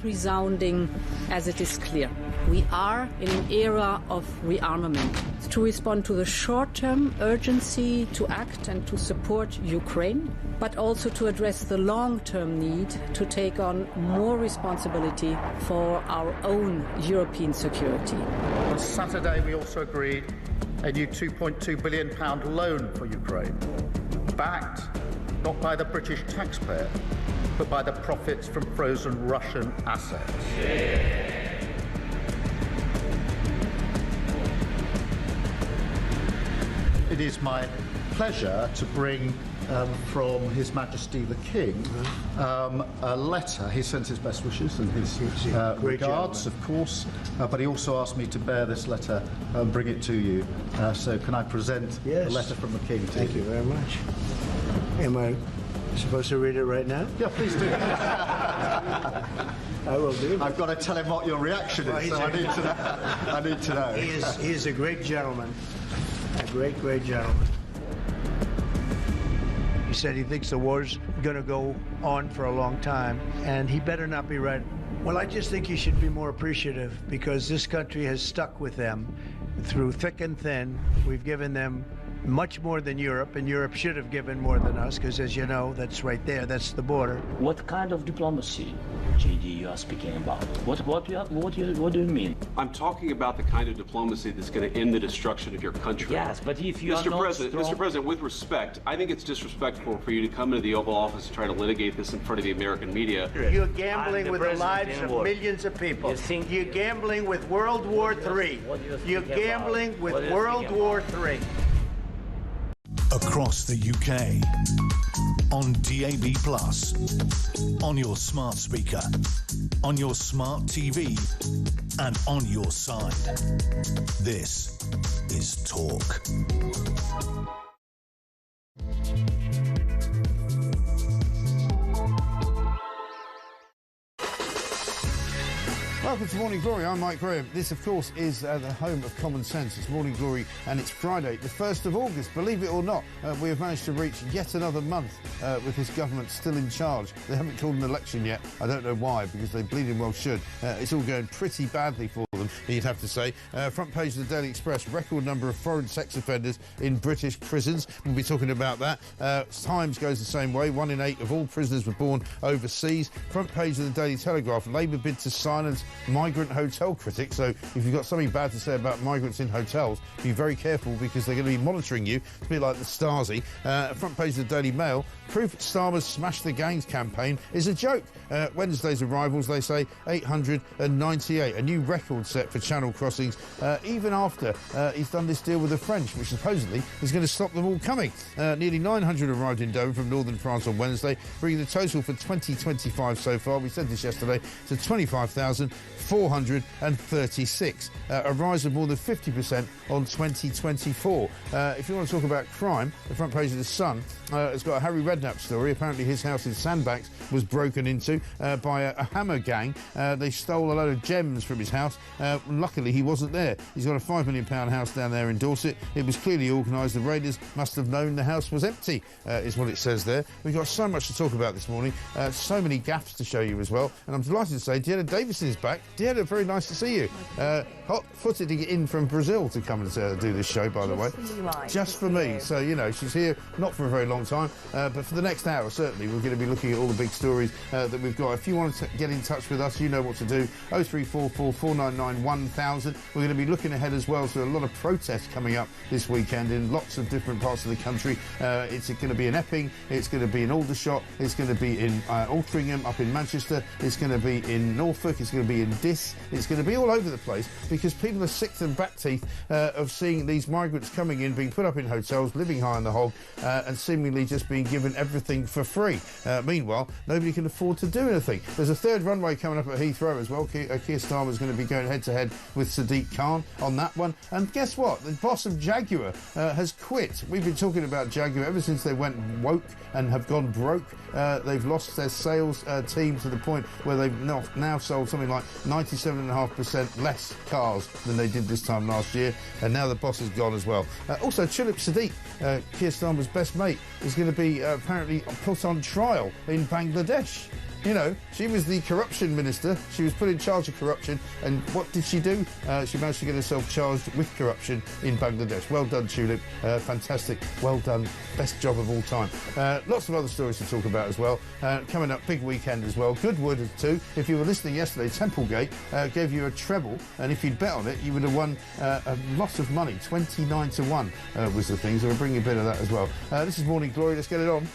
Resounding as it is clear. We are in an era of rearmament to respond to the short-term urgency to act and to support Ukraine, but also to address the long-term need to take on more responsibility for our own European security. On Saturday, we also agreed a new £2.2 billion loan for Ukraine, backed not by the British taxpayer, but by the profits from frozen Russian assets. It is my pleasure to bring from His Majesty the King a letter. He sent his best wishes and his regards, of course, but he also asked me to bear this letter and bring it to you. So can I present the letter from the King to you? Thank you very much. Am I supposed to read it right now? Yeah, please do. I will do. I've got to tell him what your reaction is, so I need to know. I need to know. He is a great gentleman. A great, great gentleman. He said he thinks the war's going to go on for a long time, and he better not be right. Well, I just think he should be more appreciative, because this country has stuck with them through thick and thin. We've given them much more than Europe, and Europe should have given more than us, because as you know, that's right there, that's the border. What kind of diplomacy, JD, you are speaking about? What do you mean? I'm talking about the kind of diplomacy that's going to end the destruction of your country. Yes, but if you are not strong... Mr. President, with respect, I think it's disrespectful for you to come into the Oval Office and try to litigate this in front of the American media. You're gambling with the lives of millions of people. You're gambling with World War III. You're gambling with World War III. Across the UK, on DAB+, on your smart speaker, on your smart TV, and on your side. This is Talk. Welcome to Morning Glory. I'm Mike Graham. This, of course, is the home of common sense. It's Morning Glory, and it's Friday, the 1st of August. Believe it or not, we have managed to reach yet another month with this government still in charge. They haven't called an election yet. I don't know why, because they bleeding well should. It's all going pretty badly for them, you'd have to say. Front page of the Daily Express, record number of foreign sex offenders in British prisons. We'll be talking about that. Times goes the same way. 1 in 8 of all prisoners were born overseas. Front page of the Daily Telegraph, Labour bid to silence migrant hotel critics. So if you've got something bad to say about migrants in hotels, be very careful, because they're going to be monitoring you. It's a bit like the Stasi. Front page of the Daily Mail, proof Starmer's Smash the Gangs campaign is a joke. Wednesday's arrivals, they say, 898. A new record set for channel crossings, even after he's done this deal with the French, which supposedly is going to stop them all coming. Nearly 900 arrived in Dover from northern France on Wednesday, bringing the total for 2025 so far, we said this yesterday, to 25,436, a rise of more than 50% on 2024. If you want to talk about crime, the front page of The Sun has got a Harry Redknapp story. Apparently his house in Sandbanks was broken into by a hammer gang. They stole a load of gems from his house. Luckily he wasn't there. He's got a £5 million house down there in Dorset. It was clearly organised. The raiders must have known the house was empty, is what it says there. We've got so much to talk about this morning, so many gaffes to show you as well, and I'm delighted to say Deanna Davison is back. Deanna, very nice to see you. Hot-footed in from Brazil to come and do this show, by the way. Just for me. So, you know, she's here not for a very long time, but for the next hour, certainly, we're going to be looking at all the big stories that we've got. If you want to get in touch with us, you know what to do. 0344 499 1000. We're going to be looking ahead as well to a lot of protests coming up this weekend in lots of different parts of the country. It's going to be in Epping, it's going to be in Aldershot, it's going to be in Altrincham up in Manchester, it's going to be in Norfolk, it's going to be in Diss, it's going to be all over the place, because people are sick to the back teeth of seeing these migrants coming in, being put up in hotels, living high on the hog, and seemingly just being given everything for free. Meanwhile, nobody can afford to do anything. There's a third runway coming up at Heathrow as well. Kier Starmer is going to be going head-to-head with Sadiq Khan on that one. And guess what? The boss of Jaguar has quit. We've been talking about Jaguar ever since they went woke and have gone broke. They've lost their sales team to the point where they've now sold something like 97.5% less cars than they did this time last year, and now the boss is gone as well. Also, Chulip Sadiq, Kier Starmer's best mate, is going to be apparently put on trial in Bangladesh. You know, she was the corruption minister. She was put in charge of corruption. And what did she do? She managed to get herself charged with corruption in Bangladesh. Well done, Tulip. Fantastic. Well done. Best job of all time. Lots of other stories to talk about as well. Coming up, big weekend as well. Goodwood too. If you were listening yesterday, Templegate gave you a treble. And if you'd bet on it, you would have won a lot of money. 29-1 was the thing. So we'll bring you a bit of that as well. This is Morning Glory. Let's get it on.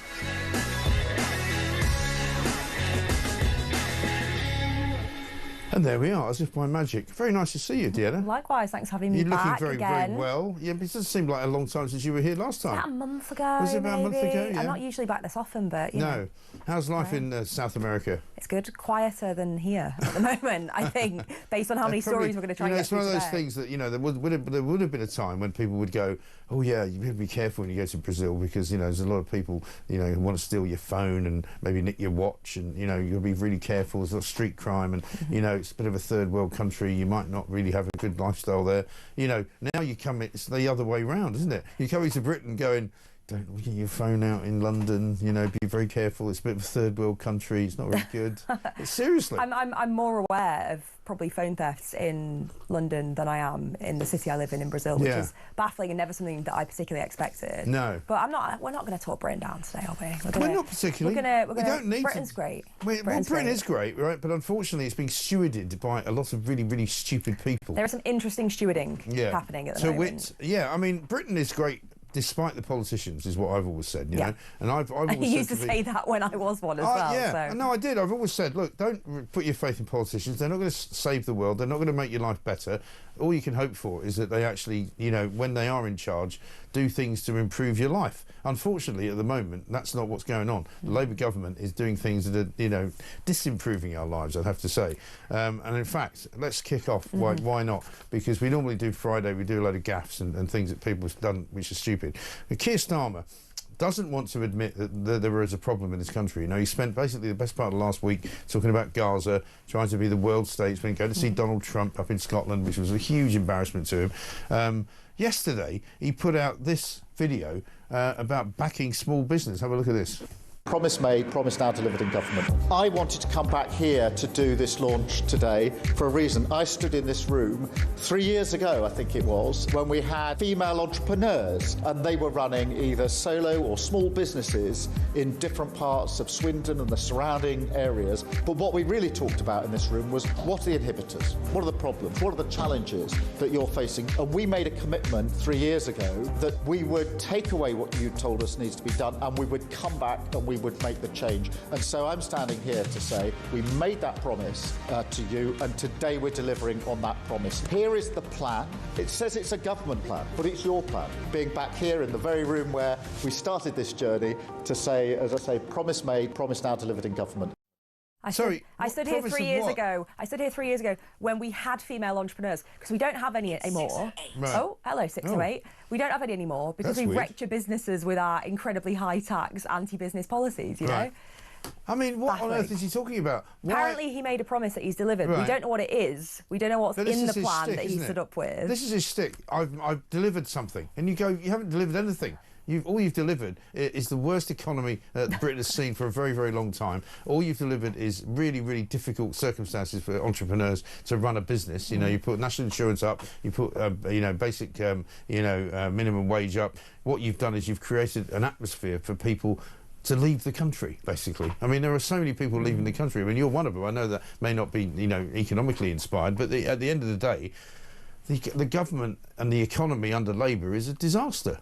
And there we are, as if by magic. Very nice to see you, Deanna. Likewise, thanks for having me back again. You're looking very, very well. Yeah, but it doesn't seem like a long time since you were here last time. Was that a month ago? Was it about a month ago? Yeah. I'm not usually back this often, but you know. How's life in South America? It's good, quieter than here at the moment, I think, based on how many stories we're going to try and get through today. It's one of those today. things that, you know, there would have been a time when people would go, oh yeah, you better be careful when you go to Brazil because, you know, there's a lot of people, you know, who want to steal your phone and maybe nick your watch and, you know, you'll be really careful. There's a lot of street crime and, you know, it's a bit of a third world country. You might not really have a good lifestyle there. You know, now you come, it's the other way round, isn't it? You're coming to Britain going, don't get your phone out in London, you know, be very careful. It's a bit of a third world country. It's not very good. Seriously. I'm more aware of probably phone thefts in London than I am in the city I live in Brazil, which is baffling and never something that I particularly expected. No. But we're not going to talk Britain down today, are we? We're not particularly. We don't need Britain's to. Great. Britain is great, right? But unfortunately, it's being stewarded by a lot of really, really stupid people. There is some interesting stewarding happening at the moment. I mean, Britain is great. Despite the politicians, is what I've always said, you know. And I've always you used to say that when I was one as well. Yeah, so. no, I did. I've always said, look, don't put your faith in politicians. They're not going to save the world. They're not going to make your life better. All you can hope for is that they actually, you know, when they are in charge, do things to improve your life. Unfortunately, at the moment, that's not what's going on. The Labour government is doing things that are, you know, disimproving our lives, I'd have to say. And in fact, let's kick off. Why not? Because we normally do Friday, we do a load of gaffes and things that people have done which are stupid. But Kier Starmer doesn't want to admit that there is a problem in this country. You know, he spent basically the best part of last week talking about Gaza, trying to be the world statesman, going to see Donald Trump up in Scotland, which was a huge embarrassment to him. Yesterday, he put out this video about backing small business. Have a look at this. Promise made, promise now delivered in government. I wanted to come back here to do this launch today for a reason. I stood in this room 3 years ago, I think it was, when we had female entrepreneurs and they were running either solo or small businesses in different parts of Swindon and the surrounding areas. But what we really talked about in this room was what are the inhibitors? What are the problems? What are the challenges that you're facing? And we made a commitment 3 years ago that we would take away what you told us needs to be done and we would come back and we would make the change. And so I'm standing here to say we made that promise to you and today we're delivering on that promise. Here is the plan. It says it's a government plan, but it's your plan. Being back here in the very room where we started this journey to say, as I say, promise made, promise now delivered in government. I stood here 3 years ago. I stood here 3 years ago when we had female entrepreneurs because we don't have any anymore. Right. Oh, hello, 608. We don't have any anymore because we've wrecked your businesses with our incredibly high tax anti-business policies. You know. I mean, what on earth is he talking about? Apparently, he made a promise that he's delivered. Right. We don't know what it is. We don't know what's in the plan that he stood up with. This is his stick. I've delivered something, and you go, you haven't delivered anything. All you've delivered is the worst economy that Britain has seen for a very, very long time. All you've delivered is really, really difficult circumstances for entrepreneurs to run a business. You know, you put national insurance up, you put, you know, basic, minimum wage up. What you've done is you've created an atmosphere for people to leave the country, basically. I mean, there are so many people leaving the country. I mean, you're one of them. I know that may not be, you know, economically inspired, but at the end of the day, the government and the economy under Labour is a disaster.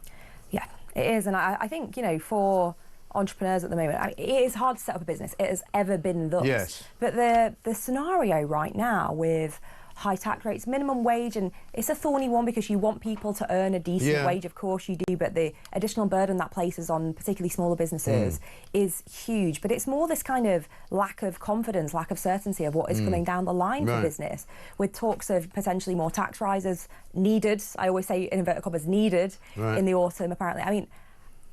Yeah. It is, and I think, you know, for entrepreneurs at the moment, I mean, it is hard to set up a business. It has ever been thus. Yes. But the scenario right now with high tax rates, minimum wage, and it's a thorny one because you want people to earn a decent wage, of course you do, but the additional burden that places on particularly smaller businesses is huge. But it's more this kind of lack of confidence, lack of certainty of what is coming down the line for business, with talks of potentially more tax rises needed. I always say in inverted commas needed in the autumn, apparently. I mean,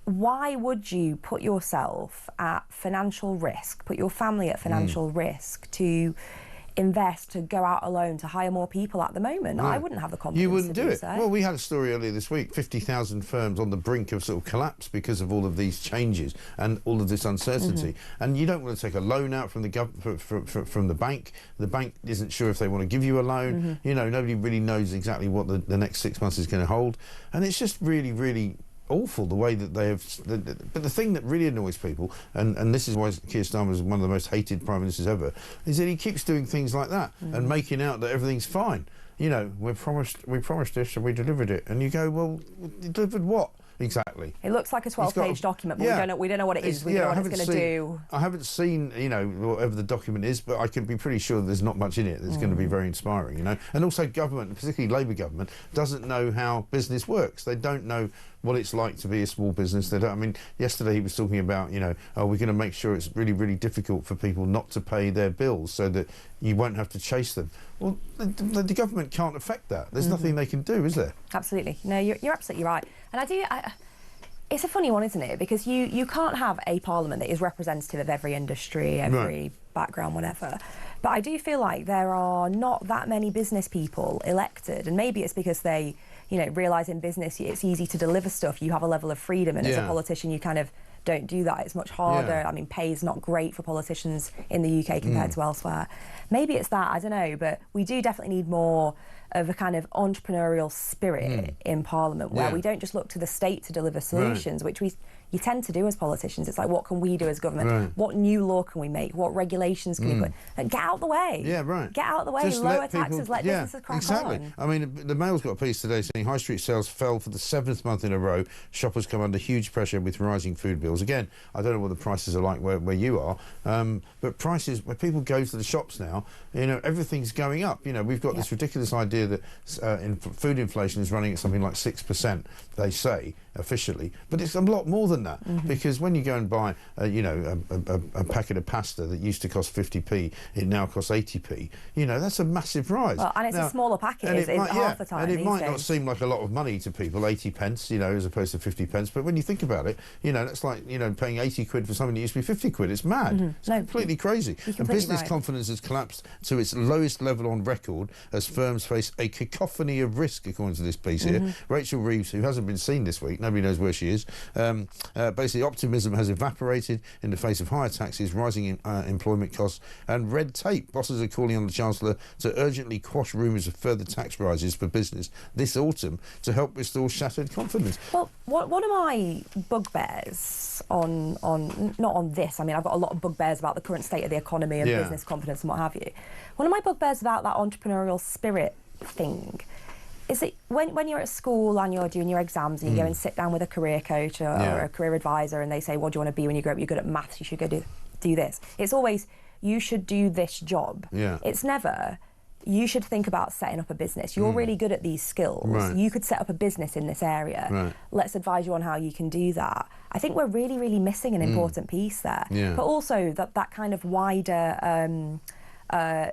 why would you put yourself at financial risk, put your family at financial risk to invest, to go out alone, to hire more people at the moment. No. I wouldn't have the confidence You wouldn't to do it. so. Well, we had a story earlier this week, 50,000 firms on the brink of sort of collapse because of all of these changes and all of this uncertainty. And you don't want to take a loan out from the from the bank. The bank isn't sure if they want to give you a loan. You know, nobody really knows exactly what the next 6 months is going to hold. And it's just really, really awful the way that they have. But the thing that really annoys people, and this is why Kier Starmer is one of the most hated prime ministers ever, is that he keeps doing things like that and making out that everything's fine. You know, we promised this and we delivered it, and you go, well, you delivered what? Exactly. It looks like a 12-page document, but we don't know what it is. We don't know what it's going to do. I haven't seen, you know, whatever the document is, but I can be pretty sure there's not much in it that's going to be very inspiring, you know. And also government, particularly Labour government, doesn't know how business works. They don't know what it's like to be a small business. They don't, I mean, yesterday he was talking about, you know, we're going to make sure it's really, really difficult for people not to pay their bills so that you won't have to chase them. Well, the government can't affect that. There's nothing they can do, is there? Absolutely. No, you're absolutely right. And it's a funny one, isn't it? Because you can't have a parliament that is representative of every industry, every background, whatever. But I do feel like there are not that many business people elected, and maybe it's because they, you know, realise in business it's easy to deliver stuff. You have a level of freedom, and as a politician you kind of don't do that. It's much harder. I mean, pay is not great for politicians in the UK compared to elsewhere. Maybe it's that, I don't know, but we do definitely need more of a kind of entrepreneurial spirit in Parliament, where we don't just look to the state to deliver solutions, which you tend to do as politicians. It's like, what can we do as government? What new law can we make? What regulations can we put? And get out the way. Yeah, right. Get out the way. Just lower taxes, let businesses crack on. I mean, the Mail's got a piece today saying high street sales fell for the 7th month in a row. Shoppers come under huge pressure with rising food bills. Again, I don't know what the prices are like where you are, but prices, where people go to the shops now, you know, everything's going up. You know, we've got this ridiculous idea that food inflation is running at something like 6%, they say, officially. But it's a lot more than that, because when you go and buy, you know, a packet of pasta that used to cost 50p, it now costs 80p. You know, that's a massive rise. Well, and it's a smaller packet, it's half the time. And it might days. not seem like a lot of money to people, 80 pence, you know, as opposed to 50 pence. But when you think about it, you know, that's like, you know, paying 80 quid for something that used to be 50 quid. It's mad. It's completely crazy. And business confidence has collapsed to its lowest level on record as firms face a cacophony of risk, according to this piece here. Rachel Reeves, who hasn't been seen this week, nobody knows where she is. Basically, optimism has evaporated in the face of higher taxes, rising employment costs and red tape. Bosses are calling on the Chancellor to urgently quash rumours of further tax rises for business this autumn to help restore shattered confidence. Well, one of my bugbears on not on this, I mean, I've got a lot of bugbears about the current state of the economy and business confidence and what have you. One of my bugbears about that entrepreneurial spirit thing is that when you're at school and you're doing your exams and you go and sit down with a career coach or a career advisor and they say, what do you want to be when you grow up? You're good at maths, you should go do this. It's always, you should do this job. It's never, you should think about setting up a business. You're really good at these skills. You could set up a business in this area. Let's advise you on how you can do that. I think we're really, really missing an important piece there. But also that kind of wider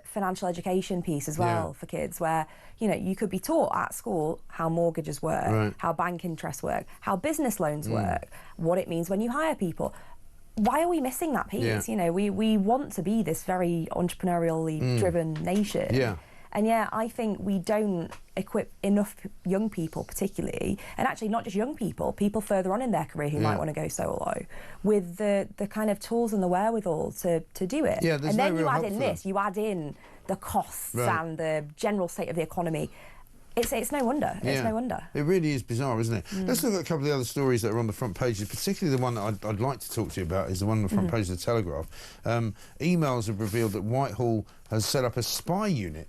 financial education piece as well for kids, where, you know, you could be taught at school how mortgages work, how bank interests work, how business loans work, what it means when you hire people. Why are we missing that piece? You know, we want to be this very entrepreneurially driven nation. And I think we don't equip enough young people particularly, and actually not just young people, people further on in their career who might want to go solo, with the kind of tools and the wherewithal to do it. And then you add in this, you add in the costs and the general state of the economy. It's no wonder. It's no wonder. It really is bizarre, isn't it? Let's look at a couple of the other stories that are on the front pages, particularly the one that I'd like to talk to you about is the one on the front page of the Telegraph. Emails have revealed that Whitehall has set up a spy unit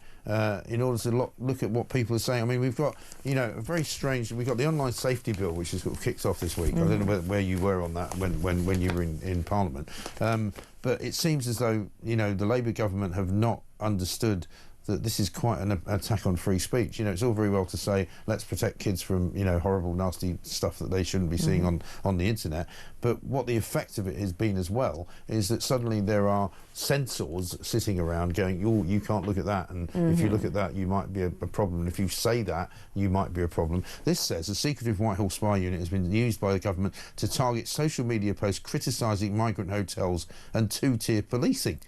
in order to look at what people are saying. I mean, we've got, you know, a very strange... We've got the online safety bill, which has sort of kicked off this week. I don't know where you were on that when you were in Parliament. But it seems as though, you know, the Labour government have not understood that this is quite an attack on free speech. You know, it's all very well to say, let's protect kids from, you know, horrible, nasty stuff that they shouldn't be seeing on the internet. But what the effect of it has been as well is that suddenly there are censors sitting around going, you can't look at that, and if you look at that, you might be a problem. And if you say that, you might be a problem. This says a secretive Whitehall spy unit has been used by the government to target social media posts criticising migrant hotels and two-tier policing.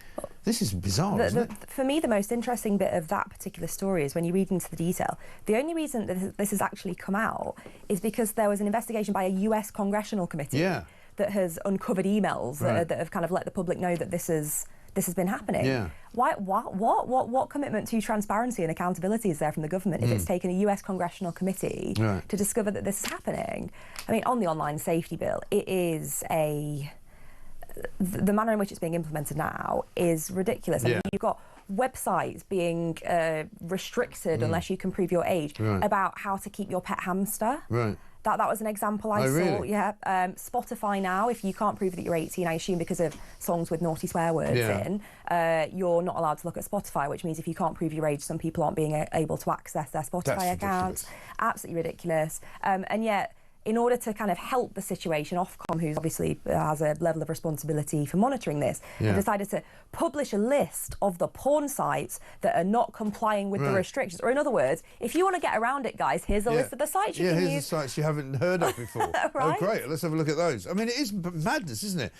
This is bizarre, isn't it? For me, the most interesting bit of that particular story is when you read into the detail. The only reason that this has actually come out is because there was an investigation by a US congressional committee that has uncovered emails that have kind of let the public know that this has been happening. Yeah. What commitment to transparency and accountability is there from the government if it's taken a US congressional committee to discover that this is happening? I mean, on the online safety bill, it is the manner in which it's being implemented now is ridiculous. I mean, you've got websites being restricted unless you can prove your age about how to keep your pet hamster. Right. That was an example I saw. Really? Yeah. Spotify now, if you can't prove that you're 18, I assume because of songs with naughty swear words in, you're not allowed to look at Spotify, which means if you can't prove your age, some people aren't being able to access their Spotify accounts. Absolutely ridiculous. And yet, in order to kind of help the situation, Ofcom, who's obviously has a level of responsibility for monitoring this, have decided to publish a list of the porn sites that are not complying with the restrictions. Or in other words, if you want to get around it, guys, here's a list of the sites you can use. Yeah, here's the sites you haven't heard of before. Oh, great. Let's have a look at those. I mean, it is madness, isn't it?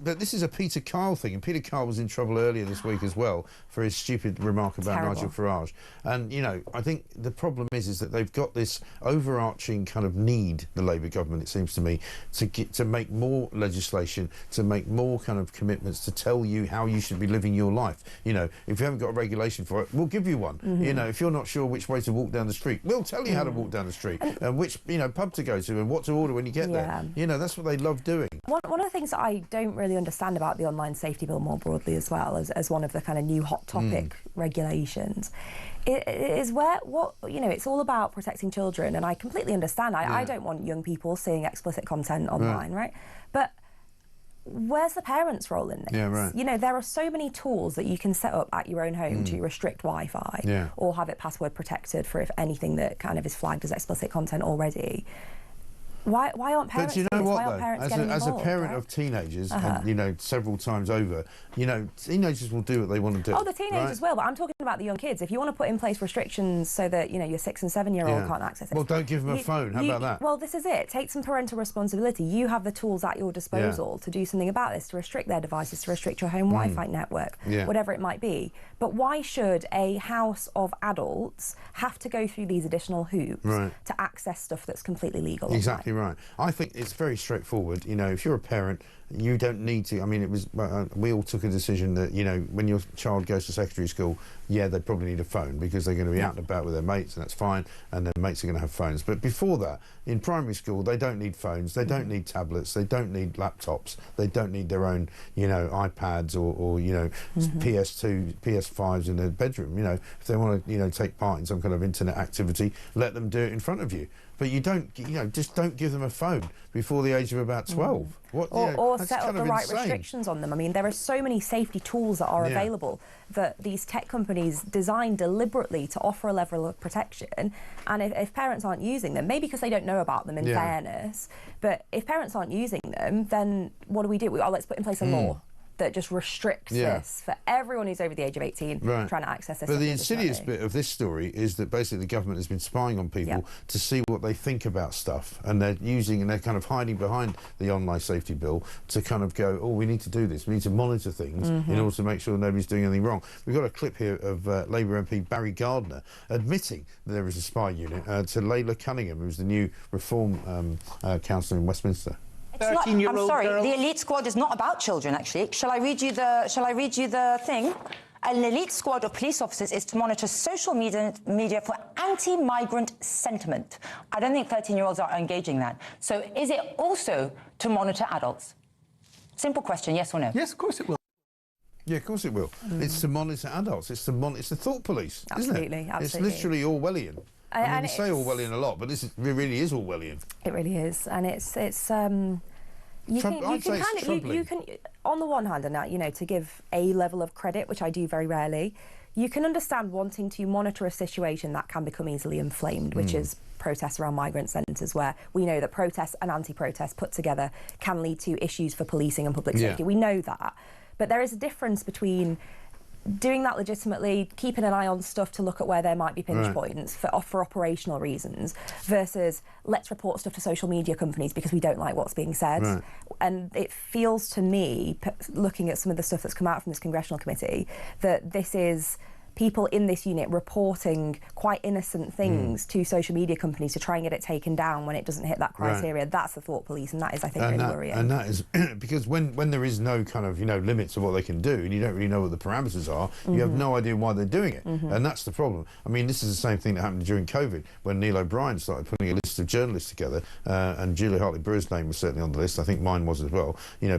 But this is a Peter Kyle thing, and Peter Kyle was in trouble earlier this week as well for his stupid remark about Nigel Farage. And, you know, I think the problem is that they've got this overarching kind of need, the Labour government, it seems to me, to make more legislation, to make more kind of commitments, to tell you how you should be living your life. You know, if you haven't got a regulation for it, we'll give you one. You know, if you're not sure which way to walk down the street, we'll tell you how to walk down the street and which, you know, pub to go to and what to order when you get there. You know, that's what they love doing. One of the things that I don't really understand about the online safety bill more broadly as well, as one of the kind of new hot topic regulations, is you know, it's all about protecting children, and I completely understand. I don't want young people seeing explicit content online, right? But where's the parents' role in this? Yeah, right. You know, there are so many tools that you can set up at your own home to restrict Wi-Fi or have it password protected for if anything that kind of is flagged as explicit content already. Why aren't parents? But you know what, though? As a parent of teenagers, and, you know, several times over, you know, teenagers will do what they want to do. Oh, the teenagers will, but I'm talking about the young kids. If you want to put in place restrictions so that, you know, your 6- and 7-year-old can't access it. Well, don't give them a phone. How about that? Well, this is it. Take some parental responsibility. You have the tools at your disposal to do something about this, to restrict their devices, to restrict your home Wi-Fi network, whatever it might be. But why should a house of adults have to go through these additional hoops to access stuff that's completely legal? Exactly right. I think it's very straightforward. You know, if you're a parent, you don't need to. I mean, it was we all took a decision that, you know, when your child goes to secondary school, they probably need a phone because they're going to be out and about with their mates, and that's fine, and their mates are going to have phones. But before that, in primary school, they don't need phones, they don't need tablets, they don't need laptops, they don't need their own, you know, iPads or you know, PS2, PS5s in their bedroom. You know, if they want to, you know, take part in some kind of internet activity, let them do it in front of you. But you don't, you know, just don't give them a phone before the age of about 12. Or set up the right restrictions on them. I mean, there are so many safety tools that are available that these tech companies design deliberately to offer a level of protection. And if parents aren't using them, maybe because they don't know about them in fairness, but if parents aren't using them, then what do we do? Let's put in place a law that just restricts this for everyone who's over the age of 18 trying to access this. But the insidious bit of this story is that basically the government has been spying on people to see what they think about stuff, and they're kind of hiding behind the online safety bill to kind of go, oh, we need to do this, we need to monitor things in order to make sure nobody's doing anything wrong. We've got a clip here of Labour MP Barry Gardner admitting that there is a spy unit to Layla Cunningham, who's the new Reform councillor in Westminster. I'm sorry, girl. The elite squad is not about children, actually. Shall I read you the thing? An elite squad of police officers is to monitor social media for anti-migrant sentiment. I don't think 13-year-olds are engaging that. So is it also to monitor adults? Simple question, yes or no? Yes, of course it will. Yeah, of course it will. It's to monitor adults. It's the thought police, isn't it? Absolutely. It's literally Orwellian. I mean, we say Orwellian a lot, but it really is Orwellian. It really is, and you can, on the one hand, and you know, to give a level of credit, which I do very rarely, you can understand wanting to monitor a situation that can become easily inflamed, which is protests around migrant centres, where we know that protests and anti-protests put together can lead to issues for policing and public safety. We know that, but there is a difference between doing that legitimately, keeping an eye on stuff to look at where there might be pinch points for operational reasons, versus let's report stuff to social media companies because we don't like what's being said. And it feels to me, looking at some of the stuff that's come out from this congressional committee, that this is people in this unit reporting quite innocent things to social media companies to try and get it taken down when it doesn't hit that criteria. That's the thought police, and that is, I think, really worrying. And that is because when there is no kind of, limits of what they can do, and you don't really know what the parameters are, you have no idea why they're doing it. And that's the problem. I mean, this is the same thing that happened during COVID, when Neil O'Brien started putting a list of journalists together, and Julia Hartley-Brewer's name was certainly on the list. I think mine was as well.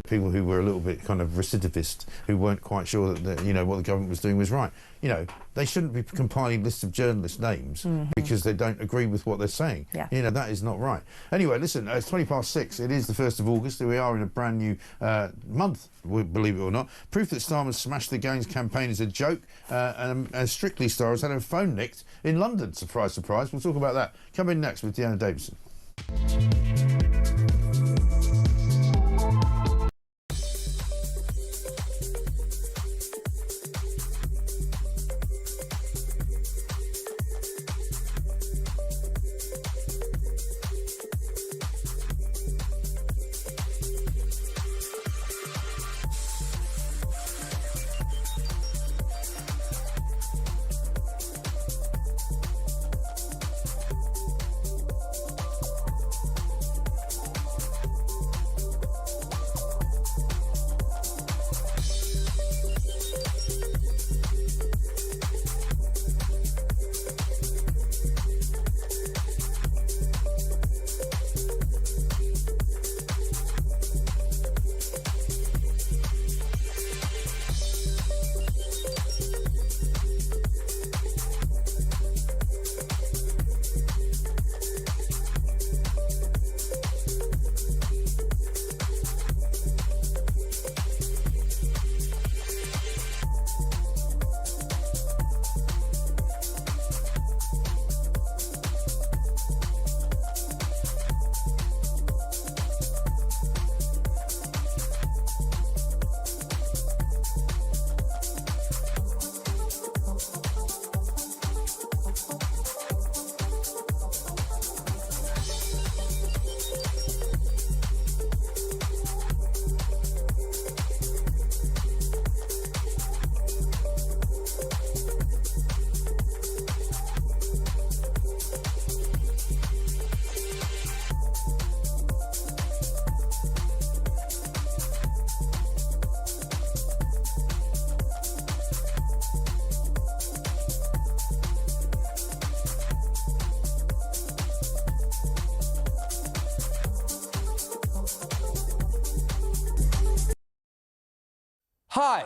People who were a little bit kind of recidivist, who weren't quite sure that what the government was doing was right. They shouldn't be compiling lists of journalist names because they don't agree with what they're saying. That is not right. Anyway, listen, it's 6:20. It is the 1st of August. We are in a brand new month, believe it or not. Proof that Starmer smashed the Gains campaign is a joke, and Strictly Star has had her phone nicked in London. Surprise, surprise. We'll talk about that. Come in next with Deanna Davidson. Hi,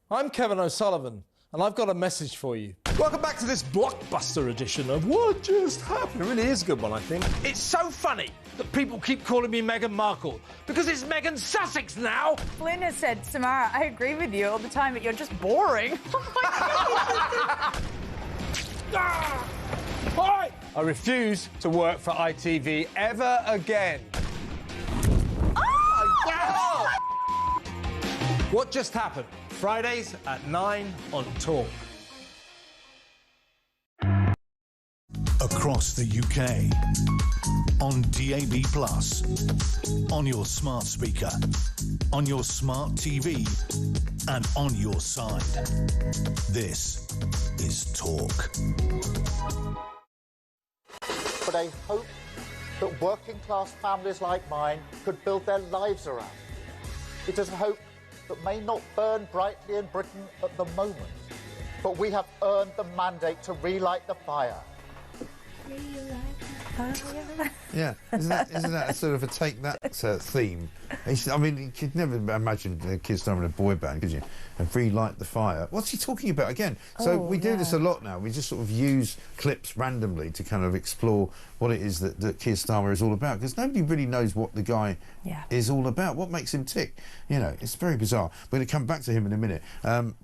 I'm Kevin O'Sullivan, and I've got a message for you. Welcome back to this blockbuster edition of What Just Happened. It really is a good one, I think. It's so funny that people keep calling me Meghan Markle, because it's Meghan Sussex now. Flynn has said, Samara, I agree with you all the time, but you're just boring. Oh my God. I refuse to work for ITV ever again. What Just Happened? Fridays at 9 on Talk. Across the UK, on DAB+, on your smart speaker, on your smart TV, and on your side. This is Talk. But I hope that working class families like mine could build their lives around. It is a hope that may not burn brightly in Britain at the moment, but we have earned the mandate to relight the fire. Yeah, isn't that a sort of a take that theme? I mean, you could never imagine Kier Starmer in a boy band, could you? And relight the fire. What's he talking about again? So we do this a lot now. We just sort of use clips randomly to kind of explore what it is that Kier Starmer is all about, because nobody really knows what the guy is all about. What makes him tick? You know, it's very bizarre. We're going to come back to him in a minute.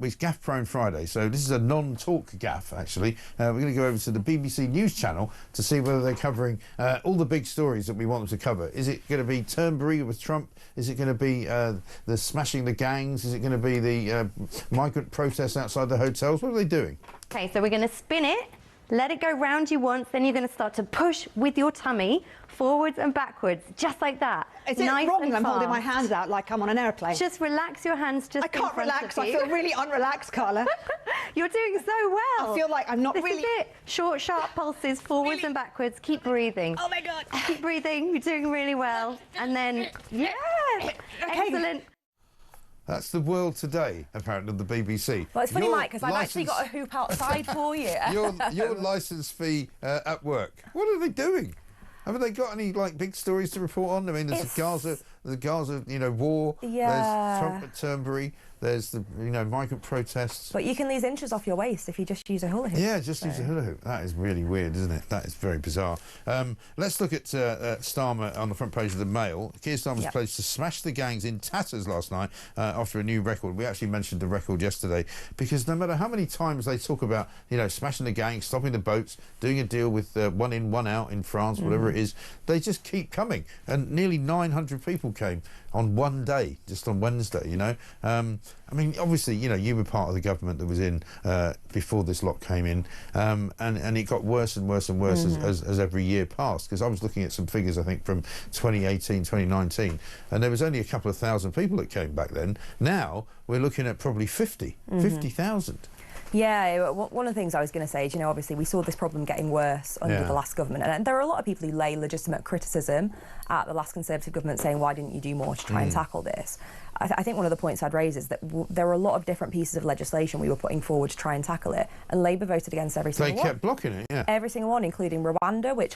It's Gaff Prone Friday, so this is a non-talk gaff, actually. We're going to go over to the BBC News channel to see whether they're covering all the big stories that we want them to cover. Is it going to be Turnberry with Trump? Is it going to be the smashing the gangs? Is it going to be the migrant protests outside the hotels? What are they doing? Okay, so we're going to spin it, let it go round you once, then you're going to start to push with your tummy forwards and backwards, just like that. Is it nice wrong? and I'm holding fast. my hands out like I'm on an airplane. Just relax your hands. Just I can't relax. I feel really unrelaxed, Carla. You're doing so well. I feel like I'm not this really. Is it. Short, sharp pulses, forwards and backwards. Keep breathing. Oh my God. Keep breathing. You're doing really well. And then, yeah, excellent. That's the world today, apparently, on the BBC. Well, it's funny, Mike, because I've actually got a hoop outside for you. your licence fee at work. What are they doing? Haven't they got any big stories to report on? I mean, there's the Gaza, war. Yeah. There's Trump at Turnberry. There's the migrant protests. But you can lose inches off your waist if you just use a hula hoop. Yeah, use a hula hoop. That is really weird, isn't it? That is very bizarre. Let's look at Starmer on the front page of the Mail. Kier Starmer's pledged to smash the gangs in tatters last night after a new record. We actually mentioned the record yesterday because no matter how many times they talk about smashing the gangs, stopping the boats, doing a deal with one in, one out in France, whatever it is, they just keep coming. And nearly 900 people came on one day, just on Wednesday, I mean, obviously, you were part of the government that was in before this lot came in, and it got worse and worse and worse as every year passed, because I was looking at some figures, I think, from 2018, 2019, and there was only a couple of thousand people that came back then. Now, we're looking at probably 50,000. Yeah, one of the things I was going to say is, obviously we saw this problem getting worse under the last government, and there are a lot of people who lay legitimate criticism at the last Conservative government saying, why didn't you do more to try and tackle this? I think one of the points I'd raise is that there were a lot of different pieces of legislation we were putting forward to try and tackle it, and Labour voted against every single one. They kept blocking it, yeah. Every single one, including Rwanda, which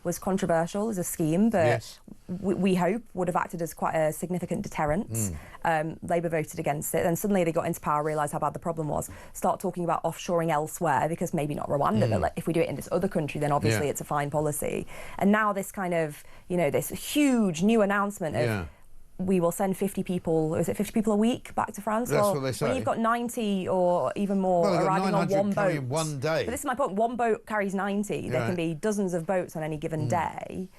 was controversial as a scheme, but we hope would have acted as quite a significant deterrent. Labour voted against it, then suddenly they got into power, realised how bad the problem was, start talking about offshoring elsewhere, because maybe not Rwanda, but if we do it in this other country, then obviously it's a fine policy. And now this kind of, this huge new announcement of we will send 50 people, is it 50 people a week back to France? That's what they say. When you've got 90 or even more arriving on one boat. In one day. But this is my point, one boat carries 90. There can be dozens of boats on any given day.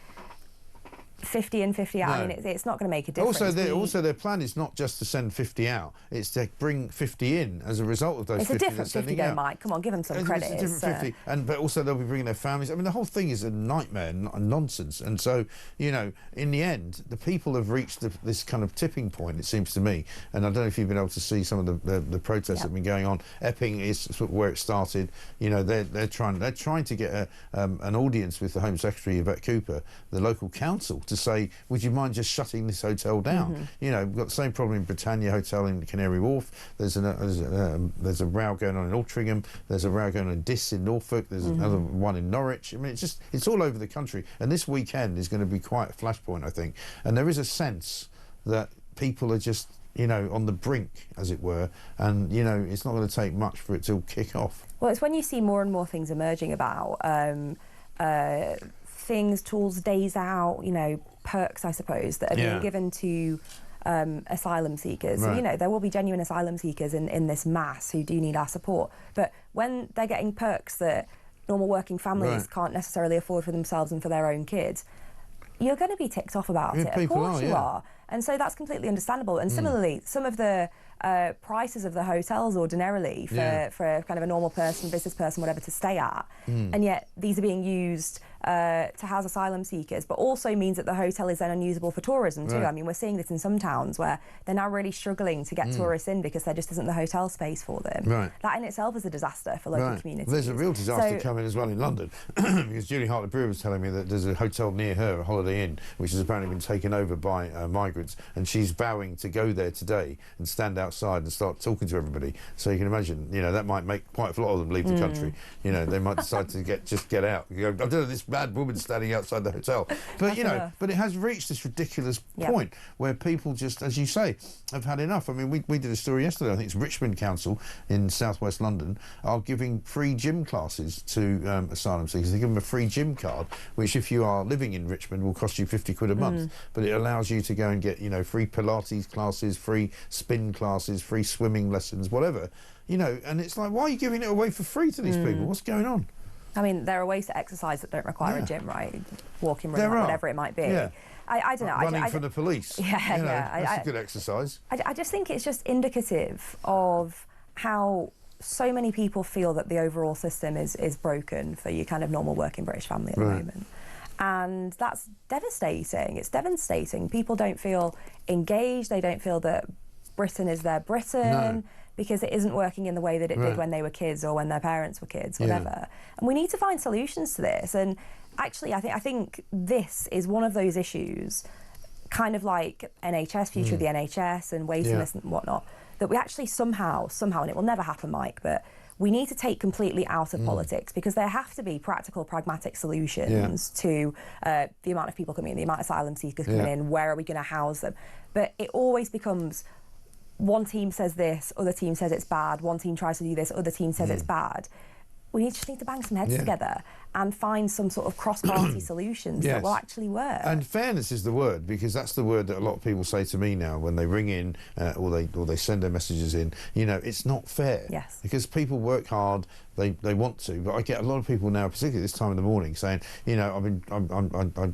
50 in, 50 out. I mean, it's not going to make a difference. Also, their plan is not just to send 50 out; it's to bring 50 in as a result of those. It's 50 a different 50, though, Mike. Come on, give them some credit. It's a different 50, but also they'll be bringing their families. I mean, the whole thing is a nightmare and nonsense. And so, in the end, the people have reached this kind of tipping point. It seems to me, and I don't know if you've been able to see some of the protests that have been going on. Epping is sort of where it started. They're trying to get an audience with the Home Secretary Yvette Cooper, the local council, to say, would you mind just shutting this hotel down? We've got the same problem in Britannia Hotel in Canary Wharf. There's a row going on in Altrincham. There's a row going on in Diss in Norfolk. There's another one in Norwich. I mean, it's all over the country. And this weekend is going to be quite a flashpoint, I think. And there is a sense that people are just, on the brink, as it were. And, it's not going to take much for it to kick off. Well, it's when you see more and more things emerging about things, tools, days out, perks, I suppose, that are being given to asylum seekers. Right. So, there will be genuine asylum seekers in this mass who do need our support. But when they're getting perks that normal working families can't necessarily afford for themselves and for their own kids, you're going to be ticked off about it. Of course you are. And so that's completely understandable. And similarly, some of the prices of the hotels ordinarily for kind of a normal person, business person, whatever, to stay at, and yet these are being used to house asylum seekers, but also means that the hotel is then unusable for tourism too. I mean, we're seeing this in some towns where they're now really struggling to get tourists in because there just isn't the hotel space for them. That in itself is a disaster for local communities. There's a real disaster coming as well in London, because Julie Hartley-Brewer was telling me that there's a hotel near her, a Holiday Inn, which has apparently been taken over by migrants, and she's vowing to go there today and stand outside and start talking to everybody. So you can imagine, that might make quite a lot of them leave the country. They might decide to get out. I don't know, this bad woman standing outside the hotel. But, but it has reached this ridiculous point where people just, as you say, have had enough. I mean, we did a story yesterday, I think it's Richmond Council in southwest London, are giving free gym classes to asylum seekers. They give them a free gym card, which if you are living in Richmond will cost you 50 quid a month. But it allows you to go and get, free Pilates classes, free spin classes, free swimming lessons, whatever. And it's like, why are you giving it away for free to these people? What's going on? I mean, there are ways to exercise that don't require a gym, right? Walking, running, whatever it might be. Yeah. I don't know. Running from the police. Yeah, you know, yeah. That's a good exercise. I just think it's just indicative of how so many people feel that the overall system is broken for your kind of normal working British family at the moment. And that's devastating. It's devastating. People don't feel engaged. They don't feel that Britain is their Britain because it isn't working in the way that it did when they were kids or when their parents were kids, whatever. And we need to find solutions to this. And actually, I think this is one of those issues, kind of like NHS, future of the NHS and waiting lists and whatnot, that we actually somehow, and it will never happen, Mike, but we need to take completely out of politics, because there have to be practical, pragmatic solutions to the amount of people coming in, the amount of asylum seekers coming in, where are we going to house them? But it always becomes one team says this, other team says it's bad, one team tries to do this, other team says it's bad. We just need to bang some heads together and find some sort of cross-party solutions that will actually work. And fairness is the word, because that's the word that a lot of people say to me now when they ring in or they send their messages in. You know, it's not fair. Yes. Because people work hard, they want to, but I get a lot of people now, particularly this time of the morning, saying, you know,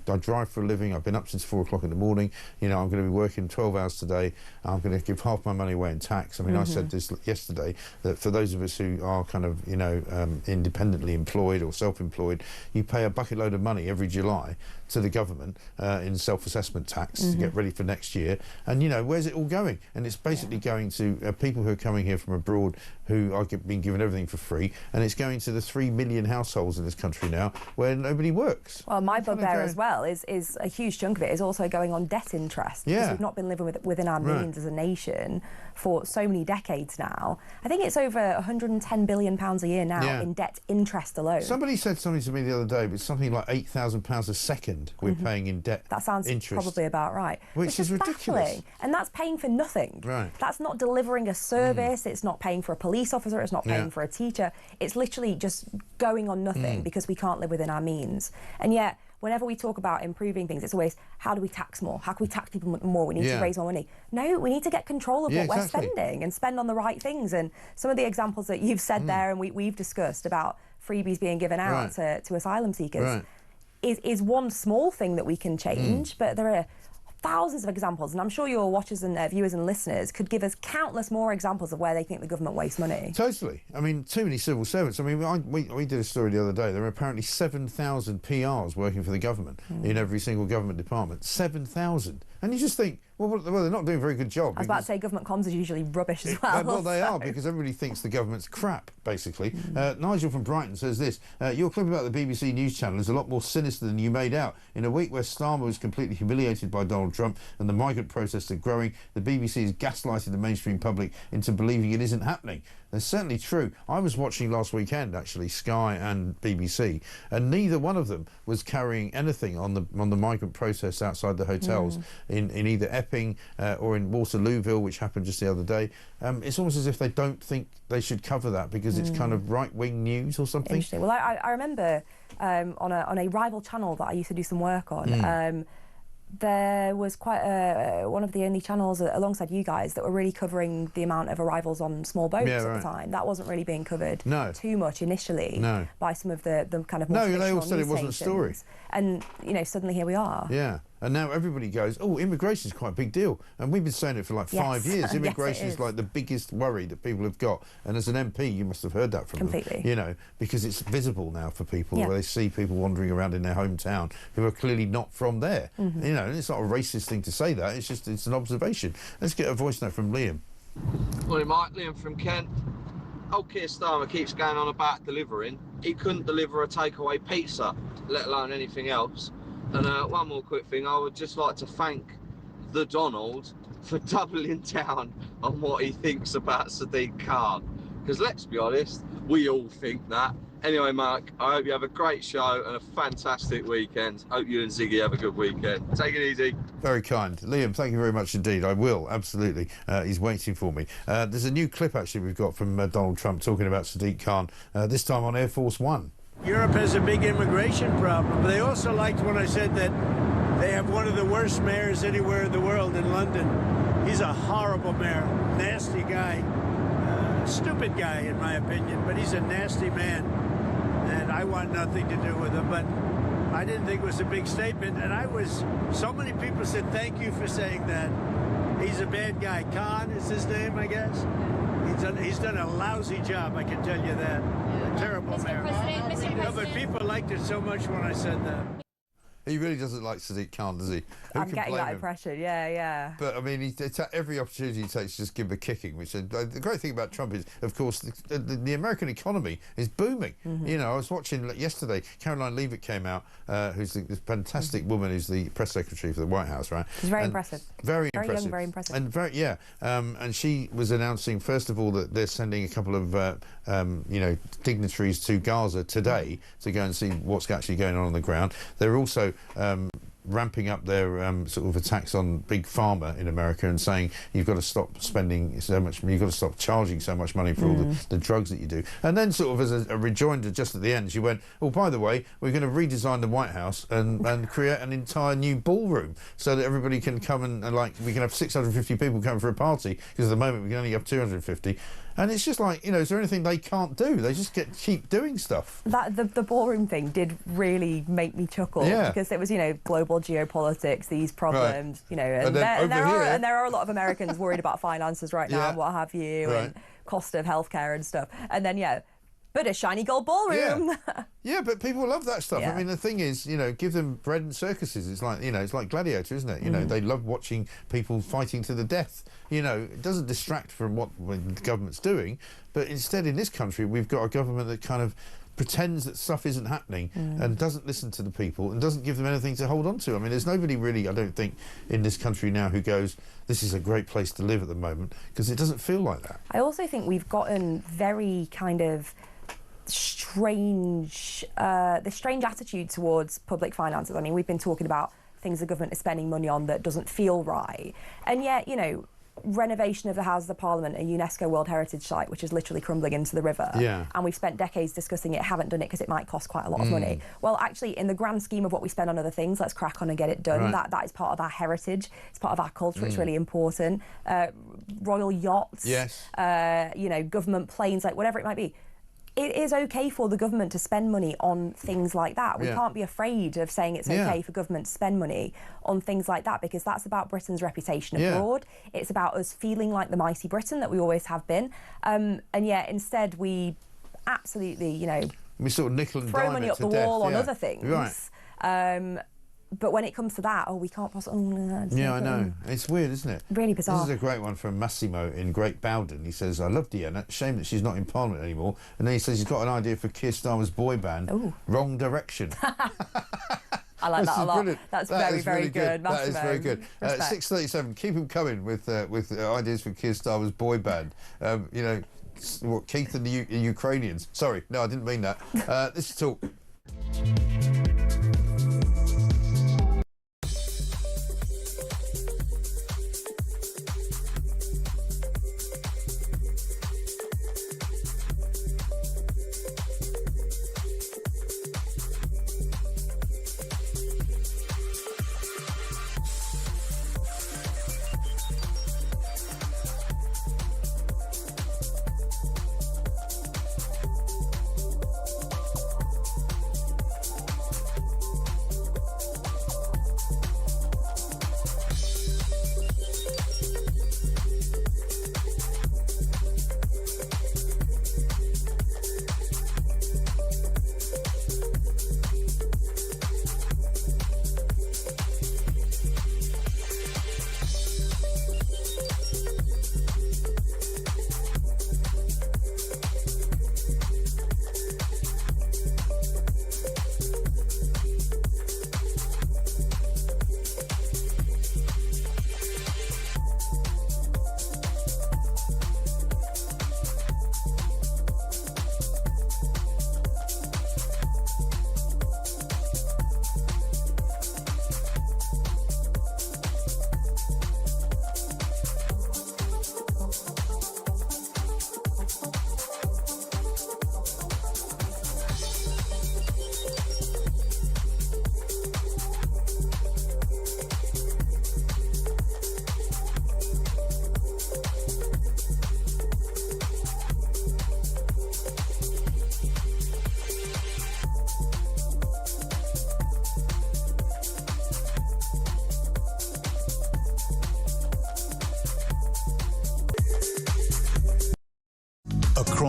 I drive for a living, I've been up since 4 o'clock in the morning, you know, I'm going to be working 12 hours today, I'm going to give half my money away in tax. I mean, I said this yesterday, that for those of us who are kind of, you know, independently employed or self-employed, you pay a bucket load of money every July to the government in self-assessment tax to get ready for next year. And, you know, where's it all going? And it's basically going to people who are coming here from abroad who are being given everything for free, and it's going to the 3 million households in this country now where nobody works. Well, my bugbear as well is a huge chunk of it is also going on debt interest, because we've not been living within our means as a nation for so many decades now. I think it's over £110 billion a year now in debt interest alone. Somebody said something to me the other day, but something like £8,000 a second we're paying in debt. That sounds interest. Probably about right. Which is ridiculous. Baffling. And that's paying for nothing. Right. That's not delivering a service, it's not paying for a police officer, it's not paying for a teacher. It's literally just going on nothing because we can't live within our means. And yet, whenever we talk about improving things, it's always, how do we tax more? How can we tax people more? We need to raise more money. No, we need to get control of what we're spending and spend on the right things. And some of the examples that you've said there and we've discussed about freebies being given out to asylum seekers is one small thing that we can change, but there are thousands of examples, and I'm sure your watchers and viewers and listeners could give us countless more examples of where they think the government wastes money. Totally. I mean, too many civil servants. I mean, we did a story the other day. There are apparently 7,000 PRs working for the government in every single government department. 7,000. And you just think, well, they're not doing a very good job. I was about to say government comms is usually rubbish as well. Well, they are, because everybody thinks the government's crap, basically. Nigel from Brighton says this, your clip about the BBC News Channel is a lot more sinister than you made out. In a week where Starmer was completely humiliated by Donald Trump and the migrant protests are growing, the BBC has gaslighted the mainstream public into believing it isn't happening. That's certainly true. I was watching last weekend, actually, Sky and BBC, and neither one of them was carrying anything on the migrant protests outside the hotels in either Epping or in Waterlooville, which happened just the other day. It's almost as if they don't think they should cover that because it's kind of right-wing news or something. Interesting. Well, I remember on a rival channel that I used to do some work on, there was quite one of the only channels alongside you guys that were really covering the amount of arrivals on small boats at the time. That wasn't really being covered too much initially by some of the kind of more traditional they all said news it wasn't a story. And, you know, suddenly here we are. Yeah. And now everybody goes, oh, immigration is quite a big deal. And we've been saying it for like 5 years. Immigration is like the biggest worry that people have got. And as an MP, you must have heard that from them. You know, because it's visible now for people where they see people wandering around in their hometown who are clearly not from there. You know, and it's not a racist thing to say that. It's just, it's an observation. Let's get a voice note from Liam. Morning, Mike. Liam from Kent. Old Kier Starmer keeps going on about delivering. He couldn't deliver a takeaway pizza, let alone anything else. And one more quick thing, I would just like to thank the Donald for doubling down on what he thinks about Sadiq Khan. Because let's be honest, we all think that. Anyway, Mark, I hope you have a great show and a fantastic weekend. Hope you and Ziggy have a good weekend. Take it easy. Very kind. Liam, thank you very much indeed. I will, absolutely. He's waiting for me. There's a new clip, actually, we've got from Donald Trump talking about Sadiq Khan, this time on Air Force One. Europe has a big immigration problem, but they also liked when I said that they have one of the worst mayors anywhere in the world in London. He's a horrible mayor, nasty guy, stupid guy in my opinion, but he's a nasty man. and I want nothing to do with him. But I didn't think it was a big statement, and so many people said thank you for saying that. He's a bad guy. Khan is his name, I guess. He's done a lousy job, I can tell you that. A terrible mayor. Mr. President. No, but people liked it so much when I said that. He really doesn't like Sadiq Khan, does he? I'm getting that impression, yeah. But, I mean, every opportunity he takes to just give him a kicking, which the great thing about Trump is, of course, the American economy is booming. You know, I was watching yesterday, Caroline Leavitt came out, who's this fantastic woman who's the press secretary for the White House, right? She's very impressive. Very impressive. Young, very impressive. And and she was announcing, first of all, that they're sending a couple of, dignitaries to Gaza today to go and see what's actually going on the ground. They're also ramping up their sort of attacks on Big Pharma in America and saying you've got to stop spending so much, you've got to stop charging so much money for all the drugs that you do. And then sort of as a rejoinder just at the end, she went, oh, by the way, we're going to redesign the White House and create an entire new ballroom so that everybody can come and we can have 650 people come for a party, because at the moment we can only have 250. And it's just like, is there anything they can't do? They just keep doing stuff. The ballroom thing did really make me chuckle, because it was, global geopolitics, these problems, and there are a lot of Americans worried about finances right now and what have you, and cost of healthcare and stuff. And then, but a shiny gold ballroom. Yeah, but people love that stuff. I mean, the thing is, give them bread and circuses. It's like, it's like Gladiator, isn't it? They love watching people fighting to the death. It doesn't distract from what the government's doing, but instead in this country we've got a government that kind of pretends that stuff isn't happening and doesn't listen to the people and doesn't give them anything to hold on to. I mean, there's nobody really, I don't think, in this country now who goes, this is a great place to live at the moment, because it doesn't feel like that. I also think we've gotten very kind of strange attitude towards public finances. I mean, we've been talking about things the government is spending money on that doesn't feel right, and yet, renovation of the Houses of Parliament, a UNESCO World Heritage Site, which is literally crumbling into the river, and we've spent decades discussing it, haven't done it because it might cost quite a lot of money. Well, actually, in the grand scheme of what we spend on other things, let's crack on and get it done. That is part of our heritage, it's part of our culture, it's really important. Royal yachts, government planes, like whatever it might be. It is okay for the government to spend money on things like that. We can't be afraid of saying it's okay for government to spend money on things like that, because that's about Britain's reputation abroad. It's about us feeling like the mighty Britain that we always have been. And yet instead we absolutely, we sort of nickel and throw money up the wall on other things. Right. But when it comes to that, we can't possibly... I know. It's weird, isn't it? Really bizarre. This is a great one from Massimo in Great Bowden. He says, I love Deanna. Shame that she's not in Parliament anymore. And then he says he's got an idea for Kier Starmer's boy band. Ooh. Wrong Direction. I like that a lot. Brilliant. That's very, very good. That is very good. 6:37. Keep him coming with ideas for Kier Starmer's boy band. What, Keith and the Ukrainians. Sorry, no, I didn't mean that. This is Talk.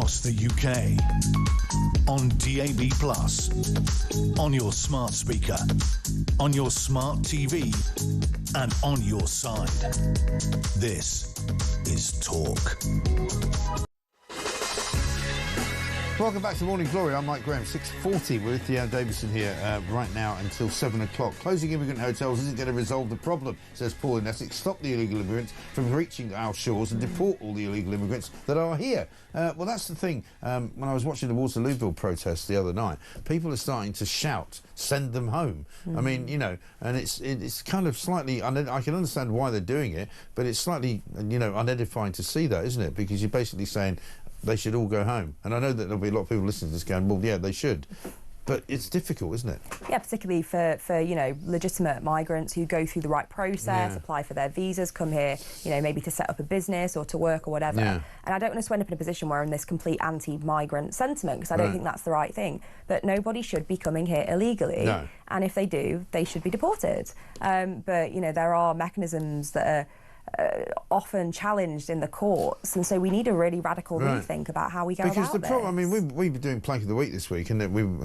across the UK. On DAB+, on your smart speaker, on your smart TV, and on your side. This is Talk. Welcome back to Morning Glory. I'm Mike Graham. 6:40 with Deanne Davison here right now until 7 o'clock. Closing immigrant hotels isn't going to resolve the problem, says Paul in Essex. Stop the illegal immigrants from reaching our shores and deport all the illegal immigrants that are here. Well, that's the thing. When I was watching the Waterlooville protests the other night, people are starting to shout, send them home. I mean, you know, and it's kind of slightly, I can understand why they're doing it, but it's slightly, you know, unedifying to see that, isn't it? Because you're basically saying they should all go home. And I know that there'll be a lot of people listening to this going, well, yeah, they should. But it's difficult, isn't it? Yeah, particularly for you know, legitimate migrants who go through the right process, apply for their visas, come here, you know, maybe to set up a business or to work or whatever. And I don't want us to end up in a position where we're in this complete anti-migrant sentiment, because I don't think that's the right thing. But nobody should be coming here illegally. No. And if they do, they should be deported. But, you know, there are mechanisms that are often challenged in the courts, and so we need a really radical rethink about how we go about this. Because the problem, I mean, we've been doing Plank of the Week this week, and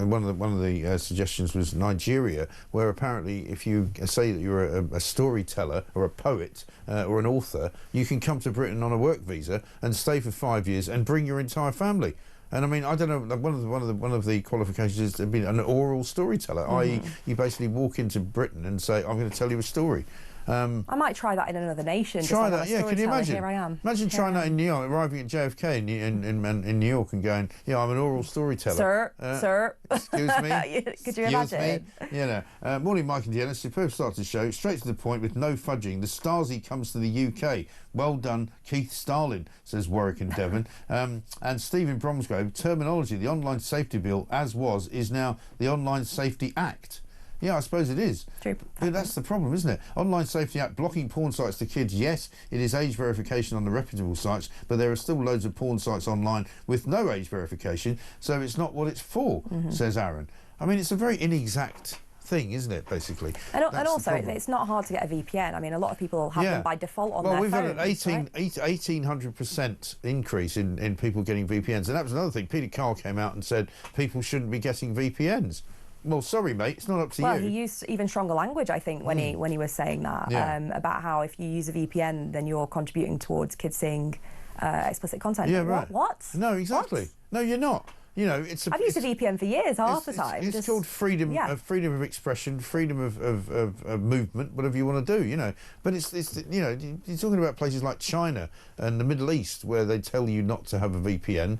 one of the suggestions was Nigeria, where apparently if you say that you're a storyteller or a poet or an author, you can come to Britain on a work visa and stay for 5 years and bring your entire family. And I mean, I don't know. One of the qualifications is to be an oral storyteller, i.e., you basically walk into Britain and say, "I'm going to tell you a story." I might try that in another nation. Try that, yeah. Can you imagine? Here I am. Imagine trying that in New York, arriving at JFK in New York and going, "Yeah, I'm an oral storyteller." Sir. Excuse me. Could you imagine? You know. Morning, Mike and Deanna. Superb start to the show. Straight to the point with no fudging. The Stasi comes to the UK. Well done, Keith Stalin, says Warwick and Devon. And Stephen Bromsgrove. Terminology. The Online Safety Bill, as was, is now the Online Safety Act. Yeah, I suppose it is. True. But that's the problem, isn't it? Online Safety Act blocking porn sites to kids. Yes, it is age verification on the reputable sites, but there are still loads of porn sites online with no age verification, so it's not what it's for, says Aaron. I mean, it's a very inexact thing, isn't it, basically? And also, it's not hard to get a VPN. I mean, a lot of people have them by default on their phones. Well, we've had an 1,800% increase in people getting VPNs, and that was another thing. Peter Carl came out and said people shouldn't be getting VPNs. Well, sorry, mate, it's not up to you. Well, he used even stronger language, I think, when he was saying that, about how if you use a VPN, then you're contributing towards kids seeing explicit content. Yeah, right. What? No, exactly. What? No, you're not. You know, I've used a VPN for years, half the time. It's called freedom, freedom of expression, freedom of movement, whatever you want to do. You know, but it's you know, you're talking about places like China and the Middle East where they tell you not to have a VPN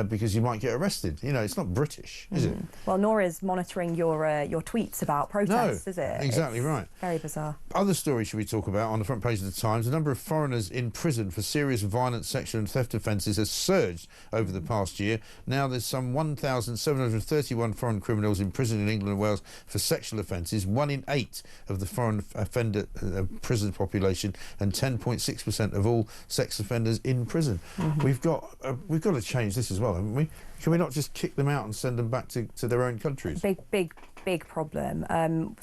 because you might get arrested. You know, it's not British, is it? Well, nor is monitoring your tweets about protests, is it? Exactly it's right. Very bizarre. Other stories should we talk about on the front page of the Times? The number of foreigners in prison for serious violent, sexual and theft offences has surged over the past year. Now there's some 1,731 foreign criminals in prison in England and Wales for sexual offences, 1 in 8 of the foreign offender prison population, and 10.6% of all sex offenders in prison. We've got to change this as well, haven't we? Can we not just kick them out and send them back to their own countries? Big problem.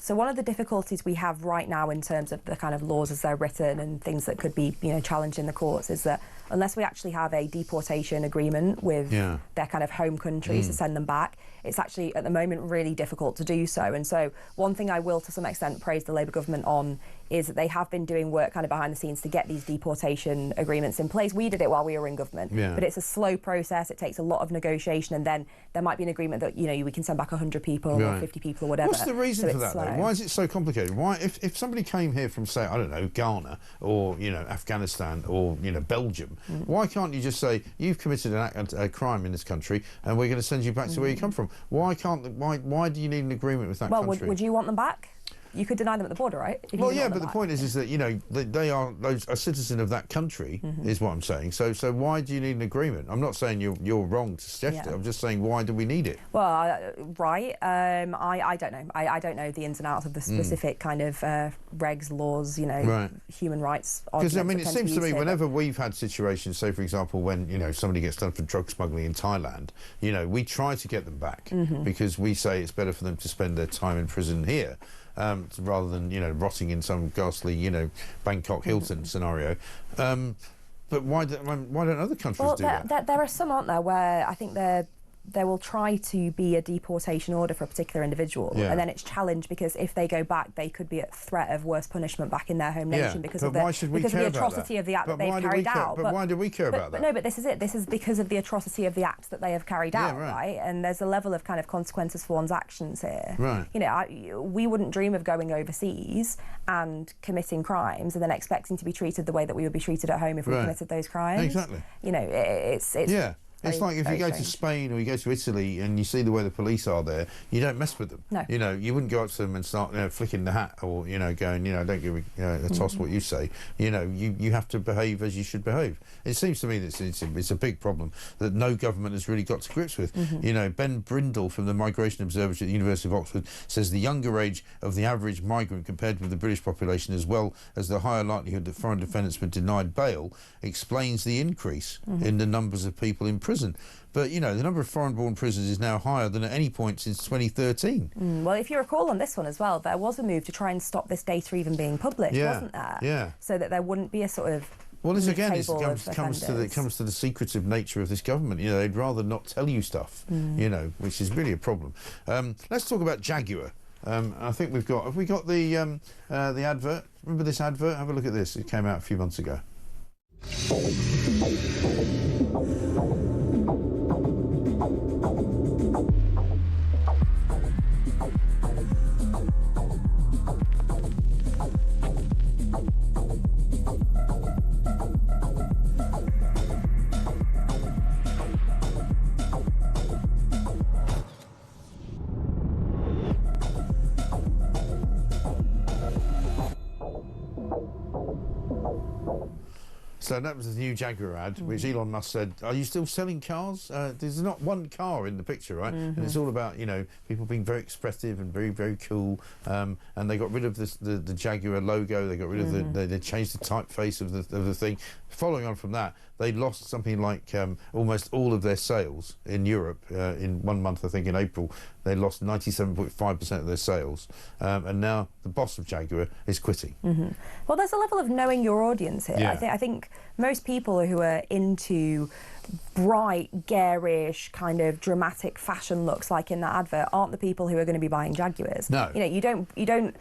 So one of the difficulties we have right now in terms of the kind of laws as they're written and things that could be, you know, challenged in the courts is that unless we actually have a deportation agreement with their kind of home countries to send them back, it's actually at the moment really difficult to do so. And so one thing I will to some extent praise the Labour government on is that they have been doing work kind of behind the scenes to get these deportation agreements in place. We did it while we were in government, but it's a slow process. It takes a lot of negotiation, and then there might be an agreement that, you know, we can send back 100 people or 50 people or whatever. What's the reason for that, though? Why is it so complicated? Why, if somebody came here from, say, I don't know, Ghana or, you know, Afghanistan or, you know, Belgium, why can't you just say, you've committed a crime in this country and we're going to send you back to where you come from? Why do you need an agreement with that country? Well, would you want them back? You could deny them at the border, right? Well, yeah, but the point is that, you know, they are a citizen of that country, is what I'm saying. So why do you need an agreement? I'm not saying you're wrong to suggest it. I'm just saying, why do we need it? Well, I don't know. I don't know the ins and outs of the specific kind of regs, laws, you know, human rights. Because, I mean, it seems to me whenever we've had situations, say, for example, when, you know, somebody gets done for drug smuggling in Thailand, you know, we try to get them back because we say it's better for them to spend their time in prison here. Rather than, you know, rotting in some ghastly, you know, Bangkok Hilton scenario. But why don't other countries do that? There are some, aren't there, where I think there will try to be a deportation order for a particular individual, and then it's challenged because if they go back, they could be at threat of worse punishment back in their home nation because of the atrocity of the act that they've carried out. But why do we care about that? No, but this is it. This is because of the atrocity of the act that they have carried out, right? And there's a level of kind of consequences for one's actions here. Right. You know, we wouldn't dream of going overseas and committing crimes and then expecting to be treated the way that we would be treated at home if we committed those crimes. Exactly. You know, it's It's like if you go to Spain or you go to Italy and you see the way the police are there, you don't mess with them. No. You know, you wouldn't go up to them and start flicking the hat or, going, don't give me a toss what you say. You know, you have to behave as you should behave. It seems to me that it's a big problem that no government has really got to grips with. You know, Ben Brindle from the Migration Observatory at the University of Oxford says the younger age of the average migrant compared with the British population, as well as the higher likelihood that foreign defendants were denied bail, explains the increase in the numbers of people in prison. But, the number of foreign-born prisoners is now higher than at any point since 2013. Well, if you recall on this one as well, there was a move to try and stop this data even being published, wasn't there? Yeah. So that there wouldn't be a sort of... Well, this again comes to the secretive nature of this government. They'd rather not tell you stuff, which is really a problem. Let's talk about Jaguar. I think have we got the advert? Remember this advert? Have a look at this. It came out a few months ago. So that was the new Jaguar ad, which Elon Musk said, are you still selling cars? There's not one car in the picture, right? And it's all about, people being very expressive and very, very cool. And they got rid of the Jaguar logo. They got rid of they changed the typeface of the thing. Following on from that, they lost something like almost all of their sales in Europe in 1 month, I think in April. They lost 97.5% of their sales. And now the boss of Jaguar is quitting. Well, there's a level of knowing your audience here. Yeah. I think most people who are into bright, garish, kind of dramatic fashion looks like in that advert aren't the people who are going to be buying Jaguars. No. You don't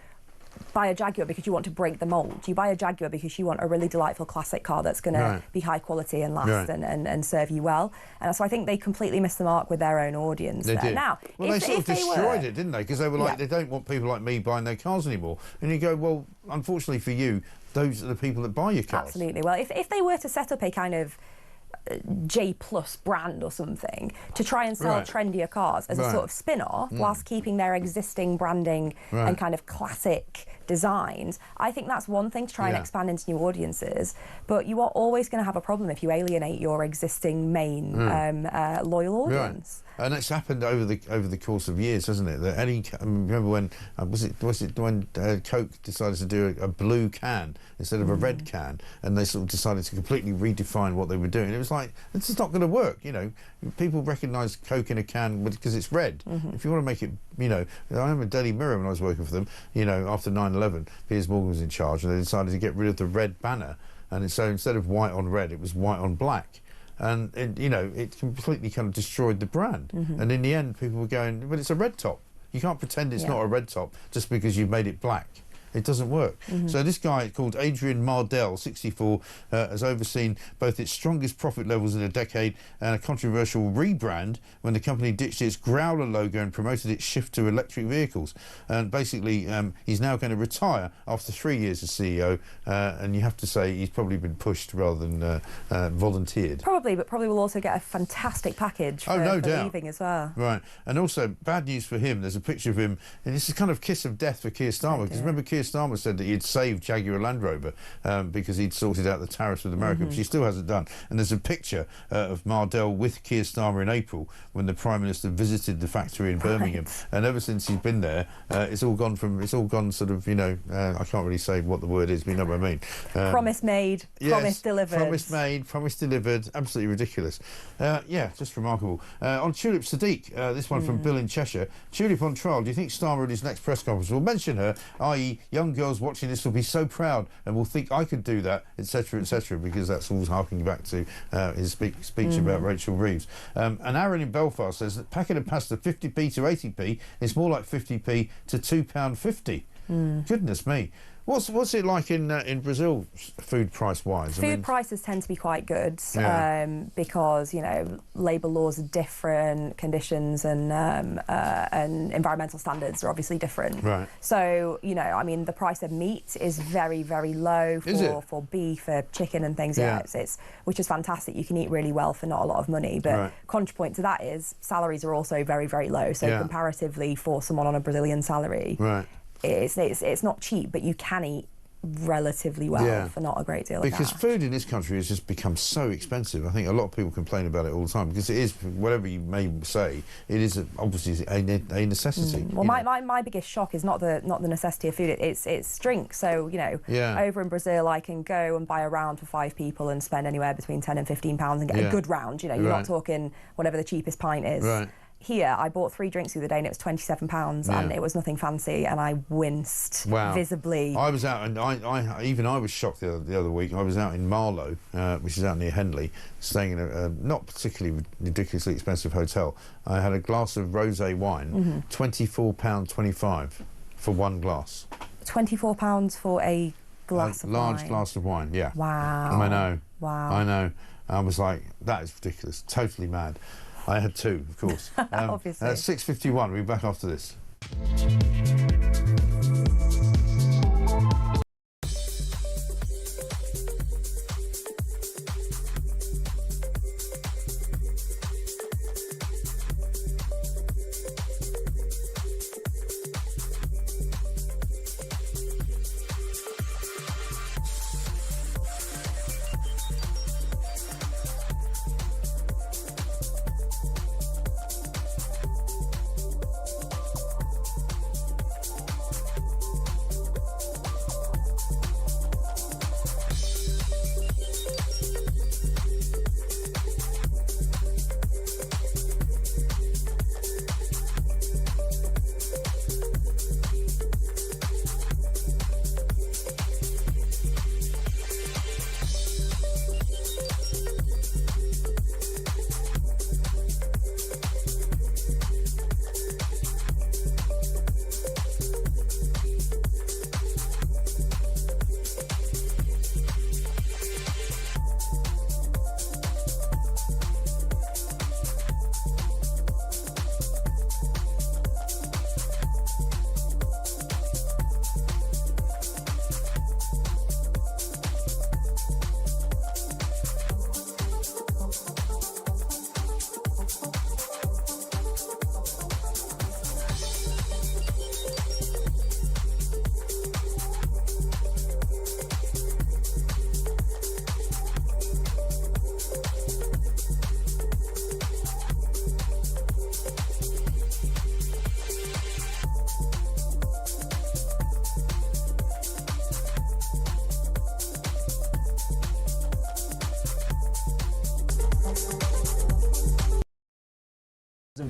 buy a Jaguar because you want to break the mould. You buy a Jaguar because you want a really delightful classic car that's going to be high quality and last and serve you well. And so I think they completely missed the mark with their own audience there. Did. Now, well, they sort of destroyed it, didn't they? Because they were like, they don't want people like me buying their cars anymore. And you go, well, unfortunately for you, those are the people that buy your cars. Absolutely. Well, if they were to set up a kind of J+ brand or something to try and sell trendier cars as a sort of spin-off whilst keeping their existing branding and kind of classic designs, I think that's one thing to try and expand into new audiences, but you are always going to have a problem if you alienate your existing main loyal audience. And it's happened over the course of years, hasn't it? That remember when when Coke decided to do a blue can instead of a red can, and they sort of decided to completely redefine what they were doing. It was like, this is not going to work. People recognise Coke in a can because it's red. If you want to make it, I remember Daily Mirror when I was working for them. After 9/11, Piers Morgan was in charge, and they decided to get rid of the red banner, and so instead of white on red, it was white on black. And it completely kind of destroyed the brand. And in the end, people were going, but it's a red top. You can't pretend it's not a red top just because you've made it black. It doesn't work. So this guy called Adrian Mardell, 64, has overseen both its strongest profit levels in a decade and a controversial rebrand when the company ditched its Growler logo and promoted its shift to electric vehicles. And basically, he's now going to retire after 3 years as CEO. And you have to say he's probably been pushed rather than volunteered. Probably, but probably will also get a fantastic package for leaving as well. Right. And also, bad news for him, there's a picture of him, and this is kind of kiss of death for Kier Starmer, because remember Kier Starmer said that he'd saved Jaguar Land Rover because he'd sorted out the tariffs with America, which he still hasn't done. And there's a picture of Mardell with Kier Starmer in April when the Prime Minister visited the factory in Birmingham. And ever since he's been there, it's all gone sort of, I can't really say what the word is, but you know what I mean. Promise made, promise delivered. Promise made, promise delivered. Absolutely ridiculous. Just remarkable. On Tulip Sadiq, this one from Bill in Cheshire. Tulip on trial. Do you think Starmer at his next press conference will mention her, i.e. young girls watching this will be so proud and will think I could do that, etc., because that's all harking back to his speech about Rachel Reeves. And Aaron in Belfast says that packet of pasta 50p to 80p is more like 50p to £2.50. Goodness me. What's it like in Brazil, food price-wise? Food prices tend to be quite good because, you know, labour laws are different, conditions and environmental standards are obviously different. Right. So, you know, I mean, the price of meat is very, very low for beef, for chicken and things. It's which is fantastic. You can eat really well for not a lot of money. But contrapoint to that is salaries are also very, very low. So comparatively for someone on a Brazilian salary, it's not cheap, but you can eat relatively well for not a great deal of cash. Because food in this country has just become so expensive. I think a lot of people complain about it all the time because it is, whatever you may say, it is obviously a necessity. Well, my biggest shock is not the necessity of food. It's drink. So, you know, over in Brazil, I can go and buy a round for 5 people and spend anywhere between £10 and £15 and get a good round. You know, you're not talking whatever the cheapest pint is. Here, I bought 3 drinks the other day and it was £27 and it was nothing fancy and I winced visibly. I was out and I was shocked the other week. I was out in Marlow, which is out near Henley, staying in a not particularly ridiculously expensive hotel. I had a glass of rosé wine, £24.25 for one glass. £24 for a glass of wine? Large glass of wine, yeah. Wow. I know. Wow. I know. I was like, that is ridiculous, totally mad. I had 2, of course. Obviously. 6:51, we'll be back after this.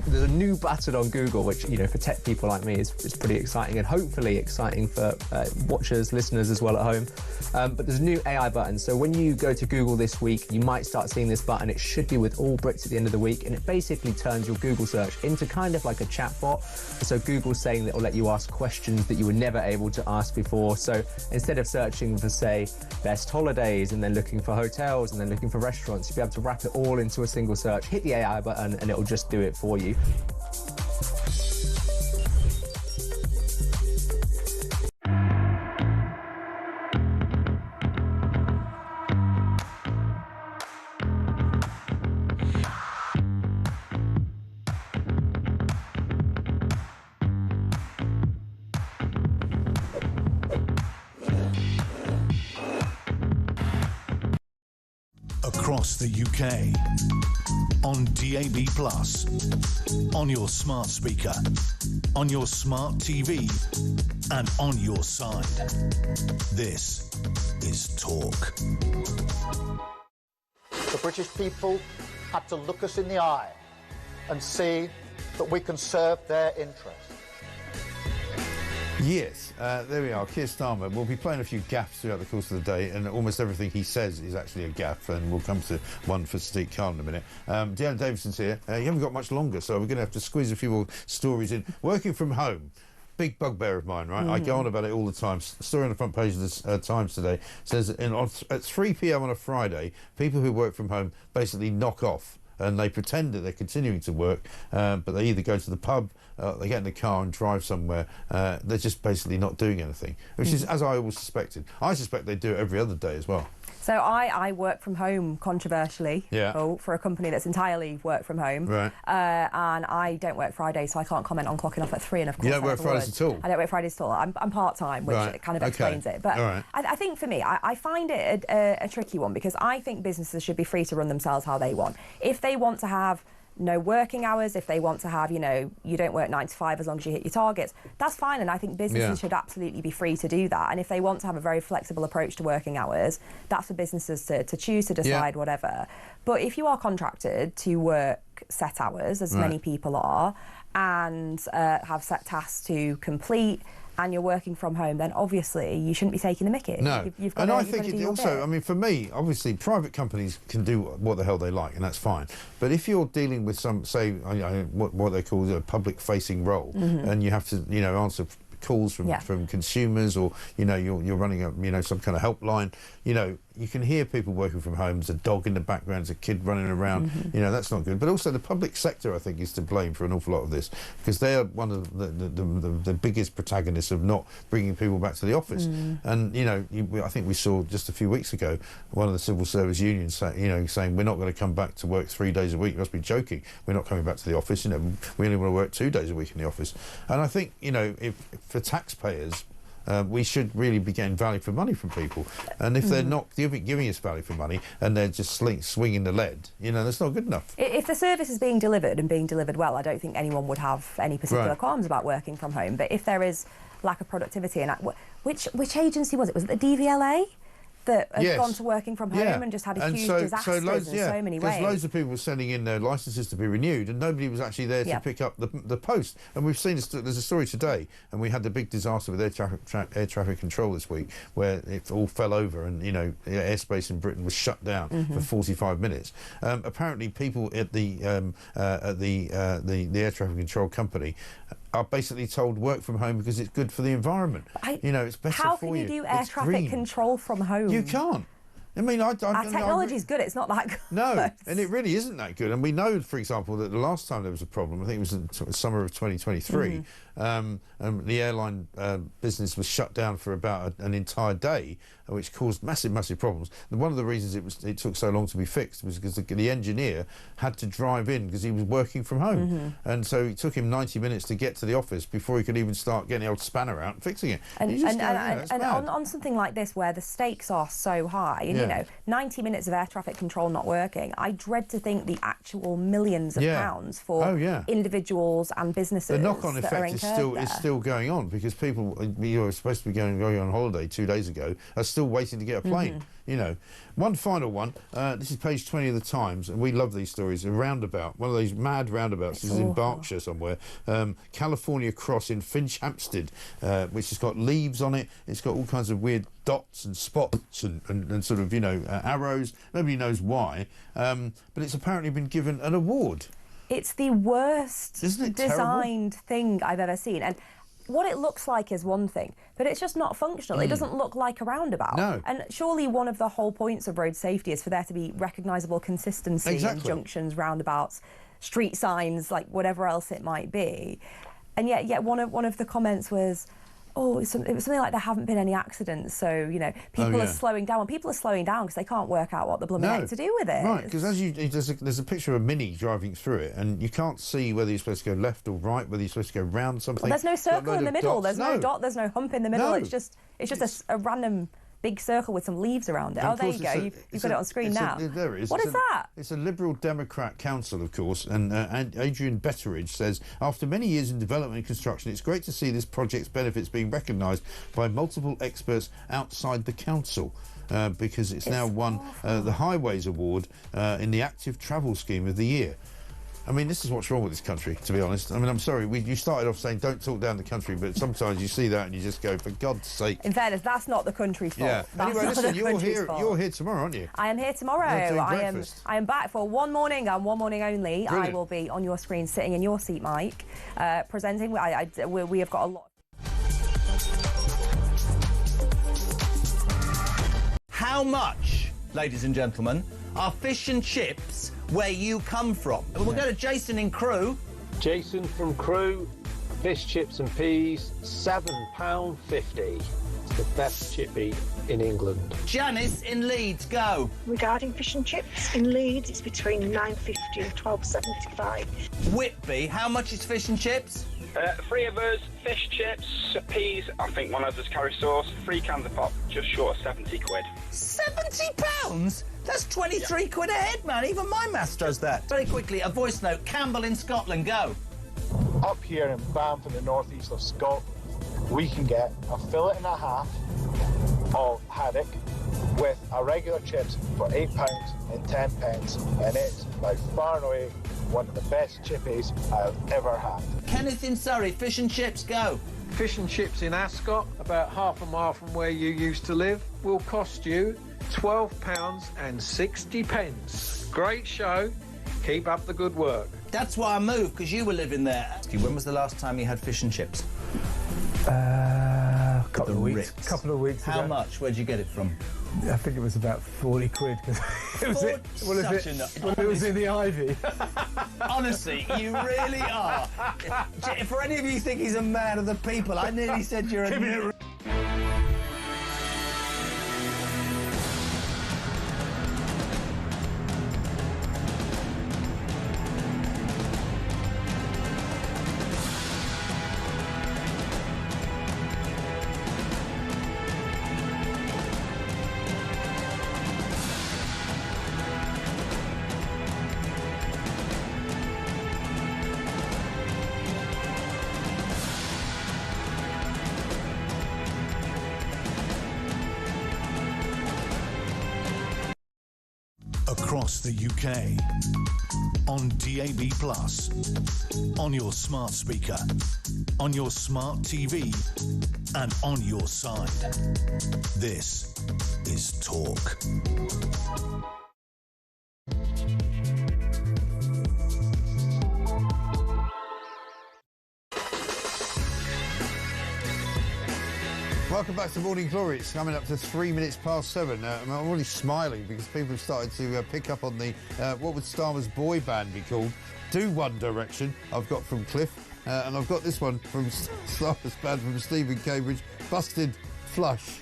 There's a new button on Google, which, you know, for tech people like me is pretty exciting, and hopefully exciting for watchers, listeners as well at home. But there's a new AI button. So when you go to Google this week, you might start seeing this button. It should be with all Brits at the end of the week, and it basically turns your Google search into kind of like a chat bot. So Google's saying that it'll let you ask questions that you were never able to ask before. So instead of searching for, say, best holidays and then looking for hotels and then looking for restaurants, you'll be able to wrap it all into a single search, hit the AI button, and it'll just do it for you. Across the UK, on DAB+, on your smart speaker, on your smart TV, and on your side. This is Talk. The British people had to look us in the eye and see that we can serve their interests. Yes, there we are. Kier Starmer. We'll be playing a few gaffes throughout the course of the day, and almost everything he says is actually a gaff, and we'll come to one for Sadiq Khan in a minute. Deanna Davidson's here. You haven't got much longer, so we're going to have to squeeze a few more stories in. Working from home. Big bugbear of mine, right? I go on about it all the time. Story on the front page of the Times today says at 3 p.m. on a Friday, people who work from home basically knock off. And they pretend that they're continuing to work, but they either go to the pub, they get in the car and drive somewhere. They're just basically not doing anything, which is, as I always suspected. I suspect they do it every other day as well. So I work from home, controversially, for a company that's entirely work from home. Right. And I don't work Fridays, so I can't comment on clocking off at 3, and of course you don't work Fridays at all? I don't work Fridays at all. I'm part-time, which kind of explains it. But I think for me, I find it a tricky one, because I think businesses should be free to run themselves how they want. If they want to have no working hours, if they want to have, you don't work 9 to 5 as long as you hit your targets, that's fine, and I think businesses should absolutely be free to do that. And if they want to have a very flexible approach to working hours, that's for businesses to choose to decide, whatever. But if you are contracted to work set hours, as many people are, and have set tasks to complete, and you're working from home, then obviously you shouldn't be taking the mickey. No, and I think it also, I mean, for me, obviously, private companies can do what the hell they like, and that's fine. But if you're dealing with some, say, what they call a public-facing role, and you have to, answer calls from consumers, or you're running a some kind of helpline, you can hear people working from home. There's a dog in the background, there's a kid running around. That's not good. But also the public sector, I think, is to blame for an awful lot of this, because they are one of the biggest protagonists of not bringing people back to the office. And I think we saw just a few weeks ago one of the civil service unions saying we're not going to come back to work 3 days a week. You must be joking. We're not coming back to the office. We only want to work 2 days a week in the office. And I think if for taxpayers, we should really be getting value for money from people, and if they're not giving us value for money and they're just swinging the lead, that's not good enough. If the service is being delivered and being delivered well, I don't think anyone would have any particular qualms about working from home. But if there is lack of productivity, and which agency was it? Was it the DVLA that have gone to working from home and just had a huge disaster in so many ways? There's loads of people sending in their licences to be renewed, and nobody was actually there to pick up the post. And we've seen there's a story today, and we had the big disaster with air traffic control this week, where it all fell over, and airspace in Britain was shut down for 45 minutes. Apparently, people at the air traffic control company are basically told work from home because it's good for the environment. It's better for you. How can you do air traffic control from home? You can't. I mean, our technology's good, it's not that good. No, and it really isn't that good. And we know, for example, that the last time there was a problem, I think it was in the summer of 2023, the airline business was shut down for about an entire day, which caused massive problems. And one of the reasons it took so long to be fixed was because the engineer had to drive in because he was working from home. And so it took him 90 minutes to get to the office before he could even start getting the old spanner out and fixing it. And on something like this, where the stakes are so high, and 90 minutes of air traffic control not working, I dread to think the actual millions of pounds for individuals and businesses. The knock-on effect is still going on, because people who are supposed to be going on holiday 2 days ago are still waiting to get a plane. One final one. This is page 20 of the Times, and we love these stories. A roundabout, one of those mad roundabouts. This is in Berkshire somewhere. California Cross in Finch Hampstead, which has got leaves on it. It's got all kinds of weird dots and spots and sort of arrows. Nobody knows why, but it's apparently been given an award. It's the worst designed terrible? Thing I've ever seen. And what it looks like is one thing, but it's just not functional. It doesn't look like a roundabout. No. And surely one of the whole points of road safety is for there to be recognisable consistency in junctions, roundabouts, street signs, like whatever else it might be. And yet one of the comments was, it was something like there haven't been any accidents, so people are slowing down. Well, people are slowing down because they can't work out what the blooming heck to do with it. Right, because there's a picture of a Mini driving through it, and you can't see whether you're supposed to go left or right, whether you're supposed to go round something. Well, there's no circle in the middle. Dots. There's no dot. There's no hump in the middle. It's just a random big circle with some leaves around it. Oh, there you go. You've got it on screen now. There it is. What is that? It's a Liberal Democrat council, of course, and Adrian Betteridge says, after many years in development and construction, it's great to see this project's benefits being recognised by multiple experts outside the council. Because it's now won the Highways Award in the Active Travel Scheme of the Year. I mean, this is what's wrong with this country, to be honest. I mean, I'm sorry, you started off saying don't talk down the country, but sometimes you see that and you just go, for God's sake. In fairness, that's not the country's fault. Yeah. That's Anyway, not listen, the you're country's here. fault. You're here tomorrow, aren't you? I am here tomorrow. I am back for one morning and one morning only. Brilliant. I will be on your screen, sitting in your seat, Mike, presenting. We have got a lot. How much, ladies and gentlemen, are fish and chips where you come from? We'll go to Jason in Crewe. Jason from Crewe, fish, chips and peas, £7.50. It's the best chippy in England. Janice in Leeds, go. Regarding fish and chips, in Leeds it's between £9.50 and £12.75. Whitby, how much is fish and chips? 3 of us, fish, chips, peas, I think one of us curry sauce, 3 cans of pop, just short of 70 quid. £70? That's 23 quid a head, man. Even my maths does that. Very quickly, a voice note. Campbell in Scotland, go. Up here in Banff in the northeast of Scotland, we can get a fillet and a half of haddock with a regular chips for £8 and 10 pence, and it's by far and away one of the best chippies I've ever had. Kenneth in Surrey, fish and chips, go. Fish and chips in Ascot, about half a mile from where you used to live, will cost you £12 and 60 pence. Great show. Keep up the good work. That's why I moved, because you were living there. When was the last time you had fish and chips? Couple of weeks ago. How much? Where'd you get it from? I think it was about 40 quid. It was in the Ivy. Honestly, you really are. For any of you who think he's a man of the people, I nearly said you're a... Across the UK, on DAB+, on your smart speaker, on your smart TV, and on your side. This is Talk. Welcome back to Morning Glory. It's coming up to 3 minutes past 7. I'm already smiling because people have started to pick up on the, what would Starmer's boy band be called? Do One Direction, I've got from Cliff. And I've got this one from Starmer's band from Stephen Cambridge, Busted Flush.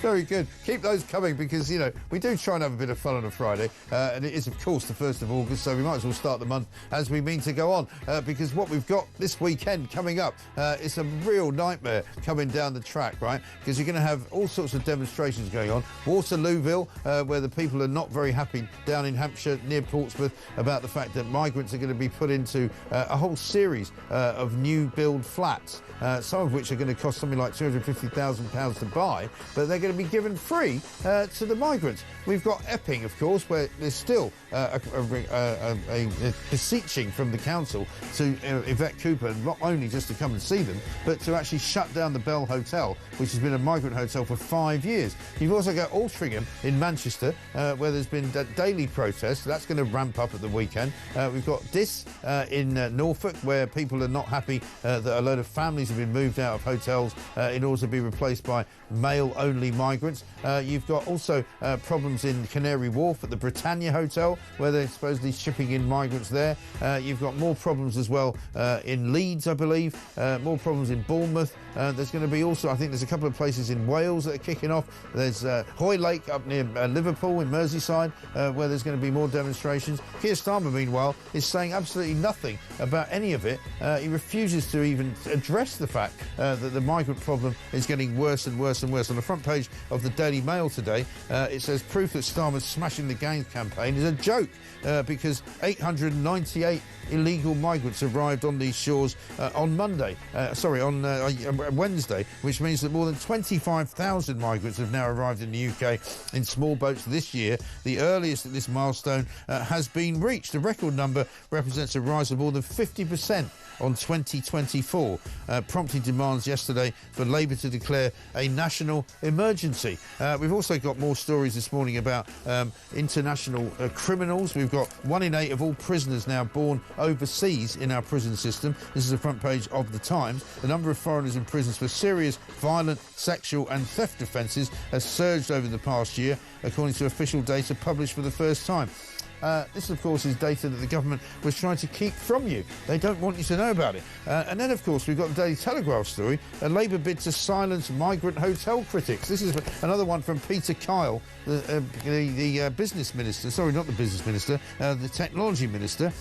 Very good. Keep those coming because, you know, we do try and have a bit of fun on a Friday. And it is, of course, the 1st of August, so we might as well start the month as we mean to go on. Because what we've got this weekend coming up is a real nightmare coming down the track, right? Because you're going to have all sorts of demonstrations going on. Waterlooville, where the people are not very happy down in Hampshire near Portsmouth about the fact that migrants are going to be put into a whole series of new build flats, some of which are going to cost something like £250,000 to buy, but they're going to be given free to the migrants. We've got Epping, of course, where there's still a beseeching from the council to Yvette Cooper, not only just to come and see them, but to actually shut down the Bell Hotel, which has been a migrant hotel for 5 years. You've also got Altrincham in Manchester, where there's been daily protests. That's going to ramp up at the weekend. We've got Dis in Norfolk, where people are not happy that a load of families have been moved out of hotels in order to be replaced by male-only migrants. You've got also problems in Canary Wharf at the Britannia Hotel, where they're supposedly shipping in migrants there. You've got more problems as well in Leeds, I believe, more problems in Bournemouth. There's going to be also, I think there's a couple of places in Wales that are kicking off. There's Hoylake up near Liverpool in Merseyside, where there's going to be more demonstrations. Kier Starmer, meanwhile, is saying absolutely nothing about any of it. He refuses to even address the fact that the migrant problem is getting worse and worse and worse. On the front page page of the Daily Mail today. It says proof that Starmer's smashing the gangs campaign is a joke because 898 illegal migrants arrived on these shores on Wednesday, which means that more than 25,000 migrants have now arrived in the UK in small boats this year. The earliest that this milestone has been reached. The record number represents a rise of more than 50% on 2024, prompting demands yesterday for Labour to declare a national emergency. We've also got more stories this morning about international criminals. We've got 1 in 8 of all prisoners now born overseas in our prison system. This is the front page of The Times. The number of foreigners in prisons for serious, violent, sexual and theft offences has surged over the past year, according to official data published for the first time. This, of course, is data that the government was trying to keep from you. They don't want you to know about it. And then, of course, we've got the Daily Telegraph story, a Labour bid to silence migrant hotel critics. This is another one from Peter Kyle, the business minister, sorry, not the business minister, the technology minister,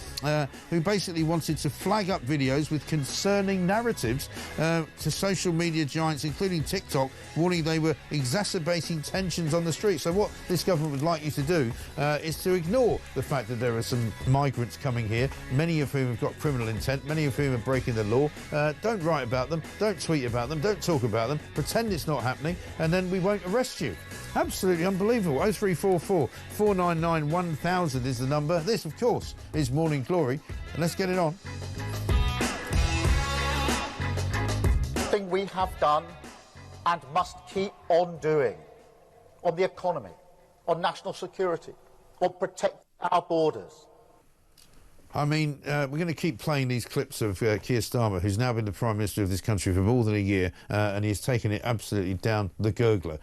who basically wanted to flag up videos with concerning narratives to social media giants, including TikTok, warning they were exacerbating tensions on the street. So what this government would like you to do is to ignore the fact that there are some migrants coming here, many of whom have got criminal intent, many of whom are breaking the law. Don't write about them, don't tweet about them, don't talk about them, pretend it's not happening, and then we won't arrest you. Absolutely unbelievable. 0344 499 1000 is the number. This, of course, is Morning Glory, and let's get it on. Thing we have done and must keep on doing on the economy, on national security, on protecting our borders. I mean, we're going to keep playing these clips of Kier Starmer, who's now been the Prime Minister of this country for more than a year, and he's taken it absolutely down the gurgler.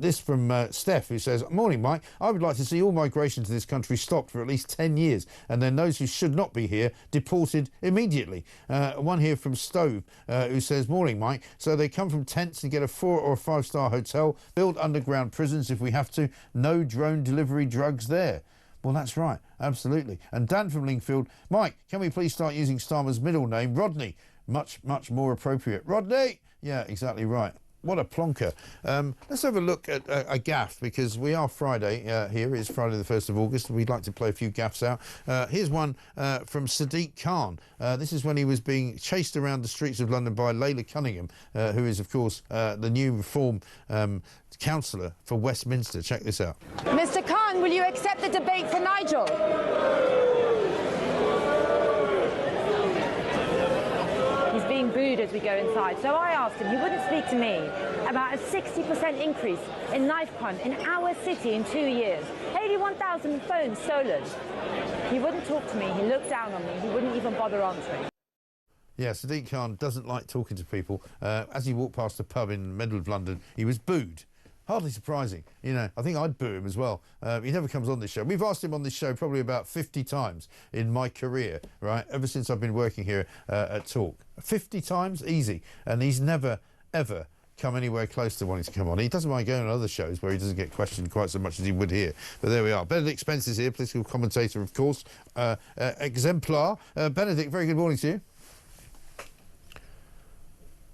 This from Steph, who says, "Morning, Mike. I would like to see all migration to this country stopped for at least 10 years, and then those who should not be here deported immediately." One here from Stove, who says, "Morning, Mike. So they come from tents and get a 4- or 5-star hotel, build underground prisons if we have to, no drone delivery drugs there." Well, that's right, absolutely. And Dan from Lingfield, "Mike, can we please start using Starmer's middle name, Rodney? Much, much more appropriate." Rodney! Yeah, exactly right. What a plonker. Let's have a look at a gaffe, because we are Friday here. It's Friday the 1st of August. We'd like to play a few gaffes out. Here's one from Sadiq Khan. This is when he was being chased around the streets of London by Layla Cunningham, who is, of course, the new Reform councillor for Westminster. Check this out. Mr. Khan, will you accept the debate for Nigel? He's being booed as we go inside. So I asked him, he wouldn't speak to me about a 60% increase in knife crime in our city in 2 years. 81,000 phones stolen. He wouldn't talk to me. He looked down on me. He wouldn't even bother answering. Yeah, Sadiq Khan doesn't like talking to people. As he walked past a pub in the middle of London, he was booed. Hardly surprising. You know, I think I'd boo him as well. He never comes on this show. We've asked him on this show probably about 50 times in my career, right, ever since I've been working here at Talk. 50 times? Easy. And he's never, ever come anywhere close to wanting to come on. He doesn't mind going on other shows where he doesn't get questioned quite so much as he would here. But there we are. Benedict Spence is here, political commentator, of course, exemplar. Benedict, very good morning to you.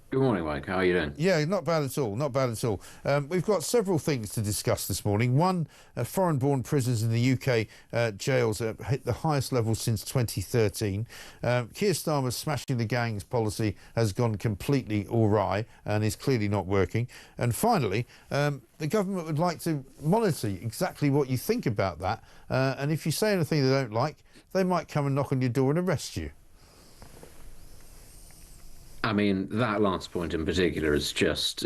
Good morning, Mike. How are you doing? Yeah, not bad at all, not bad at all. We've got several things to discuss this morning. One, foreign-born prisoners in the UK jails have hit the highest level since 2013. Keir Starmer's smashing the gangs policy has gone completely awry and is clearly not working. And finally, the government would like to monitor exactly what you think about that. And if you say anything they don't like, they might come and knock on your door and arrest you. I mean, that last point in particular is just...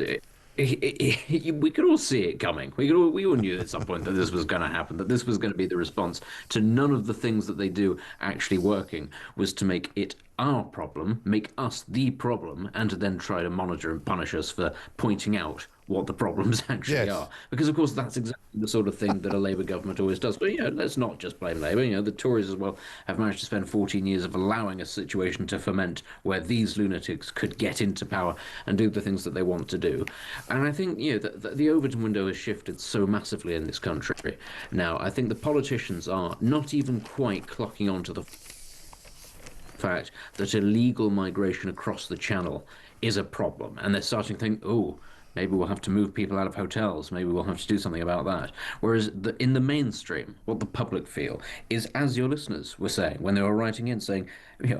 we could all see it coming. We all knew at some point that this was going to happen, that this was going to be the response to none of the things that they do actually working, was to make it our problem, make us the problem, and to then try to monitor and punish us for pointing out what the problems actually are. Because, of course, that's exactly the sort of thing that a Labour government always does. But, you know, let's not just blame Labour. You know, the Tories as well have managed to spend 14 years of allowing a situation to ferment where these lunatics could get into power and do the things that they want to do. And I think, you know, the Overton window has shifted so massively in this country. Now, I think the politicians are not even quite clocking onto the fact that illegal migration across the Channel is a problem. And they're starting to think, oh, Maybe we'll have to move people out of hotels. Maybe we'll have to do something about that. Whereas in the mainstream, what the public feel is, as your listeners were saying when they were writing in, saying,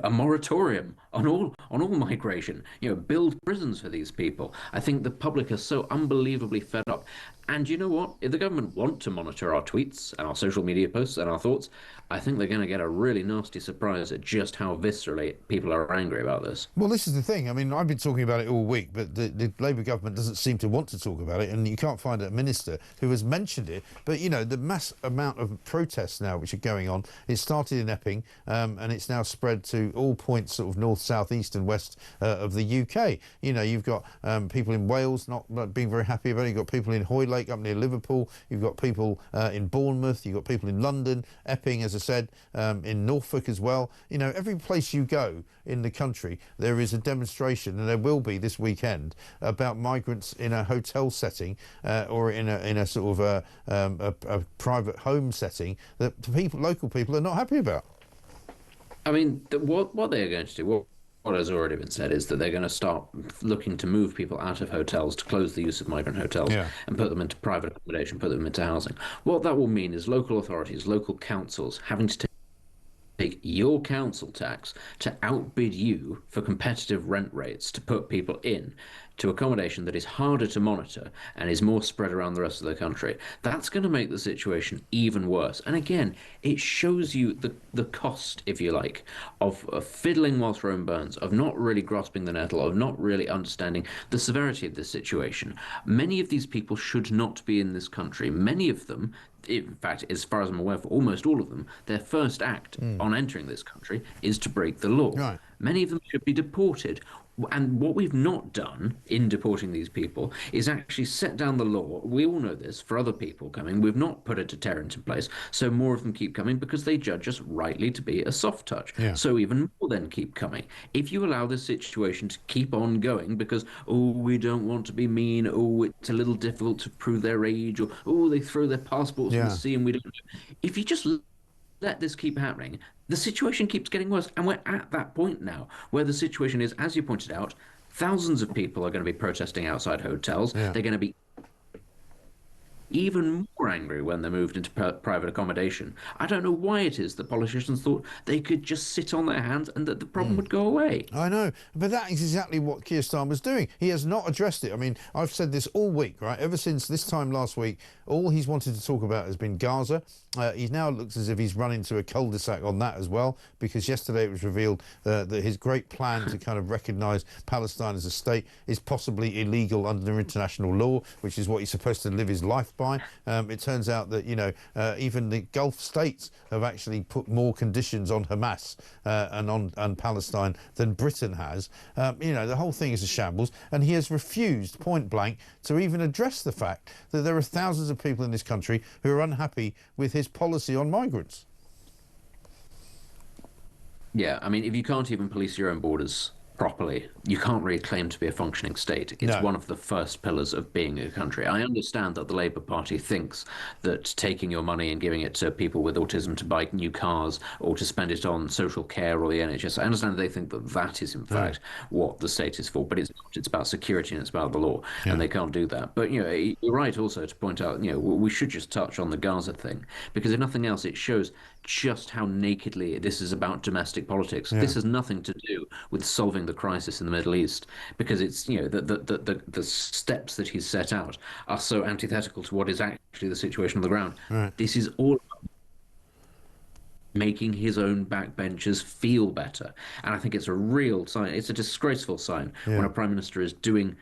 a moratorium on all migration. Build prisons for these people. I think the public are so unbelievably fed up. And you know what? If the government want to monitor our tweets and our social media posts and our thoughts, I think they're going to get a really nasty surprise at just how viscerally people are angry about this. Well, this is the thing. I mean, I've been talking about it all week, but the Labour government doesn't seem to want to talk about it, and you can't find a minister who has mentioned it. But, the mass amount of protests now which are going on, it started in Epping, and it's now spread to all points sort of north, south, east and west of the UK. You've got people in Wales not being very happy about it. You've got people in Hoylake up near Liverpool. You've got people in Bournemouth. You've got people in London, Epping, as I said, in Norfolk as well. Every place you go in the country, there is a demonstration, and there will be this weekend, about migrants in a hotel setting or in a sort of a private home setting that local people are not happy about. I mean, what they're going to do, what has already been said, is that they're going to start looking to move people out of hotels, to close the use of migrant hotels, and put them into private accommodation, put them into housing. What that will mean is local authorities, local councils having to take your council tax to outbid you for competitive rent rates to put people in to accommodation that is harder to monitor and is more spread around the rest of the country. That's going to make the situation even worse. And again, it shows you the cost, if you like, of fiddling whilst Rome burns, of not really grasping the nettle, of not really understanding the severity of this situation. Many of these people should not be in this country. Many of them, in fact, as far as I'm aware, for almost all of them, their first act on entering this country is to break the law. Right. Many of them should be deported. And what we've not done in deporting these people is actually set down the law. We all know this for other people coming. We've not put a deterrent in place, so more of them keep coming because they judge us rightly to be a soft touch. Yeah. So even more then keep coming. If you allow this situation to keep on going because, we don't want to be mean, it's a little difficult to prove their age, or, they throw their passports in the sea and we don't know. If you just let this keep happening, the situation keeps getting worse. And we're at that point now where the situation is, as you pointed out, thousands of people are going to be protesting outside hotels. Yeah. They're going to be even more angry when they're moved into private accommodation. I don't know why it is that politicians thought they could just sit on their hands and that the problem would go away. I know, but that is exactly what Kier Starmer's doing. He has not addressed it. I mean, I've said this all week, right? Ever since this time last week, all he's wanted to talk about has been Gaza. He now looks as if he's run into a cul-de-sac on that as well, because yesterday it was revealed that his great plan to kind of recognise Palestine as a state is possibly illegal under international law, which is what he's supposed to live his life by. It turns out that, even the Gulf states have actually put more conditions on Hamas and on Palestine than Britain has. The whole thing is a shambles, and he has refused point blank to even address the fact that there are thousands of people in this country who are unhappy with his policy on migrants. Yeah, I mean, if you can't even police your own borders properly, you can't really claim to be a functioning state. It's one of the first pillars of being a country. I understand that the Labour Party thinks that taking your money and giving it to people with autism to buy new cars or to spend it on social care or the NHS, I understand they think that that is in fact what the state is for, but it's not. It's about security and it's about the law, and they can't do that. But, you're right also to point out, we should just touch on the Gaza thing, because if nothing else, it shows just how nakedly this is about domestic politics. This has nothing to do with solving the crisis in the Middle East, because it's the steps that he's set out are so antithetical to what is actually the situation on the ground. This is all about making his own backbenchers feel better, and I think it's a real sign. It's a disgraceful sign when a prime minister is doing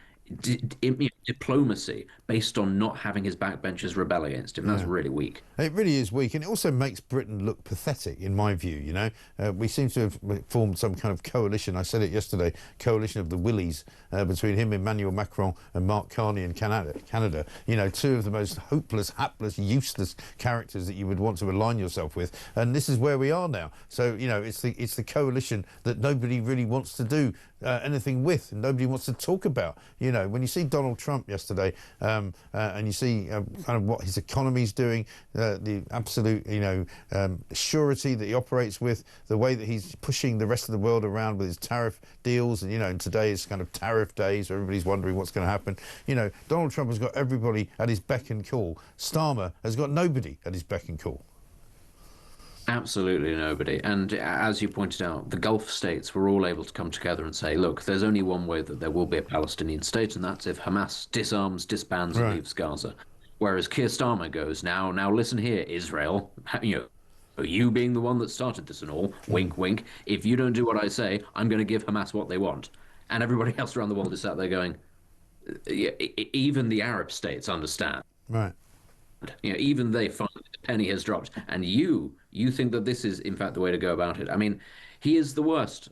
diplomacy based on not having his backbenchers rebel against him. That's really weak. It really is weak, and it also makes Britain look pathetic, in my view. We seem to have formed some kind of coalition. I said it yesterday, coalition of the Willies, between him, Emmanuel Macron, and Mark Carney in Canada. Two of the most hopeless, hapless, useless characters that you would want to align yourself with, and this is where we are now. So it's the coalition that nobody really wants to do anything with, and nobody wants to talk about. You know, when you see Donald Trump yesterday, and you see kind of what his economy's doing, the absolute, you know, surety that he operates with, the way that he's pushing the rest of the world around with his tariff deals, and, you know, and today is kind of tariff day, so everybody's wondering what's going to happen. You know, Donald Trump has got everybody at his beck and call. Starmer has got nobody at his beck and call. Absolutely nobody. And as you pointed out, the Gulf states were all able to come together and say, look, there's only one way that there will be a Palestinian state, and that's if Hamas disarms, disbands, and leaves Gaza. Whereas Kier Starmer goes, now listen here, Israel, you know, you being the one that started this and all, wink, wink, if you don't do what I say, I'm going to give Hamas what they want. And everybody else around the world is sat there going, even the Arab states understand. Right. You know, even they find that the penny has dropped. And you think that this is, in fact, the way to go about it. I mean, he is the worst.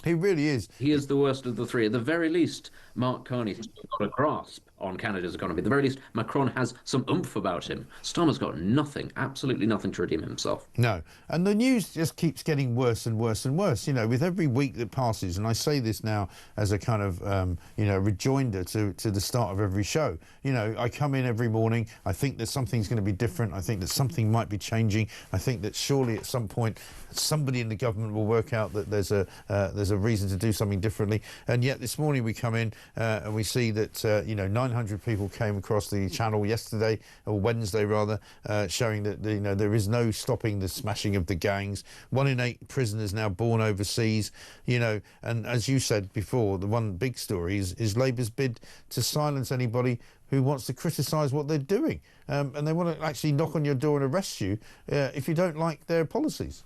He really is. He is the worst of the three. At the very least, Mark Carney's got a grasp on Canada's economy. At the very least, Macron has some oomph about him. Starmer's got nothing, absolutely nothing to redeem himself. No. And the news just keeps getting worse and worse and worse, you know, with every week that passes. And I say this now as a kind of, you know, rejoinder to the start of every show. You know, I come in every morning, I think that something's going to be different. I think that something might be changing. I think that surely at some point somebody in the government will work out that there's a reason to do something differently. And yet this morning we come in and we see that, you know, 900 people came across the channel yesterday, or Wednesday rather, showing that, you know, there is no stopping the smashing of the gangs. 1 in 8 prisoners now born overseas, you know, and as you said before, the one big story is Labour's bid to silence anybody who wants to criticise what they're doing. And they want to actually knock on your door and arrest you if you don't like their policies.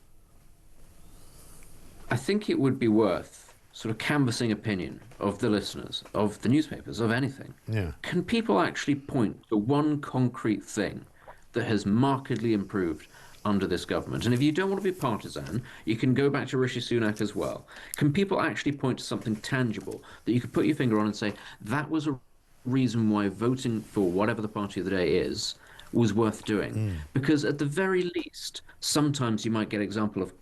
I think it would be worth sort of canvassing opinion of the listeners, of the newspapers, of anything. Yeah. Can people actually point to one concrete thing that has markedly improved under this government? And if you don't want to be partisan, you can go back to Rishi Sunak as well. Can people actually point to something tangible that you could put your finger on and say, that was a reason why voting for whatever the party of the day is was worth doing? Because at the very least, sometimes you might get an example of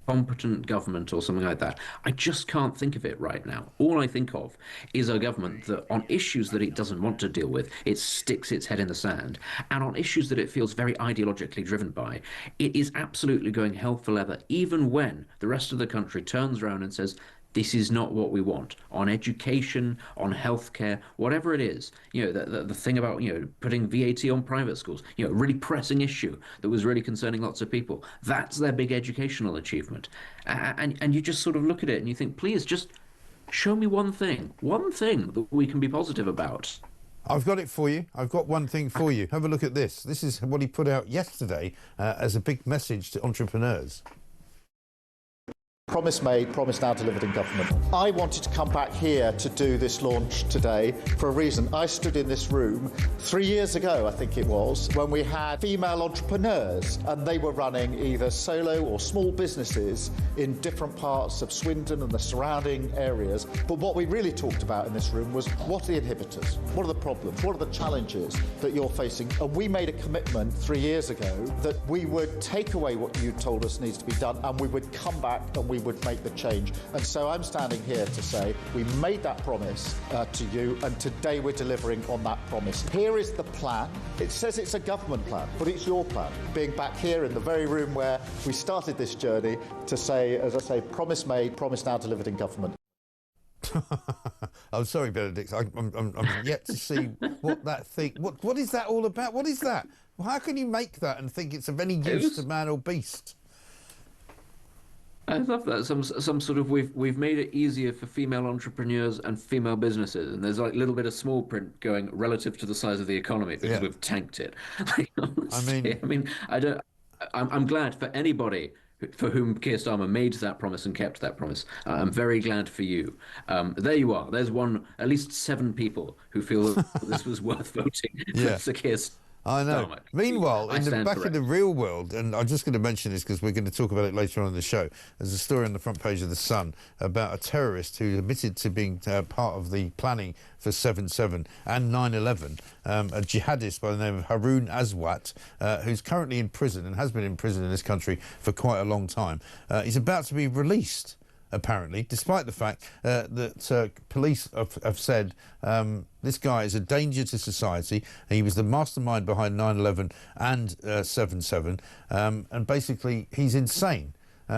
competent government or something like that. I just can't think of it right now. All I think of is a government that on issues that it doesn't want to deal with, it sticks its head in the sand. And on issues that it feels very ideologically driven by, it is absolutely going hell for leather, even when the rest of the country turns around and says, this is not what we want. On education, on healthcare, whatever it is, you know, the thing about, you know, putting VAT on private schools, you know, really pressing issue that was really concerning lots of people. That's their big educational achievement. And you just sort of look at it and you think, please just show me one thing that we can be positive about. I've got it for you. I've got one thing for you. Have a look at this. This is what he put out yesterday as a big message to entrepreneurs. Promise made, promise now delivered in government. I wanted to come back here to do this launch today for a reason. I stood in this room 3 years ago, I think it was, when we had female entrepreneurs and they were running either solo or small businesses in different parts of Swindon and the surrounding areas. But what we really talked about in this room was, what are the inhibitors? What are the problems? What are the challenges that you're facing? And we made a commitment 3 years ago that we would take away what you told us needs to be done and we would come back and we would make the change. And so I'm standing here to say we made that promise to you, and today we're delivering on that promise. Here is the plan. It says it's a government plan, but it's your plan. Being back here in the very room where we started this journey to say, as I say, promise made, promise now delivered in government. I'm sorry, Benedict. I'm yet to see what that thing. What is that all about? What is that? Well, how can you make that and think it's of any use to man or beast? I love that. Some sort of we've made it easier for female entrepreneurs and female businesses, and there's like a little bit of small print going relative to the size of the economy because we've tanked it. Like, honestly, I'm glad for anybody for whom Kier Starmer made that promise and kept that promise. I'm very glad for you. There you are. There's at least 7 people who feel that this was worth voting for Kier Starmer. I know. Starmer. Meanwhile, I stand back in the corrected. real world, and I'm just going to mention this because we're going to talk about it later on in the show, there's a story on the front page of The Sun about a terrorist who admitted to being part of the planning for 7/7 and 9/11, a jihadist by the name of Haroon Aswat, who's currently in prison and has been in prison in this country for quite a long time. He's about to be released, apparently, despite the fact that police have said this guy is a danger to society. He was the mastermind behind 9/11 and 7/7, and basically he's insane.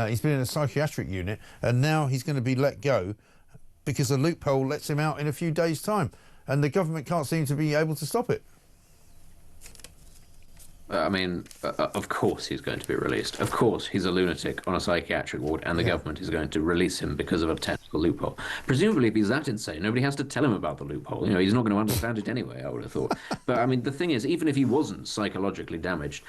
He's been in a psychiatric unit, and now he's going to be let go because a loophole lets him out in a few days' time, and the government can't seem to be able to stop it. I mean, of course he's going to be released. Of course he's a lunatic on a psychiatric ward, and the government is going to release him because of a technical loophole. Presumably, if he's that insane, nobody has to tell him about the loophole. You know, he's not going to understand it anyway, I would have thought. But, I mean, the thing is, even if he wasn't psychologically damaged,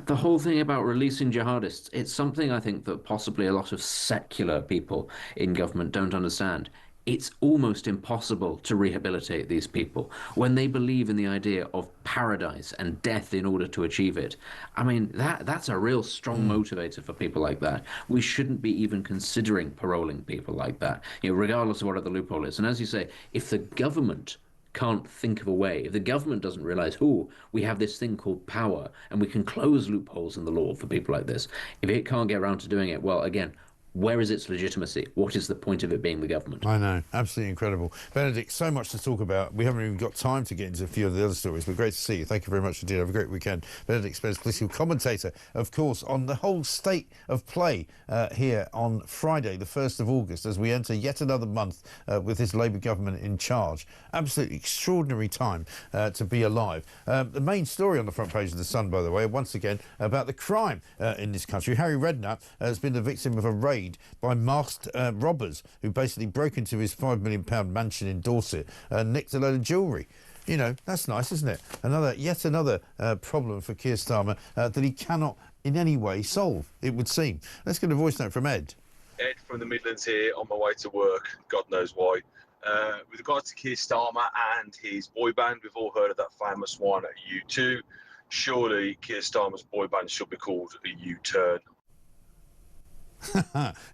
the whole thing about releasing jihadists, it's something I think that possibly a lot of secular people in government don't understand. It's almost impossible to rehabilitate these people when they believe in the idea of paradise and death in order to achieve it. I mean, that's a real strong motivator for people like that. We shouldn't be even considering paroling people like that, you know, regardless of what the loophole is. And as you say, if the government can't think of a way, if the government doesn't realize, oh, we have this thing called power and we can close loopholes in the law for people like this, if it can't get around to doing it, well, again, where is its legitimacy? What is the point of it being the government? I know, absolutely incredible. Benedict, so much to talk about. We haven't even got time to get into a few of the other stories, but great to see you. Thank you very much indeed. Have a great weekend. Benedict Spence, political commentator, of course, on the whole state of play here on Friday, the 1st of August, as we enter yet another month with this Labour government in charge. Absolutely extraordinary time to be alive. The main story on the front page of The Sun, by the way, once again, about the crime in this country. Harry Redknapp has been the victim of a raid by masked robbers who basically broke into his £5 million mansion in Dorset and nicked a load of jewellery. You know, that's nice, isn't it? Yet another problem for Kier Starmer that he cannot in any way solve, it would seem. Let's get a voice note from Ed. Ed from the Midlands here, on my way to work, God knows why. With regards to Kier Starmer and his boy band, we've all heard of that famous one at U2. Surely Kier Starmer's boy band should be called a U-turn.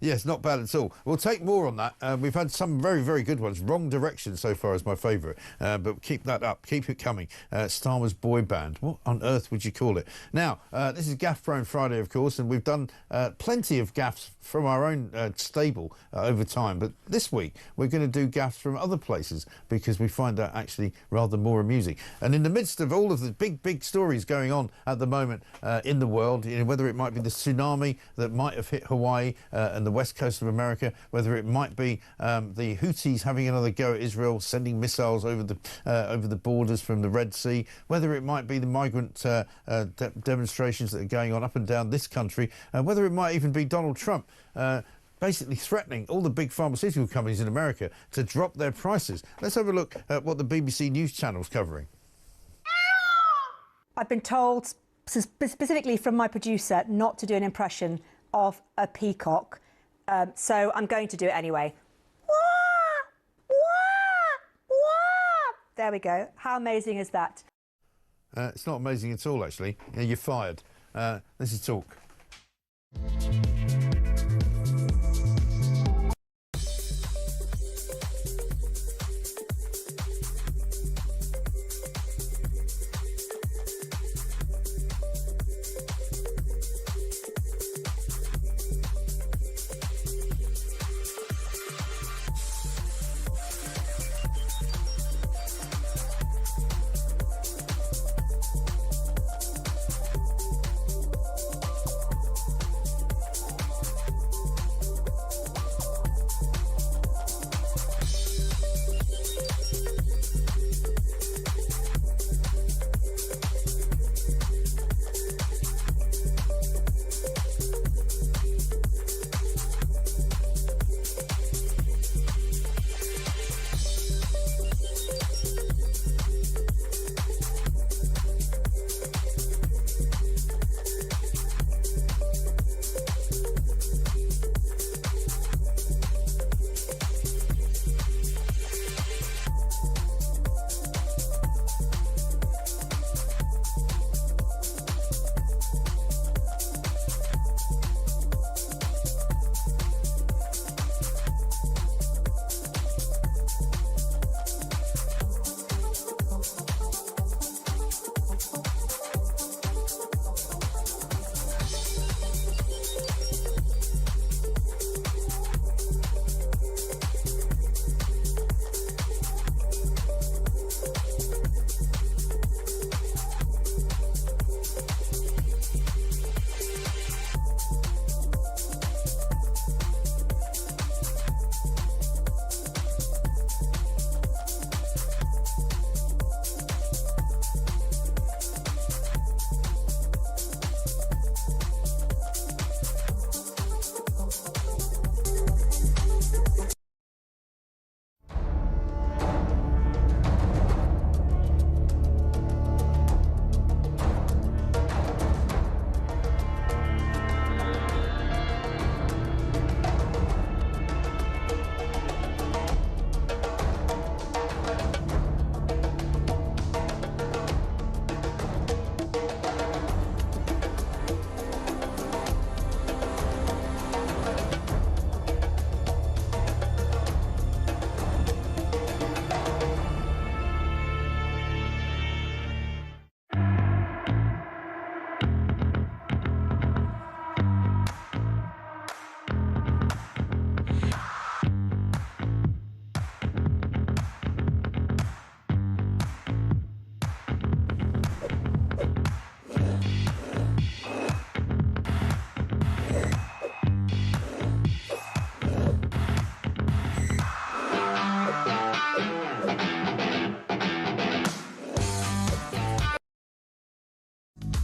Yes, not bad at all. We'll take more on that. We've had some very, very good ones. Wrong Direction so far is my favourite, but keep that up. Keep it coming. Starmer's boy band. What on earth would you call it? Now, this is Gaff Prone Friday, of course, and we've done plenty of gaffs from our own stable over time, but this week we're going to do gaffs from other places because we find that actually rather more amusing. And in the midst of all of the big stories going on at the moment in the world, you know, whether it might be the tsunami that might have hit Hawaii and the west coast of America, whether it might be the Houthis having another go at Israel, sending missiles over the borders from the Red Sea, whether it might be the migrant demonstrations that are going on up and down this country, whether it might even be Donald Trump basically threatening all the big pharmaceutical companies in America to drop their prices. Let's have a look at what the BBC News Channel's covering. I've been told, specifically from my producer, not to do an impression of a peacock, so I'm going to do it anyway. There we go. How amazing is that? It's not amazing at all, actually. You're fired. This is Talk.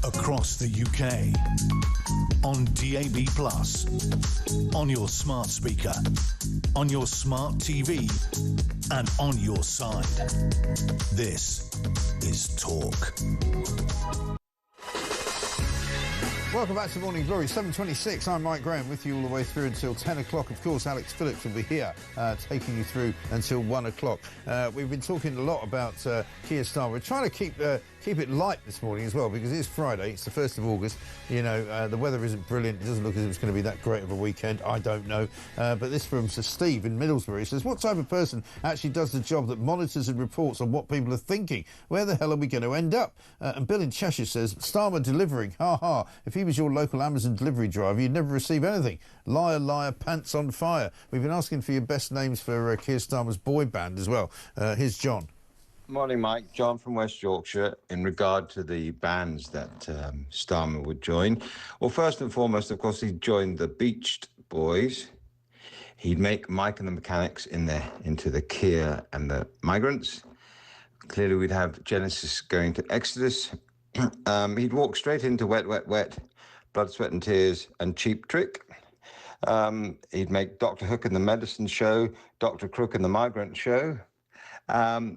across the UK. On DAB+, on your smart speaker, on your smart TV, and on your side. This is Talk. Welcome back to Morning Glory, 7:26. I'm Mike Graham with you all the way through until 10 o'clock. Of course, Alex Phillips will be here taking you through until 1 o'clock. We've been talking a lot about Kier Starmer. We're trying to keep it light this morning as well, because it's Friday. It's the 1st of August. You know, the weather isn't brilliant. It doesn't look as if it's going to be that great of a weekend. I don't know. But this from Sir Steve in Middlesbrough. He says, what type of person actually does the job that monitors and reports on what people are thinking? Where the hell are we going to end up? And Bill in Cheshire says, Starmer delivering. Ha ha. If he was your local Amazon delivery driver, you'd never receive anything. Liar, liar, pants on fire. We've been asking for your best names for Kier Starmer's boy band as well. Here's John. Morning, Mike. John from West Yorkshire. In regard to the bands that Starmer would join, well, first and foremost, of course, he'd join the Beached Boys. He'd make Mike and the Mechanics into the Kier and the Migrants. Clearly, we'd have Genesis going to Exodus. He'd walk straight into Wet, Wet, Wet, Blood, Sweat and Tears, and Cheap Trick. He'd make Dr. Hook and the Medicine Show, Dr. Crook and the Migrant Show.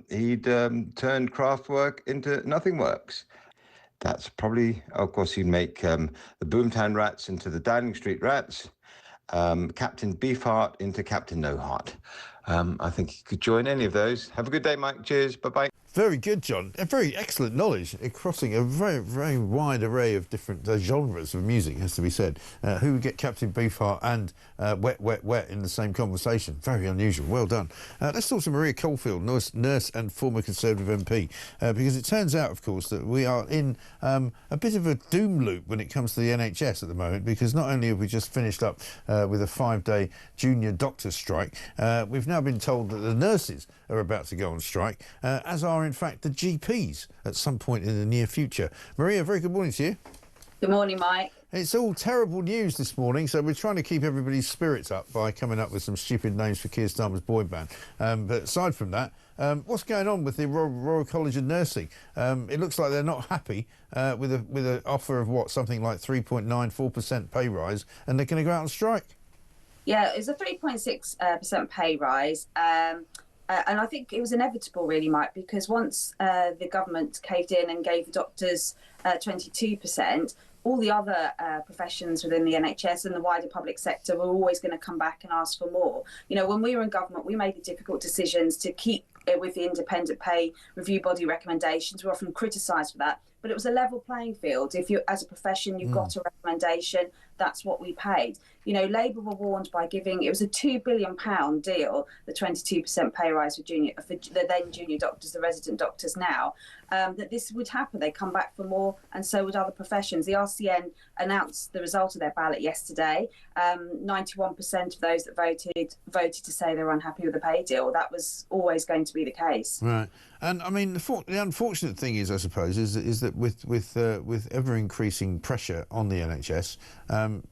He'd turn Kraftwerk into Nothing Works. That's probably, of course, he'd make the Boomtown Rats into the Downing Street Rats, Captain Beefheart into Captain No Heart. I think he could join any of those. Have a good day, Mike. Cheers. Bye-bye. Very good, John. A very excellent knowledge, crossing a very, very wide array of different genres of music, has to be said. Who would get Captain Beefheart and Wet, Wet, Wet in the same conversation? Very unusual. Well done. Let's talk to Maria Caulfield, nurse and former Conservative MP, because it turns out, of course, that we are in a bit of a doom loop when it comes to the NHS at the moment, because not only have we just finished up with a 5-day junior doctor strike, we've now been told that the nurses are about to go on strike, as are in fact the GPs at some point in the near future. Maria, very good morning to you. Good morning, Mike. It's all terrible news this morning, so we're trying to keep everybody's spirits up by coming up with some stupid names for Kier Starmer's boy band. But aside from that, what's going on with the Royal College of Nursing? It looks like they're not happy with an offer of what, something like 3.94% pay rise, and they're going to go out on strike. Yeah, it's a 3.6% pay rise. And I think it was inevitable, really, Mike, because once the government caved in and gave the doctors 22%, all the other professions within the NHS and the wider public sector were always going to come back and ask for more. You know, when we were in government, we made the difficult decisions to keep with the independent pay review body recommendations. We're often criticised for that, but it was a level playing field. If you, as a profession, you got a recommendation, that's what we paid. You know, Labour were warned by giving, it was a £2 billion deal, the 22% pay rise for the then junior doctors, the resident doctors now, that this would happen. They come back for more, and so would other professions. The RCN announced the result of their ballot yesterday. 91% of those that voted to say they were unhappy with the pay deal. That was always going to be the case. Right. And I mean, the unfortunate thing is, I suppose, is that with ever increasing pressure on the NHS,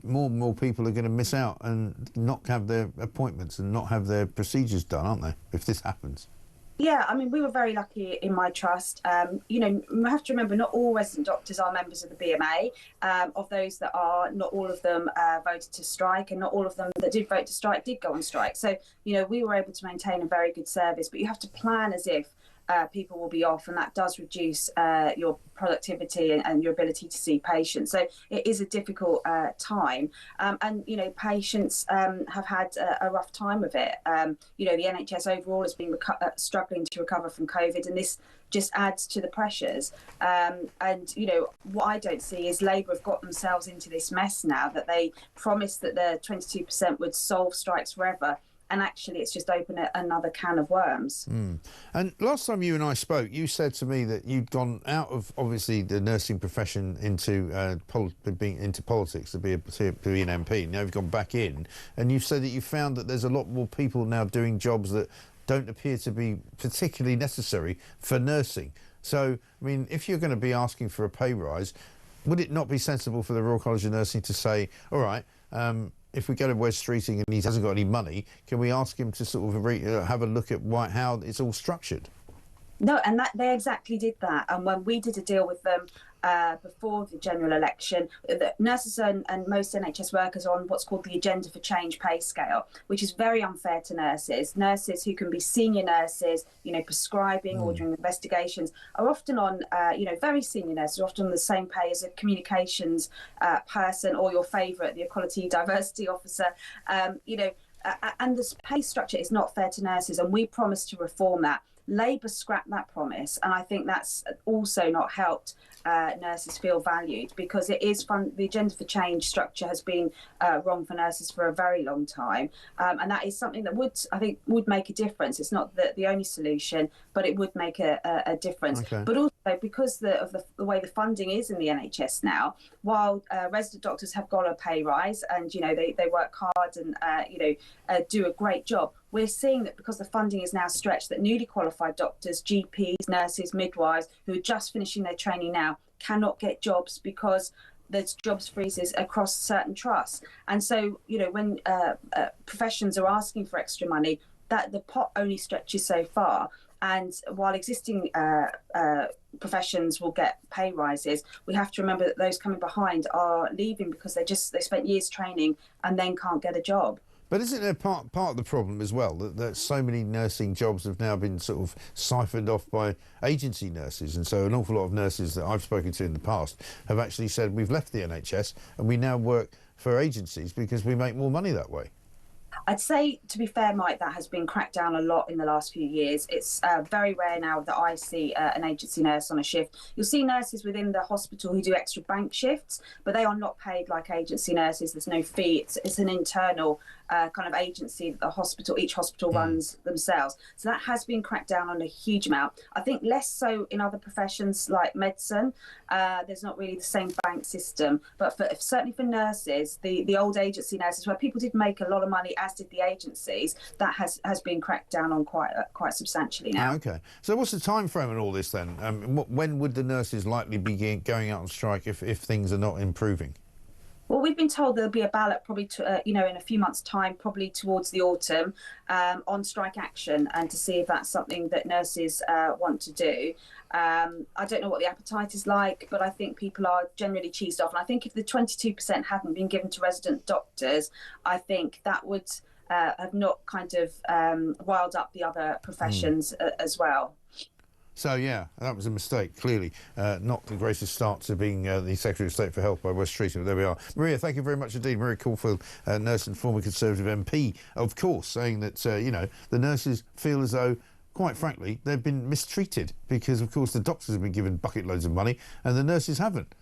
more and more people are going to miss out and not have their appointments and not have their procedures done, aren't they, if this happens? Yeah, I mean, we were very lucky in my trust. You know, you have to remember, not all resident doctors are members of the BMA. Of those that are, not all of them voted to strike, and not all of them that did vote to strike did go on strike. So, you know, we were able to maintain a very good service, but you have to plan as if people will be off, and that does reduce your productivity and your ability to see patients. So it is a difficult time, and you know, patients have had a rough time of it. You know, the NHS overall has been struggling to recover from COVID, and this just adds to the pressures. And you know, what I don't see is Labour have got themselves into this mess now, that they promised that the 22% would solve strikes forever. And actually, it's just opened another can of worms. And last time you and I spoke, you said to me that you'd gone out of, obviously, the nursing profession into being into politics to be an MP. Now you've gone back in, and you've said that you found that there's a lot more people now doing jobs that don't appear to be particularly necessary for nursing. So, I mean, if you're going to be asking for a pay rise, would it not be sensible for the Royal College of Nursing to say, all right, if we go to Wes Streeting and he hasn't got any money, can we ask him to sort of have a look at how it's all structured? No, and they exactly did that. And when we did a deal with them before the general election. The nurses and most NHS workers are on what's called the Agenda for Change pay scale, which is very unfair to nurses. Nurses who can be senior nurses, prescribing, ordering investigations, are often on, very senior nurses, are often on the same pay as a communications person or your favourite, the Equality Diversity Officer. And this pay structure is not fair to nurses, and we promise to reform that. Labour scrapped that promise, and I think that's also not helped nurses feel valued, because it is fun. The Agenda for Change structure has been wrong for nurses for a very long time, and that is something that would make a difference. It's not the only solution, but it would make a difference. Okay. But also because of the way the funding is in the NHS now, while resident doctors have got a pay rise and they work hard and do a great job, we're seeing that because the funding is now stretched, that newly qualified doctors, GPs, nurses, midwives who are just finishing their training now cannot get jobs because there's jobs freezes across certain trusts. And so, when professions are asking for extra money, that the pot only stretches so far. And while existing professions will get pay rises, we have to remember that those coming behind are leaving because they spent years training and then can't get a job. But isn't there part of the problem as well that so many nursing jobs have now been sort of siphoned off by agency nurses, and so an awful lot of nurses that I've spoken to in the past have actually said we've left the NHS and we now work for agencies because we make more money that way? I'd say, to be fair, Mike, that has been cracked down a lot in the last few years. It's very rare now that I see an agency nurse on a shift. You'll see nurses within the hospital who do extra bank shifts, but they are not paid like agency nurses. There's no fee. It's an internal kind of agency that each hospital runs themselves. So that has been cracked down on a huge amount. I think less so in other professions like medicine. There's not really the same bank system, but certainly for nurses, the old agency nurses, where people did make a lot of money, as did the agencies, that has been cracked down on quite substantially now. Okay. So what's the time frame on all this then? When would the nurses likely begin going out on strike if things are not improving? Well, we've been told there'll be a ballot probably, in a few months' time, probably towards the autumn, on strike action, and to see if that's something that nurses want to do. I don't know what the appetite is like, but I think people are generally cheesed off. And I think if the 22% hadn't been given to resident doctors, I think that would have not kind of riled up the other professions as well. So, yeah, that was a mistake, clearly. Not the greatest start to being the Secretary of State for Health by West Streeting, but there we are. Maria, thank you very much indeed. Maria Caulfield, nurse and former Conservative MP, of course, saying that, the nurses feel as though, quite frankly, they've been mistreated because, of course, the doctors have been given bucket loads of money and the nurses haven't.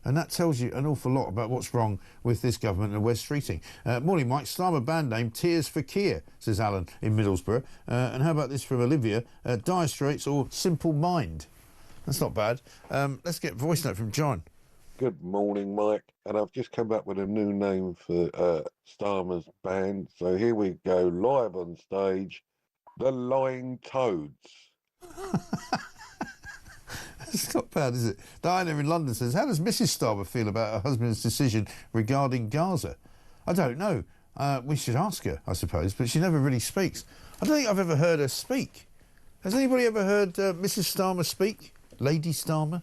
And that tells you an awful lot about what's wrong with this government and West Streeting. Morning, Mike. Starmer band name, Tears for Kier, says Alan in Middlesbrough. And how about this from Olivia? Dire Straits or Simple Mind? That's not bad. Let's get a voice note from John. Good morning, Mike. And I've just come up with a new name for Starmer's band. So here we go, live on stage, The Lying Toads. It's not bad, is it? Diana in London says, how does Mrs Starmer feel about her husband's decision regarding Gaza? I don't know. We should ask her, I suppose, but she never really speaks. I don't think I've ever heard her speak. Has anybody ever heard Mrs Starmer speak? Lady Starmer?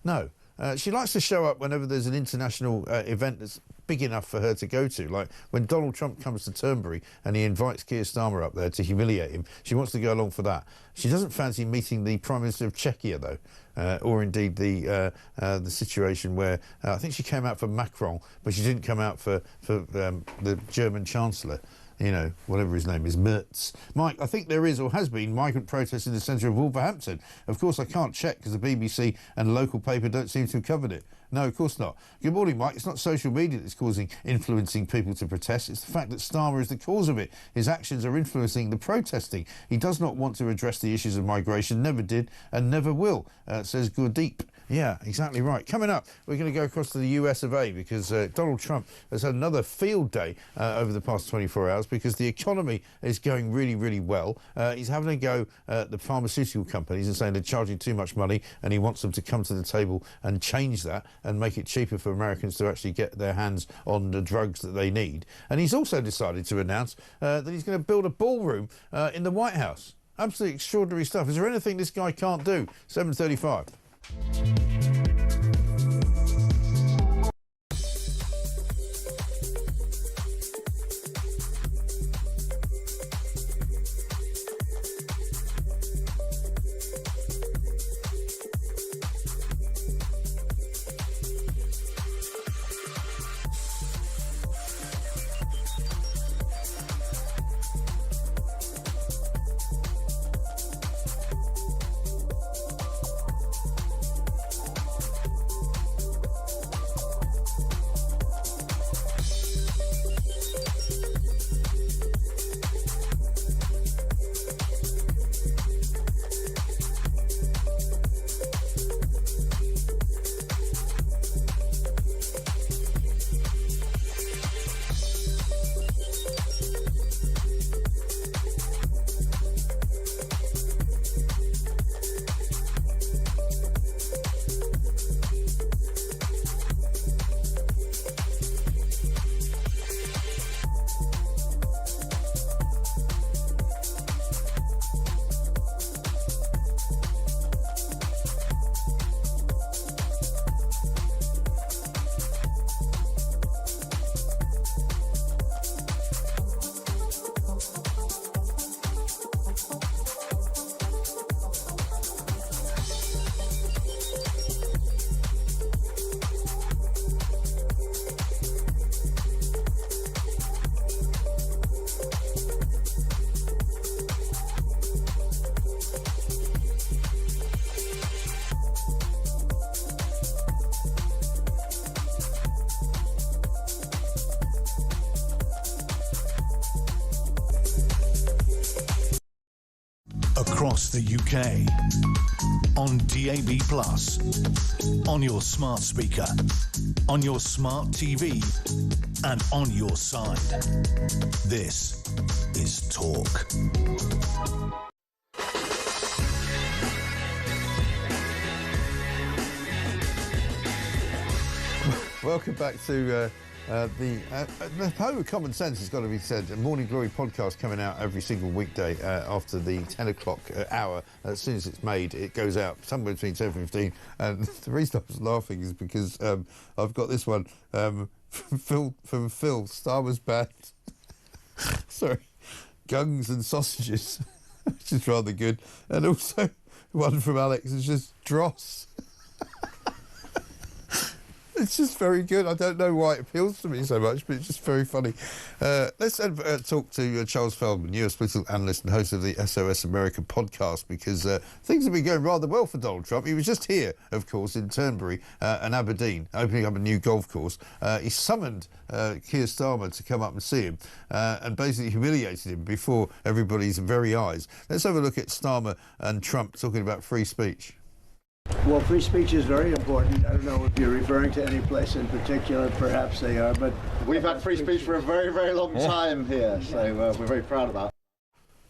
No. She likes to show up whenever there's an international event that's big enough for her to go to. Like when Donald Trump comes to Turnberry and he invites Kier Starmer up there to humiliate him, she wants to go along for that. She doesn't fancy meeting the Prime Minister of Czechia, though, or indeed the situation where I think she came out for Macron, but she didn't come out for the German Chancellor. You know, whatever his name is, Merz. Mike, I think there is or has been migrant protests in the centre of Wolverhampton. Of course, I can't check because the BBC and local paper don't seem to have covered it. No, of course not. Good morning, Mike. It's not social media that's influencing people to protest. It's the fact that Starmer is the cause of it. His actions are influencing the protesting. He does not want to address the issues of migration, never did and never will, says Gurdeep. Yeah, exactly right. Coming up, we're going to go across to the US of A because Donald Trump has had another field day over the past 24 hours because the economy is going really, really well. He's having a go at the pharmaceutical companies and saying they're charging too much money and he wants them to come to the table and change that and make it cheaper for Americans to actually get their hands on the drugs that they need. And he's also decided to announce that he's going to build a ballroom in the White House. Absolutely extraordinary stuff. Is there anything this guy can't do? 7:35. across the UK, on DAB+, on your smart speaker, on your smart TV, and on your side. This is Talk. Welcome back to the home of common sense has got to be said. A Morning Glory podcast coming out every single weekday after the 10 o'clock hour. As soon as it's made, it goes out somewhere between 10:15. And the reason I was laughing is because I've got this one from Phil Starmer's band. Sorry, Gungs and Sausages, which is rather good. And also one from Alex is just Dross. It's just very good. I don't know why it appeals to me so much, but it's just very funny. Let's talk to Charles Feldman, US political analyst and host of the SOS America podcast, because things have been going rather well for Donald Trump. He was just here, of course, in Turnberry and Aberdeen, opening up a new golf course. He summoned Kier Starmer to come up and see him and basically humiliated him before everybody's very eyes. Let's have a look at Starmer and Trump talking about free speech. Well, free speech is very important. I don't know if you're referring to any place in particular. Perhaps they are, but we've had free speech for a very, very long time here, so we're very proud of that.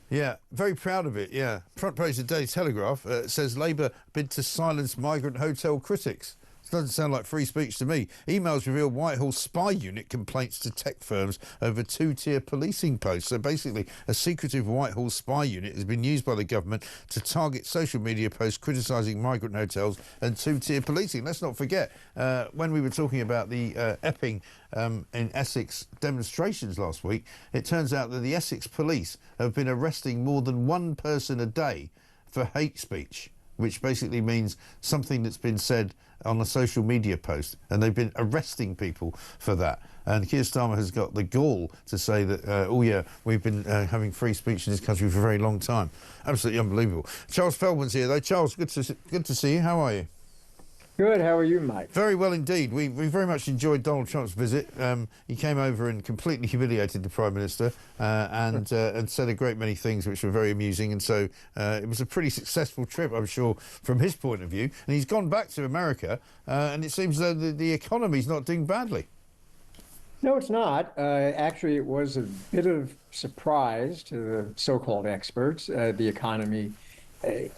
Yeah, very proud of it, yeah. Front page of the Daily Telegraph says Labour bid to silence migrant hotel critics. It doesn't sound like free speech to me. Emails reveal Whitehall spy unit complaints to tech firms over two-tier policing posts. So basically, a secretive Whitehall spy unit has been used by the government to target social media posts criticising migrant hotels and two-tier policing. Let's not forget, when we were talking about the Epping in Essex demonstrations last week, it turns out that the Essex police have been arresting more than one person a day for hate speech, which basically means something that's been said on a social media post, and they've been arresting people for that. And Kier Starmer has got the gall to say that, oh yeah, we've been having free speech in this country for a very long time. Absolutely unbelievable. Charles Feldman's here, though. Charles, good to see you. How are you? Good. How are you, Mike? Very well indeed. We very much enjoyed Donald Trump's visit. He came over and completely humiliated the Prime Minister and said a great many things which were very amusing. And so it was a pretty successful trip, I'm sure, from his point of view. And he's gone back to America, and it seems that the economy's not doing badly. No, it's not. Actually, it was a bit of surprise to the so-called experts. The economy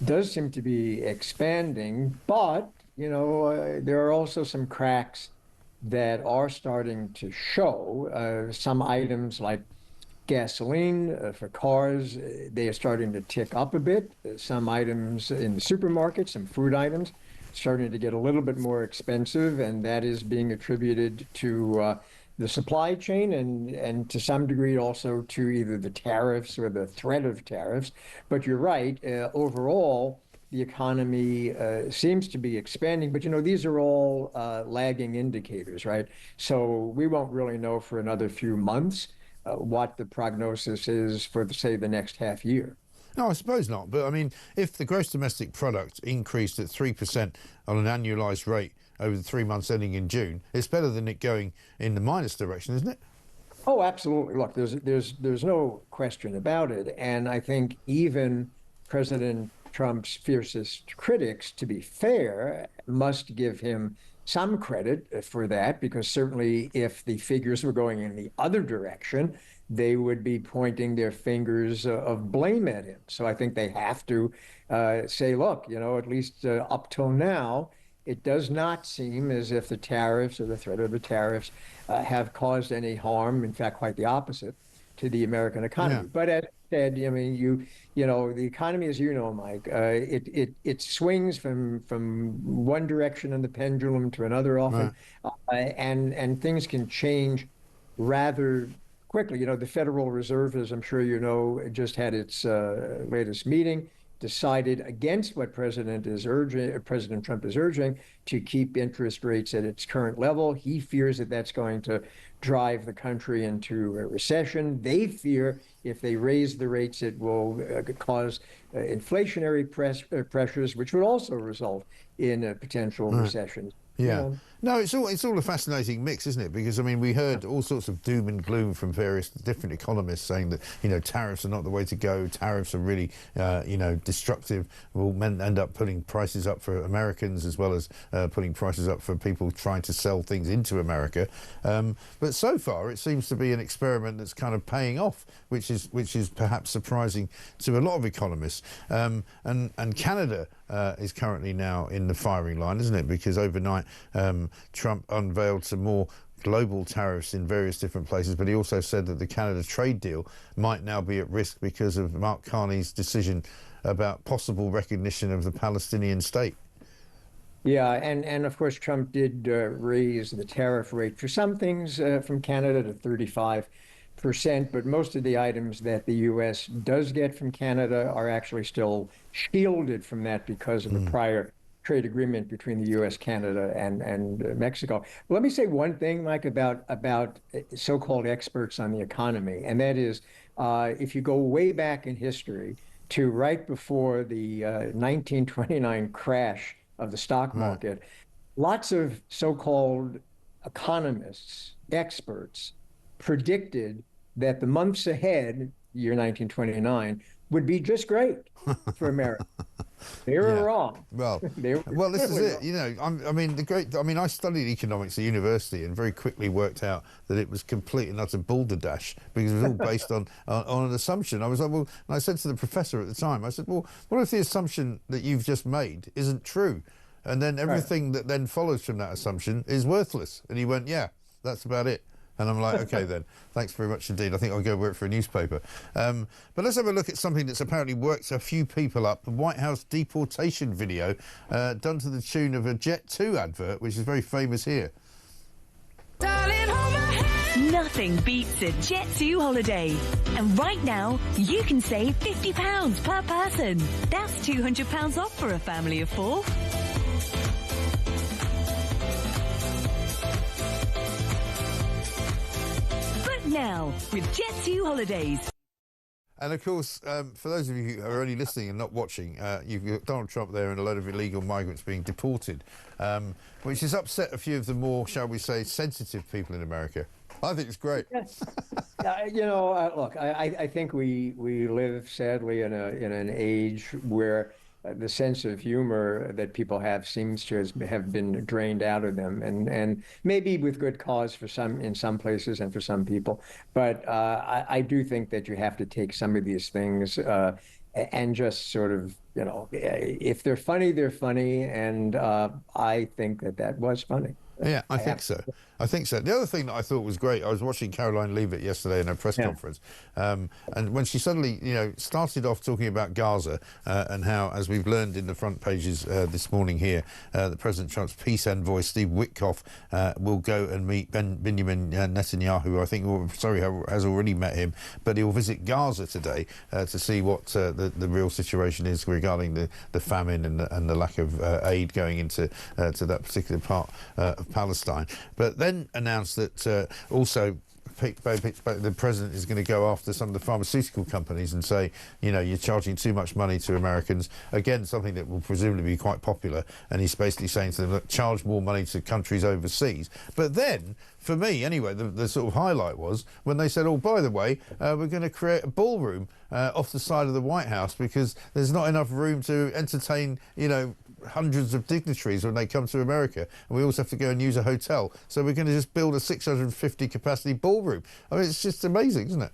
does seem to be expanding, but you know, there are also some cracks that are starting to show. Some items like gasoline for cars, they are starting to tick up a bit. Some items in the supermarket, some food items, starting to get a little bit more expensive, and that is being attributed to the supply chain and to some degree also to either the tariffs or the threat of tariffs. But you're right, overall, the economy seems to be expanding, but you know, these are all lagging indicators, right? So we won't really know for another few months what the prognosis is for, say, the next half year. No, I suppose not. But I mean, if the gross domestic product increased at 3% on an annualised rate over the 3 months ending in June, it's better than it going in the minus direction, isn't it? Oh, absolutely. Look, there's no question about it. And I think even President Trump's fiercest critics, to be fair, must give him some credit for that, because certainly if the figures were going in the other direction, they would be pointing their fingers of blame at him. So I think they have to say, look, you know, at least up till now, it does not seem as if the tariffs or the threat of the tariffs have caused any harm. In fact, quite the opposite to the American economy. Yeah. But as I said, I mean, you know, the economy, as you know, Mike, it swings from one direction in the pendulum to another often, right. And things can change rather quickly. You know, the Federal Reserve, as I'm sure you know, just had its latest meeting, decided against what President Trump is urging, to keep interest rates at its current level. He fears that that's going to drive the country into a recession. They fear if they raise the rates, it will cause inflationary pressures, which would also result in a potential recession. Yeah. No, it's all a fascinating mix, isn't it? Because, I mean, we heard all sorts of doom and gloom from various different economists saying that, you know, tariffs are not the way to go. Tariffs are really, you know, destructive. Will end up putting prices up for Americans as well as putting prices up for people trying to sell things into America. But so far, it seems to be an experiment that's kind of paying off, which is perhaps surprising to a lot of economists. And Canada is currently now in the firing line, isn't it? Because overnight, Trump unveiled some more global tariffs in various different places, but he also said that the Canada trade deal might now be at risk because of Mark Carney's decision about possible recognition of the Palestinian state. Yeah, and of course Trump did raise the tariff rate for some things from Canada to 35%, but most of the items that the U.S. does get from Canada are actually still shielded from that because of a prior trade agreement between the U.S., Canada, and Mexico. Let me say one thing, Mike, about so-called experts on the economy, and that is, if you go way back in history to right before the 1929 crash of the stock market, lots of so-called economists, experts, predicted that the months ahead, year 1929, would be just great for America. They were wrong. Well, this is it. You know, I mean, I studied economics at university and very quickly worked out that it was complete and utter balderdash because it was all based on an assumption. I was like, well, and I said to the professor at the time, I said, well, what if the assumption that you've just made isn't true? And then everything that then follows from that assumption is worthless. And he went, yeah, that's about it. And I'm like, okay then, thanks very much indeed. I think I'll go work for a newspaper. But let's have a look at something that's apparently worked a few people up. The White House deportation video done to the tune of a Jet2 advert, which is very famous here. Nothing beats a Jet2 holiday. And right now, you can save £50 per person. That's £200 off for a family of 4. Now with Jet2 holidays. And of course, for those of you who are only listening and not watching, you've got Donald Trump there and a load of illegal migrants being deported, which has upset a few of the more, shall we say, sensitive people in America. I think it's great. Yes. You know, look, I think we live sadly in an age where the sense of humor that people have seems to have been drained out of them, and maybe with good cause for some in some places and for some people. But I do think that you have to take some of these things and just sort of, you know, if they're funny, they're funny, and I think that was funny. Yeah, I think so. I think so. The other thing that I thought was great, I was watching Caroline Leavitt yesterday in her press conference, and when she suddenly, you know, started off talking about Gaza and how, as we've learned in the front pages this morning here, the President Trump's peace envoy, Steve Witkoff, will go and meet Benjamin Netanyahu, I think, has already met him, but he'll visit Gaza today to see what the real situation is regarding the famine and the lack of aid going into to that particular part of Palestine. But then announced that also the president is going to go after some of the pharmaceutical companies and say, you know, you're charging too much money to Americans. Again, something that will presumably be quite popular. And he's basically saying to them, look, charge more money to countries overseas. But then, for me anyway, the sort of highlight was when they said, oh, by the way, we're going to create a ballroom off the side of the White House because there's not enough room to entertain, you know, hundreds of dignitaries when they come to America, and we also have to go and use a hotel. So we're going to just build a 650 capacity ballroom. I mean, it's just amazing, isn't it?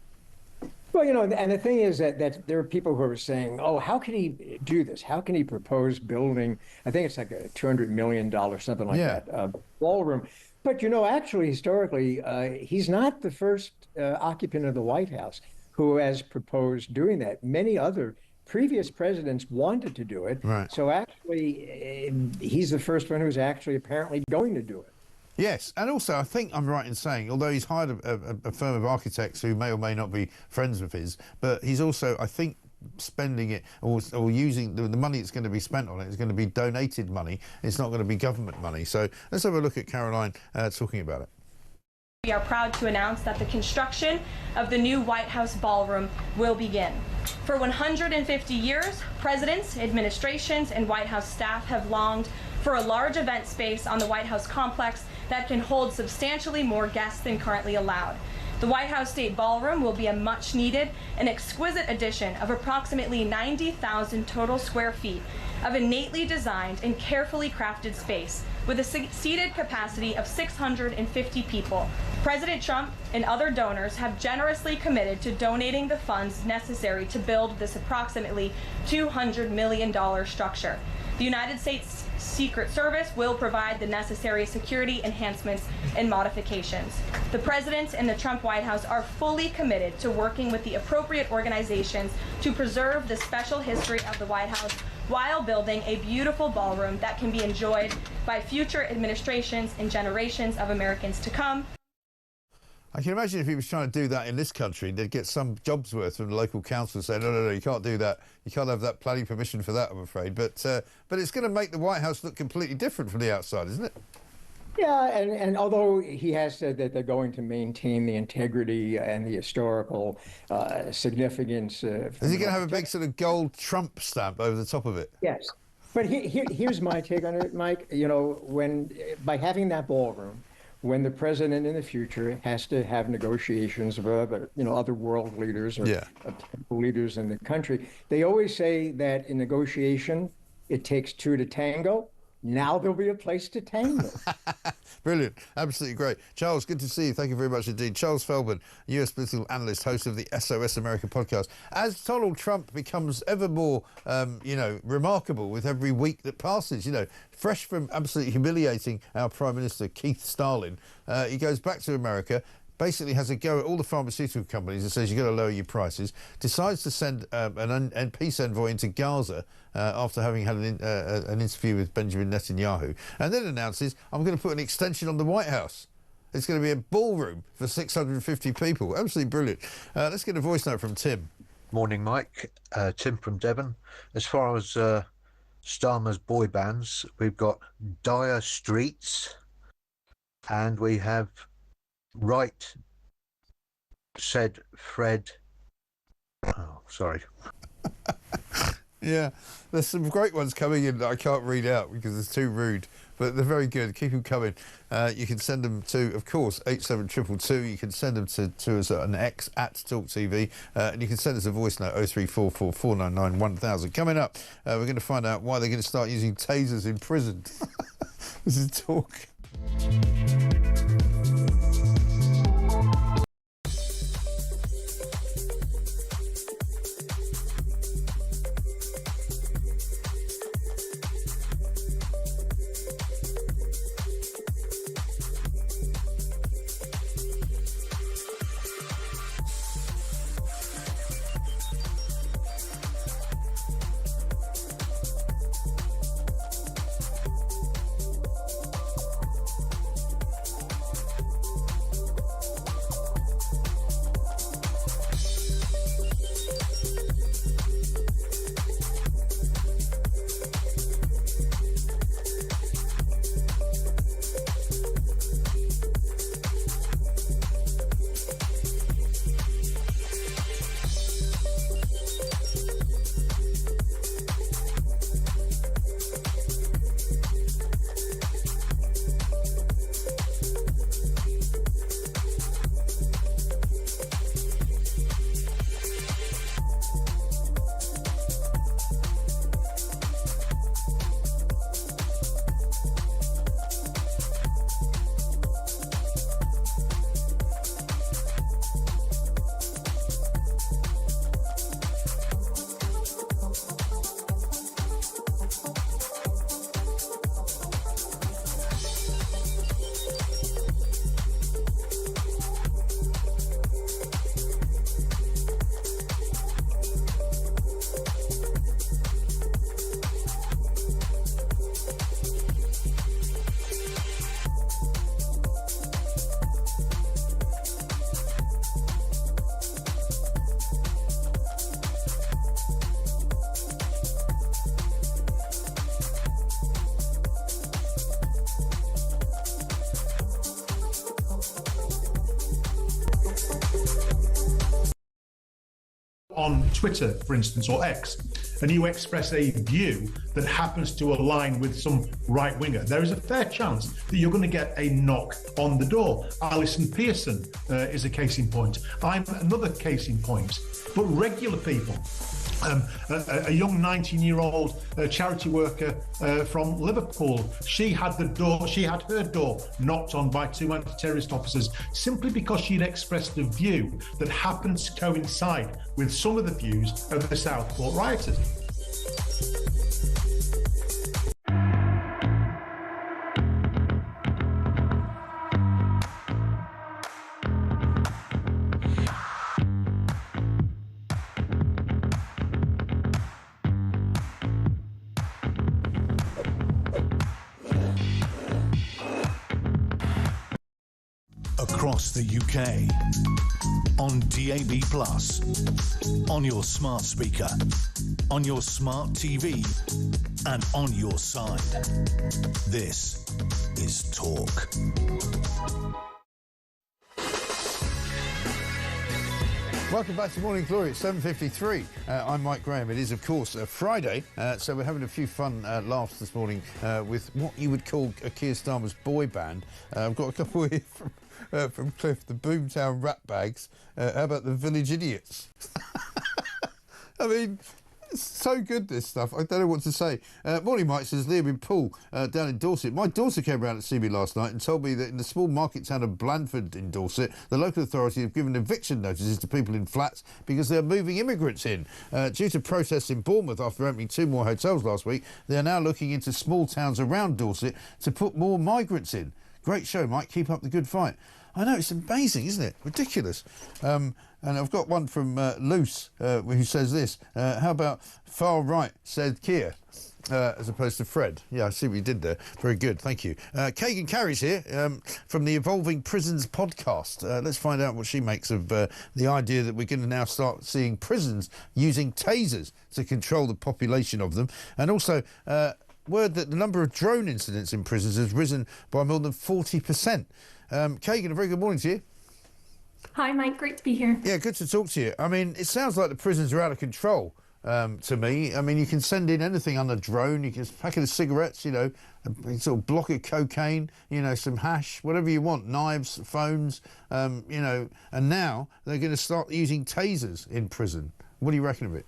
Well, you know, and the thing is that there are people who are saying, oh, how can he do this? How can he propose building, I think it's like a $200 million, something like that, ballroom. But, you know, actually, historically, he's not the first occupant of the White House who has proposed doing that. Many other previous presidents wanted to do it. Right. So actually, he's the first one who's actually apparently going to do it. Yes, and also I think I'm right in saying, although he's hired a firm of architects who may or may not be friends of his, but he's also, I think, spending it or using the money that's going to be spent on it is going to be donated money. It's not going to be government money. So let's have a look at Caroline talking about it. We are proud to announce that the construction of the new White House ballroom will begin. For 150 years, presidents, administrations, and White House staff have longed for a large event space on the White House complex that can hold substantially more guests than currently allowed. The White House State Ballroom will be a much-needed and exquisite addition of approximately 90,000 total square feet of innately designed and carefully crafted space with a seated capacity of 650 people. President Trump and other donors have generously committed to donating the funds necessary to build this approximately $200 million structure. The United States Secret Service will provide the necessary security enhancements and modifications. The President and the Trump White House are fully committed to working with the appropriate organizations to preserve the special history of the White House while building a beautiful ballroom that can be enjoyed by future administrations and generations of Americans to come. I can imagine if he was trying to do that in this country, they'd get some jobs worth from the local council saying, no, you can't do that. You can't have that planning permission for that, I'm afraid. But it's going to make the White House look completely different from the outside, isn't it? Yeah, and although he has said that they're going to maintain the integrity and the historical significance. Is he going to have a big sort of gold Trump stamp over the top of it? Yes. But here's my take on it, Mike. You know, by having that ballroom, when the president in the future has to have negotiations with other world leaders or leaders in the country, they always say that in negotiation, it takes two to tango. Now there'll be a place to tango. Brilliant. Absolutely great. Charles, good to see you. Thank you very much indeed. Charles Feldman, US political analyst, host of the SOS America podcast. As Donald Trump becomes ever more, remarkable with every week that passes, fresh from absolutely humiliating our Prime Minister, Keith Starlin, he goes back to America, basically has a go at all the pharmaceutical companies and says you've got to lower your prices, decides to send an peace envoy into Gaza after having had an interview with Benjamin Netanyahu, and then announces, I'm going to put an extension on the White House. It's going to be a ballroom for 650 people. Absolutely brilliant. Let's get a voice note from Tim. Morning, Mike. Tim from Devon. As far as Starmer's boy bands, we've got Dire Streets, and we have Right Said Fred. Oh, sorry. Yeah, there's some great ones coming in that I can't read out because it's too rude, but they're very good. Keep them coming. You can send them to, of course, 87222. You can send them to us at an X at talkTV, and you can send us a voice note 0344 499 1000. Coming up, we're going to find out why they're going to start using tasers in prison. This is Talk. on Twitter, for instance, or X, and you express a view that happens to align with some right-winger, there is a fair chance that you're going to get a knock on the door. Alison Pearson is a case in point. I'm another case in point. But regular people, a young 19-year-old charity worker from Liverpool, she had her door knocked on by 2 anti-terrorist officers simply because she'd expressed a view that happened to coincide with some of the views of the Southport rioters. Across the UK, on DAB+, on your smart speaker, on your smart TV, and on your side. This is Talk. Welcome back to Morning Glory at 7:53. I'm Mike Graham. It is, of course, a Friday, so we're having a few fun laughs this morning with what you would call a Kier Starmer's boy band. I've got a couple here from Cliff, the Boomtown Ratbags. How about the Village Idiots? I mean, it's so good, this stuff. I don't know what to say. Morning, Mike, says Liam in Poole down in Dorset. My daughter came round to see me last night and told me that in the small market town of Blandford in Dorset, the local authority have given eviction notices to people in flats because they're moving immigrants in. Due to protests in Bournemouth after opening 2 more hotels last week, they're now looking into small towns around Dorset to put more migrants in. Great show, Mike. Keep up the good fight. I know, it's amazing, isn't it? Ridiculous. And I've got one from Luce who says this. How about far right, said Kier, as opposed to Fred. Yeah, I see what you did there. Very good, thank you. Kagan Carey's here from the Evolving Prisons podcast. Let's find out what she makes of the idea that we're going to now start seeing prisons using tasers to control the population of them. And also, word that the number of drone incidents in prisons has risen by more than 40%. Kagan, a very good morning to you. Hi, Mike. Great to be here. Yeah, good to talk to you. I mean, it sounds like the prisons are out of control to me. I mean, you can send in anything on a drone. You can pack of cigarettes, you know, a sort of block of cocaine, you know, some hash, whatever you want, knives, phones, you know. And now they're going to start using tasers in prison. What do you reckon of it?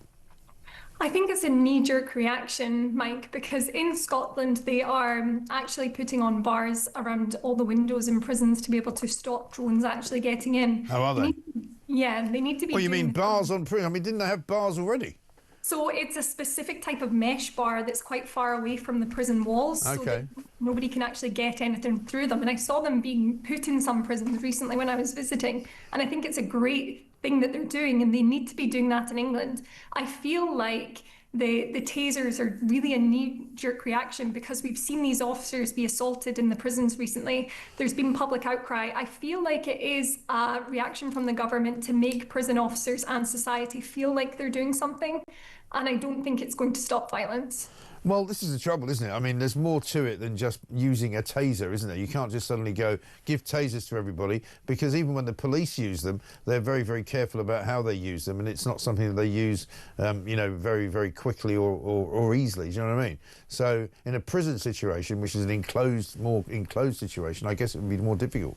I think it's a knee-jerk reaction, Mike, because in Scotland they are actually putting on bars around all the windows in prisons to be able to stop drones actually getting in. How are they? Yeah, they need to be. Well, you mean bars on prison? I mean, didn't they have bars already? So it's a specific type of mesh bar that's quite far away from the prison walls, so that nobody can actually get anything through them. And I saw them being put in some prisons recently when I was visiting, and I think it's a great thing that they're doing, and they need to be doing that in England. I feel like the tasers are really a knee-jerk reaction because we've seen these officers be assaulted in the prisons recently. There's been public outcry. I feel like it is a reaction from the government to make prison officers and society feel like they're doing something, and I don't think it's going to stop violence. Well, this is the trouble, isn't it? I mean, there's more to it than just using a taser, isn't there? You can't just suddenly go, give tasers to everybody, because even when the police use them, they're very, very careful about how they use them, and it's not something that they use, you know, very, very quickly or easily, do you know what I mean? So in a prison situation, which is an more enclosed situation, I guess it would be more difficult.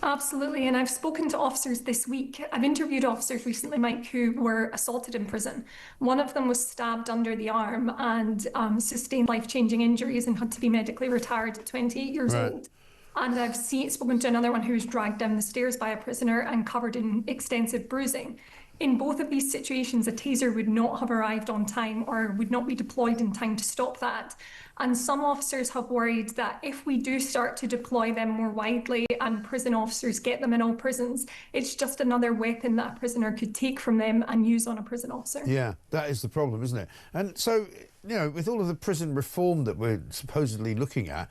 Absolutely, and I've spoken to officers this week. I've interviewed officers recently, Mike, who were assaulted in prison. One of them was stabbed under the arm and sustained life-changing injuries and had to be medically retired at 28 years old. And I've spoken to another one who was dragged down the stairs by a prisoner and covered in extensive bruising. In both of these situations, a taser would not have arrived on time or would not be deployed in time to stop that. And some officers have worried that if we do start to deploy them more widely and prison officers get them in all prisons, it's just another weapon that a prisoner could take from them and use on a prison officer. Yeah, that is the problem, isn't it? And so, you know, with all of the prison reform that we're supposedly looking at,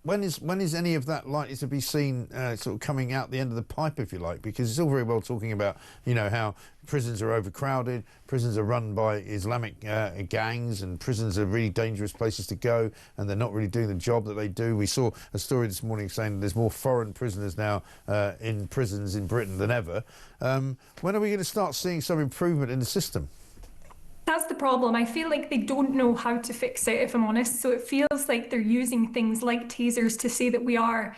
when is any of that likely to be seen sort of coming out the end of the pipe, if you like? Because it's all very well talking about, you know, how prisons are overcrowded, prisons are run by Islamic gangs, and prisons are really dangerous places to go, and they're not really doing the job that they do. We saw a story this morning saying there's more foreign prisoners now in prisons in Britain than ever. When are we going to start seeing some improvement in the system? That's the problem. I feel like they don't know how to fix it, if I'm honest. So it feels like they're using things like tasers to say that we are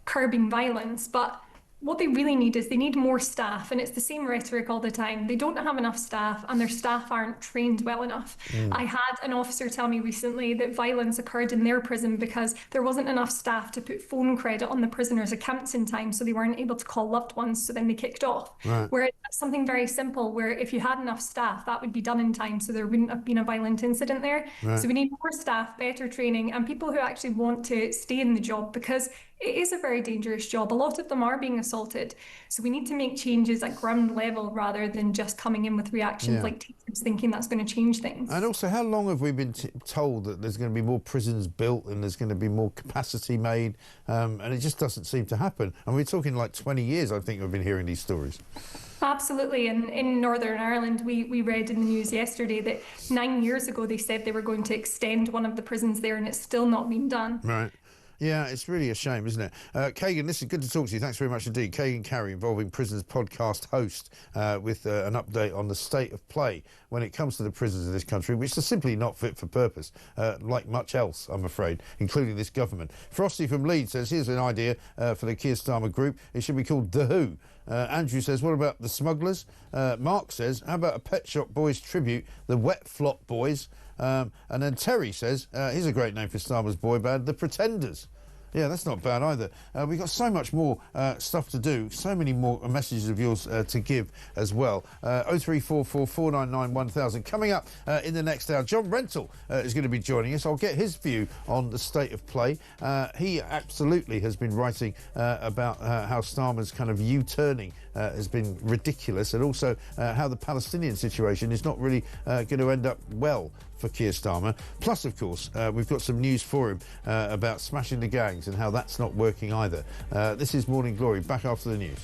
curbing violence, but what they really need is they need more staff, and it's the same rhetoric all the time. They don't have enough staff, and their staff aren't trained well enough. I had an officer tell me recently that violence occurred in their prison because there wasn't enough staff to put phone credit on the prisoners' accounts in time, so they weren't able to call loved ones, so then they kicked off. Right. Whereas something very simple, where if you had enough staff, that would be done in time, so there wouldn't have been a violent incident there. Right. So we need more staff, better training, and people who actually want to stay in the job, because it is a very dangerous job. A lot of them are being assaulted. So we need to make changes at ground level rather than just coming in with reactions like tasers thinking that's going to change things. And also, how long have we been told that there's going to be more prisons built and there's going to be more capacity made? And it just doesn't seem to happen. And we're talking like 20 years, I think, we've been hearing these stories. Absolutely. And in Northern Ireland, we read in the news yesterday that 9 years ago they said they were going to extend one of the prisons there, and it's still not been done. Right. Yeah, it's really a shame, isn't it? Kagan, listen, good to talk to you. Thanks very much indeed. Kagan Carey, Involving Prisons podcast host, with an update on the state of play when it comes to the prisons of this country, which are simply not fit for purpose, like much else, I'm afraid, including this government. Frosty from Leeds says, here's an idea for the Kier Starmer group. It should be called The Who. Andrew says, what about the Smugglers? Mark says, how about a Pet Shop Boys tribute, the Wet Flop Boys? And then Terry says, here's a great name for Starmer's boy band, the Pretenders. Yeah, that's not bad either. We've got so much more stuff to do, so many more messages of yours to give as well. 0344 499 1000. Coming up in the next hour, John Rentoul is going to be joining us. I'll get his view on the state of play. He absolutely has been writing about how Starmer's kind of U-turning has been ridiculous, and also how the Palestinian situation is not really going to end up well for Kier Starmer. Plus, of course, we've got some news for him about smashing the gangs and how that's not working either. This is Morning Glory, back after the news.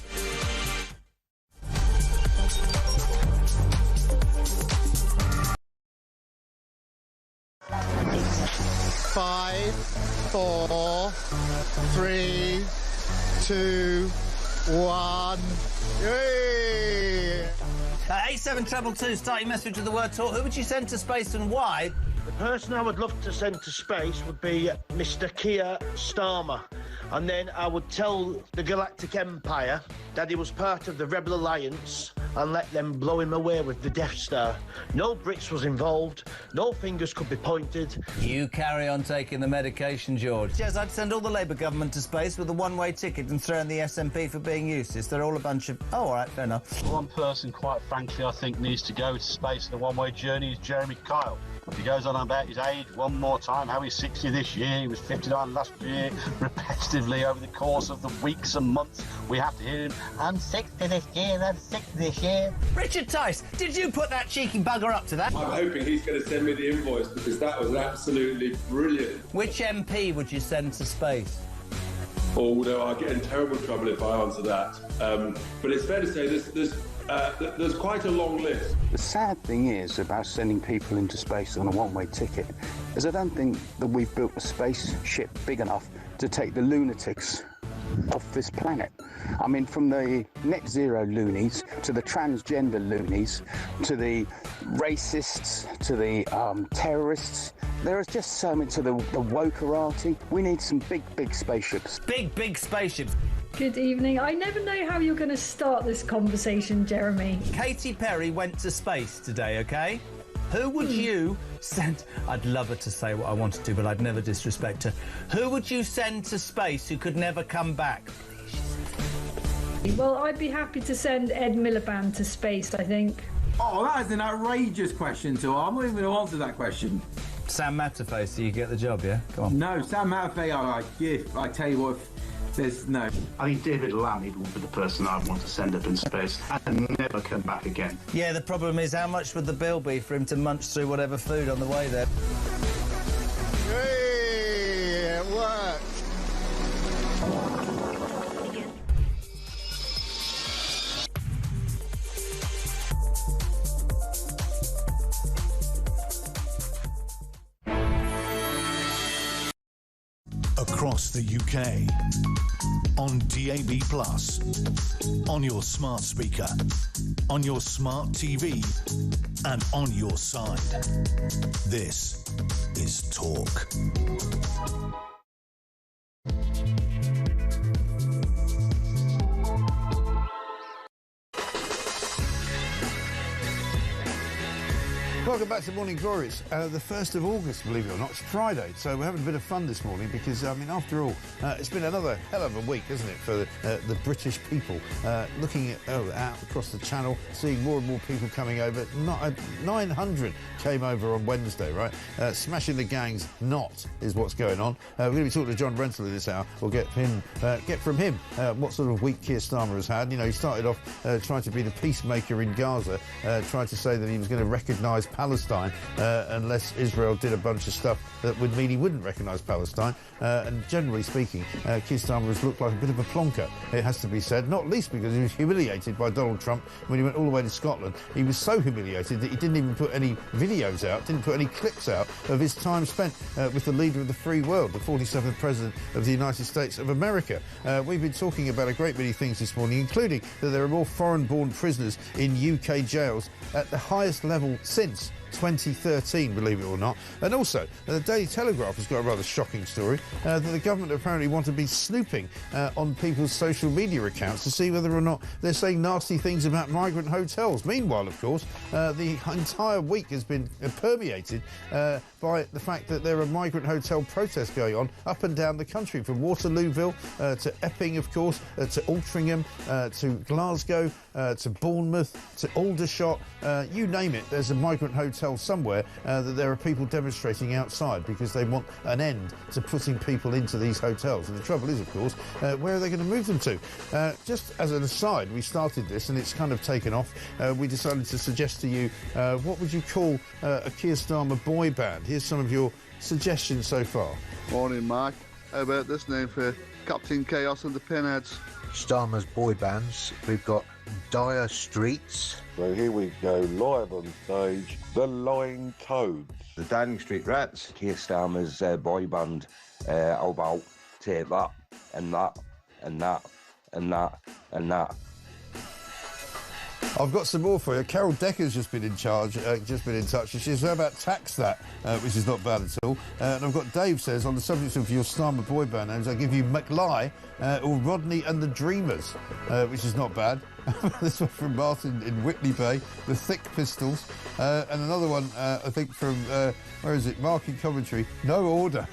Five, 4, 3, 2, 1. Yay! 87222, starting message with the word talk. Who would you send to space and why? The person I would love to send to space would be Mr. Kier Starmer. And then I would tell the Galactic Empire that he was part of the Rebel Alliance and let them blow him away with the Death Star. No Brits was involved, no fingers could be pointed. You carry on taking the medication, George. Yes, I'd send all the Labour government to space with a one-way ticket and throw in the SNP for being useless. They're all a bunch of... Oh, all right, fair enough. One person, quite frankly, I think needs to go to space in a one-way journey is Jeremy Kyle. He goes on about his age one more time, how he's 60 this year, he was 59 last year, repetitively over the course of the weeks and months. We have to hear him, I'm 60 this year, I'm 60 this year. Richard Tice, did you put that cheeky bugger up to that? I'm hoping he's going to send me the invoice, because that was absolutely brilliant. Which MP would you send to space? Oh, no, I'll get in terrible trouble if I answer that. But it's fair to say there's quite a long list. The sad thing is about sending people into space on a one-way ticket is I don't think that we've built a spaceship big enough to take the lunatics off this planet. I mean, from the net zero loonies to the transgender loonies to the racists to the terrorists, there is just so much to the wokerati. We need some big spaceships. Big spaceships. Good evening. I never know how you're going to start this conversation, Jeremy. Katy Perry went to space today, OK? Who would you send... I'd love her to say what I wanted to, but I'd never disrespect her. Who would you send to space who could never come back? Well, I'd be happy to send Ed Miliband to space, I think. Oh, that is an outrageous question, so I'm not even going to answer that question. Sam Matterface, so you get the job, yeah? Come on. No, Sam Matterface, I tell you what... There's no. I think David Lammy would be the person I'd want to send up in space and never come back again. Yeah, the problem is how much would the bill be for him to munch through whatever food on the way there? Hey, it worked. across the UK, on DAB+, on your smart speaker, on your smart TV, and on your side. This is Talk. Welcome back to Morning Glory. It's the 1st of August, believe it or not. It's Friday, so we're having a bit of fun this morning because, I mean, after all, it's been another hell of a week, hasn't it, for the British people. Looking at out across the channel, seeing more and more people coming over. 900 came over on Wednesday, right? Smashing the gangs not is what's going on. We're going to be talking to John Rentoul in this hour. We'll get from him what sort of week Kier Starmer has had. You know, he started off trying to be the peacemaker in Gaza, trying to say that he was going to recognise Palestine unless Israel did a bunch of stuff that would mean he wouldn't recognise Palestine. And generally speaking, Kier Starmer has looked like a bit of a plonker, it has to be said, not least because he was humiliated by Donald Trump when he went all the way to Scotland. He was so humiliated that he didn't even put any videos out, didn't put any clips out of his time spent with the leader of the free world, the 47th President of the United States of America. We've been talking about a great many things this morning, including that there are more foreign-born prisoners in UK jails at the highest level since 2013, believe it or not. And also, the Daily Telegraph has got a rather shocking story that the government apparently want to be snooping on people's social media accounts to see whether or not they're saying nasty things about migrant hotels. Meanwhile, of course, the entire week has been permeated by the fact that there are migrant hotel protests going on up and down the country, from Waterlooville to Epping, of course, to Altrincham, to Glasgow, to Bournemouth, to Aldershot, you name it, there's a migrant hotel somewhere that there are people demonstrating outside because they want an end to putting people into these hotels. And the trouble is, of course, where are they going to move them to? Just as an aside, we started this and it's kind of taken off. We decided to suggest to you, what would you call a Kier Starmer boy band? Here's some of your suggestions so far. Morning, Mark. How about this name for Captain Chaos and the Pinheads? Starmer's boy bands. We've got Dire Streets. So here we go, live on stage, the Lying Toads. The Downing Street Rats. Kier Starmer's boy band. How about take that, and that, and that, and that, and that. I've got some more for you. Carol Decker's just been in touch, and she's about Tax That, which is not bad at all. And I've got Dave says, on the subject of your Starmer boy band names, I give you McLye or Rodney and the Dreamers, which is not bad. This one from Martin in Whitley Bay, the Thick Pistols. And another one, I think, from, where is it, Mark in Coventry, No Order.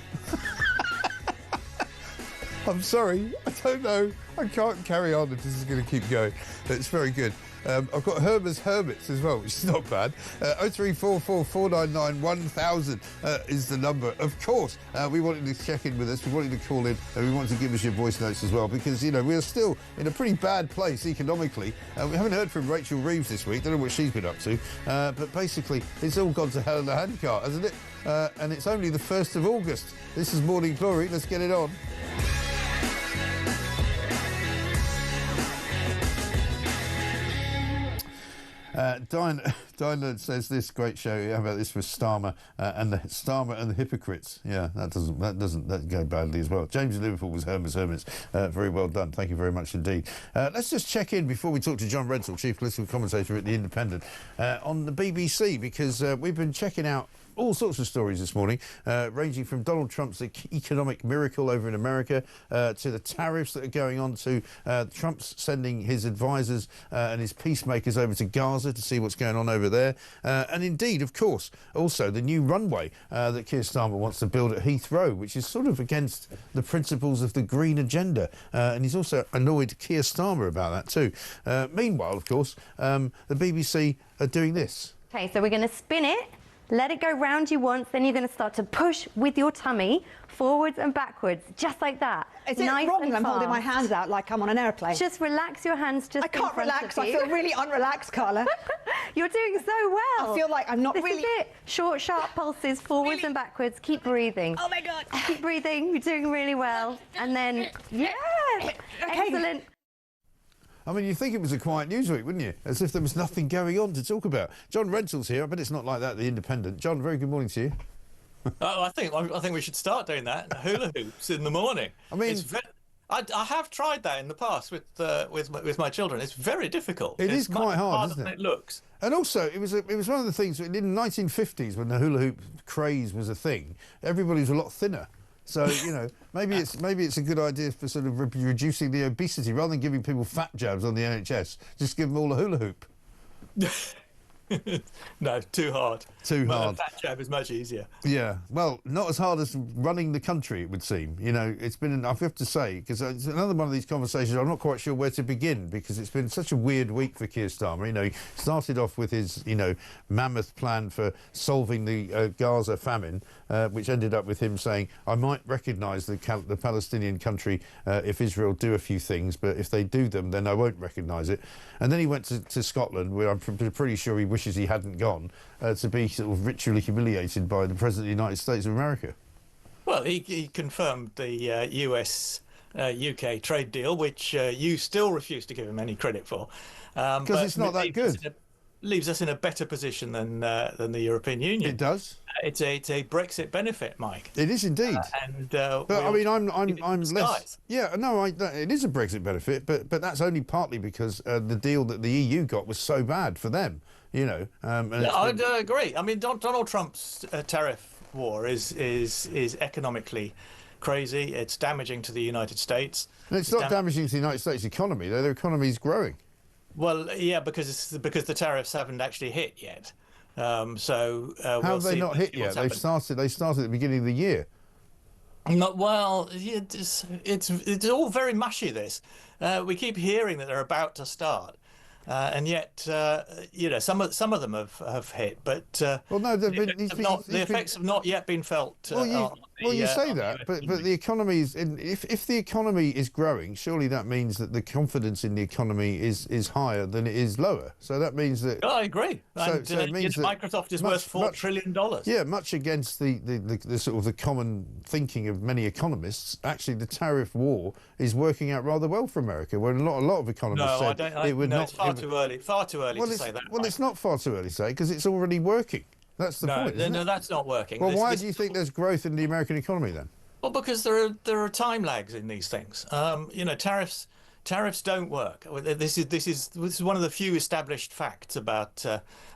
I'm sorry, I don't know. I can't carry on if this is going to keep going. It's very good. I've got Herman's Hermits as well, which is not bad. 0344 499 1000 is the number. Of course, we wanted to check in with us. We wanted to call in, and we wanted to give us your voice notes as well, because, you know, we're still in a pretty bad place economically. We haven't heard from Rachel Reeves this week. Don't know what she's been up to. But basically, it's all gone to hell in a handcart, hasn't it? And it's only the 1st of August. This is Morning Glory. Let's get it on. Dinah says this great show. How about this for Starmer and the Hypocrites? Yeah, that doesn't go badly as well. James in Liverpool was Herman's Hermits. Very well done. Thank you very much indeed. Let's just check in before we talk to John Rentoul, chief political commentator at the Independent, on the BBC, because we've been checking out all sorts of stories this morning, ranging from Donald Trump's economic miracle over in America to the tariffs that are going on, to Trump's sending his advisors and his peacemakers over to Gaza to see what's going on over there. And indeed, of course, also the new runway that Kier Starmer wants to build at Heathrow, which is sort of against the principles of the green agenda. And he's also annoyed Kier Starmer about that too. Meanwhile, of course, the BBC are doing this. Okay, so we're going to spin it. Let it go round you once, then you're going to start to push with your tummy forwards and backwards, just like that. Is it nice wrong and I'm fast. holding my hands out like I'm on an airplane? Just relax your hands just I can't relax. I feel really unrelaxed, Carla. You're doing so well. I feel like I'm not this really... This is it. Short, sharp pulses, forwards and backwards. Keep breathing. Oh, my God. Keep breathing. You're doing really well. And then, yeah, okay. Excellent. I mean, you'd think it was a quiet news week, wouldn't you? As if there was nothing going on to talk about. John Rentoul's here. I bet it's not like that at the Independent. John, very good morning to you. Oh, I think we should start doing that. Hula hoops in the morning. I mean, I have tried that in the past with my children. It's very difficult. It is quite hard, harder isn't than it? it looks. And also, it was one of the things in the 1950s when the hula hoop craze was a thing. Everybody was a lot thinner. So maybe it's a good idea for sort of reducing the obesity rather than giving people fat jabs on the NHS. Just give them all a hula hoop. No, too hard. Too hard. A fat jab is much easier. Yeah, well, not as hard as running the country, it would seem. It's been, I have to say, because it's another one of these conversations, I'm not quite sure where to begin, because it's been such a weird week for Kier Starmer. He started off with his, mammoth plan for solving the Gaza famine, which ended up with him saying, I might recognise the Palestinian country if Israel do a few things, but if they do them, then I won't recognise it. And then he went to Scotland, where I'm pretty sure he wishes he hadn't gone, to be sort of ritually humiliated by the President of the United States of America. Well, he confirmed the US-UK trade deal, which you still refuse to give him any credit for. Because it's not that good. Leaves us in a better position than the European Union. It does. It's a Brexit benefit, Mike. It is indeed. But I mean, I'm less. Yeah, no, it is a Brexit benefit, but that's only partly because the deal that the EU got was so bad for them. I'd agree. I mean, Donald Trump's tariff war is economically crazy. It's damaging to the United States. And it's not damaging to the United States economy. Their economy is growing. Well, yeah, because the tariffs haven't actually hit yet. How have they not hit yet? They started at the beginning of the year. Well, it's all very mushy. This we keep hearing that they're about to start. And yet, some of them have hit, but the effects have not yet been felt. You say that, but the economy is. If the economy is growing, surely that means that the confidence in the economy is higher than it is lower. So that means that. I agree. So it means that Microsoft is worth $4 trillion. Yeah, much against the sort of the common thinking of many economists. Actually, the tariff war is working out rather well for America, where a lot of economists said it would not. It's far too early to say that. Well, it's not far too early to say because it's already working. That's the point. No, that's not working. Well, why do you think there's growth in the American economy then? Well, because there are time lags in these things. Tariffs don't work. This is one of the few established facts about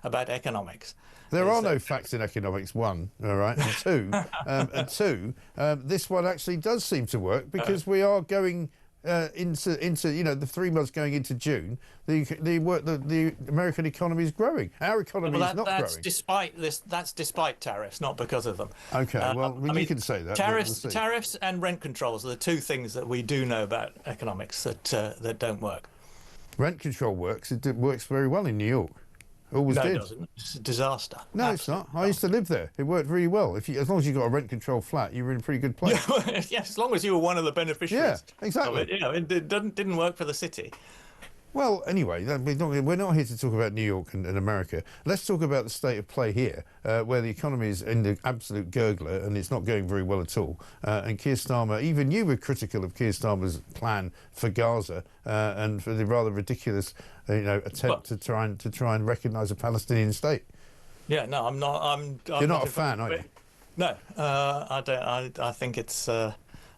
economics. There are no facts in economics. One, all right, and two, this one actually does seem to work because we are going. Into the 3 months going into June, the American economy is growing. Our economy is not growing. That's despite tariffs, not because of them. Okay, you can say that. Tariffs and rent controls are the two things that we do know about economics that don't work. Rent control works. It works very well in New York. Always did. No, it doesn't. It's a disaster. No, Absolutely. It's not. I used to live there. It worked really well. As long as you got a rent control flat, you were in a pretty good place. Yes, as long as you were one of the beneficiaries. Yeah, exactly. It didn't work for the city. Well, anyway, we're not here to talk about New York and America. Let's talk about the state of play here, where the economy is in the absolute gurgler and it's not going very well at all. And Kier Starmer, even you were critical of Kier Starmer's plan for Gaza and for the rather ridiculous, attempt to try and recognise a Palestinian state. Yeah, no, I'm not. You're not a fan, are you? No, I don't. I think it's.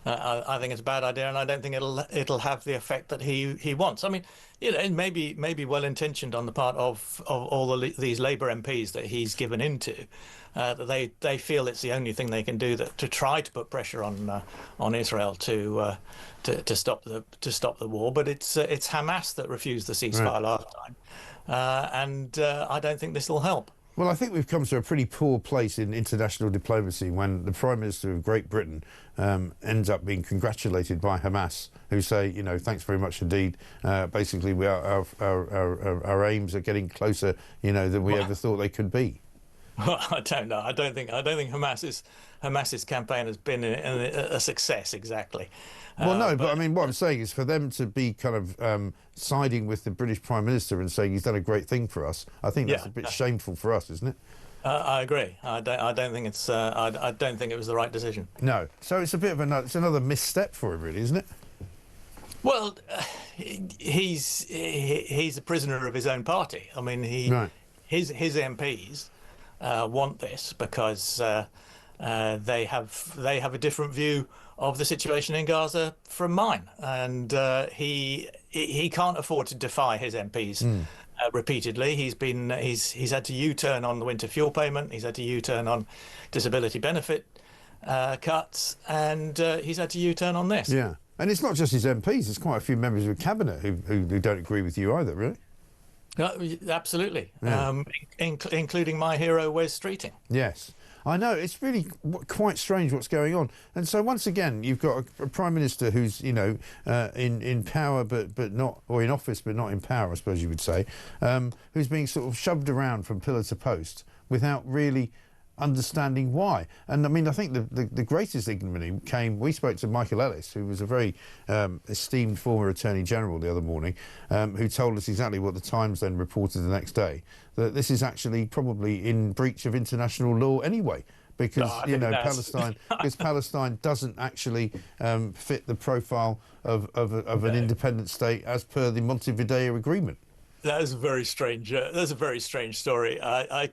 I think it's a bad idea, and I don't think it'll have the effect that he wants. I mean, it may be well intentioned on the part of all these Labour MPs that he's given into, that they feel it's the only thing they can do to try to put pressure on Israel to stop the war. But it's Hamas that refused the ceasefire last time, and I don't think this will help. Well, I think we've come to a pretty poor place in international diplomacy when the Prime Minister of Great Britain ends up being congratulated by Hamas, who say, thanks very much indeed. Basically, our aims are getting closer, than we ever thought they could be. Well, I don't know. I don't think Hamas's campaign has been a success exactly. Well, no, but I mean, what I'm saying is for them to be kind of siding with the British Prime Minister and saying he's done a great thing for us, I think that's a bit shameful for us, isn't it? I agree. I don't think it's. I don't think it was the right decision. No. So it's a bit of another misstep for him, really, isn't it? Well, he's a prisoner of his own party. I mean, his MPs want this because they have a different view of the situation in Gaza from mine, and he can't afford to defy his MPs repeatedly. He's had to U-turn on the winter fuel payment. He's had to U-turn on disability benefit cuts, and he's had to U-turn on this. Yeah, and it's not just his MPs. It's quite a few members of cabinet who don't agree with you either, really. Absolutely, Yeah. Including my hero Wes Streeting. Yes, I know. It's really quite strange what's going on. And so once again, you've got a prime minister who's, you know, in power but not, or in office but not in power, I suppose you would say, who's being sort of shoved around from pillar to post without really understanding why. And I mean, I think the greatest ignominy came, we spoke to Michael Ellis, who was a very esteemed former Attorney General the other morning, who told us exactly what the Times then reported the next day, that this is actually probably in breach of international law anyway, because you know, Palestine, because Palestine doesn't actually fit the profile of an independent state as per the Montevideo Agreement. That is a very strange. That's a very strange story. I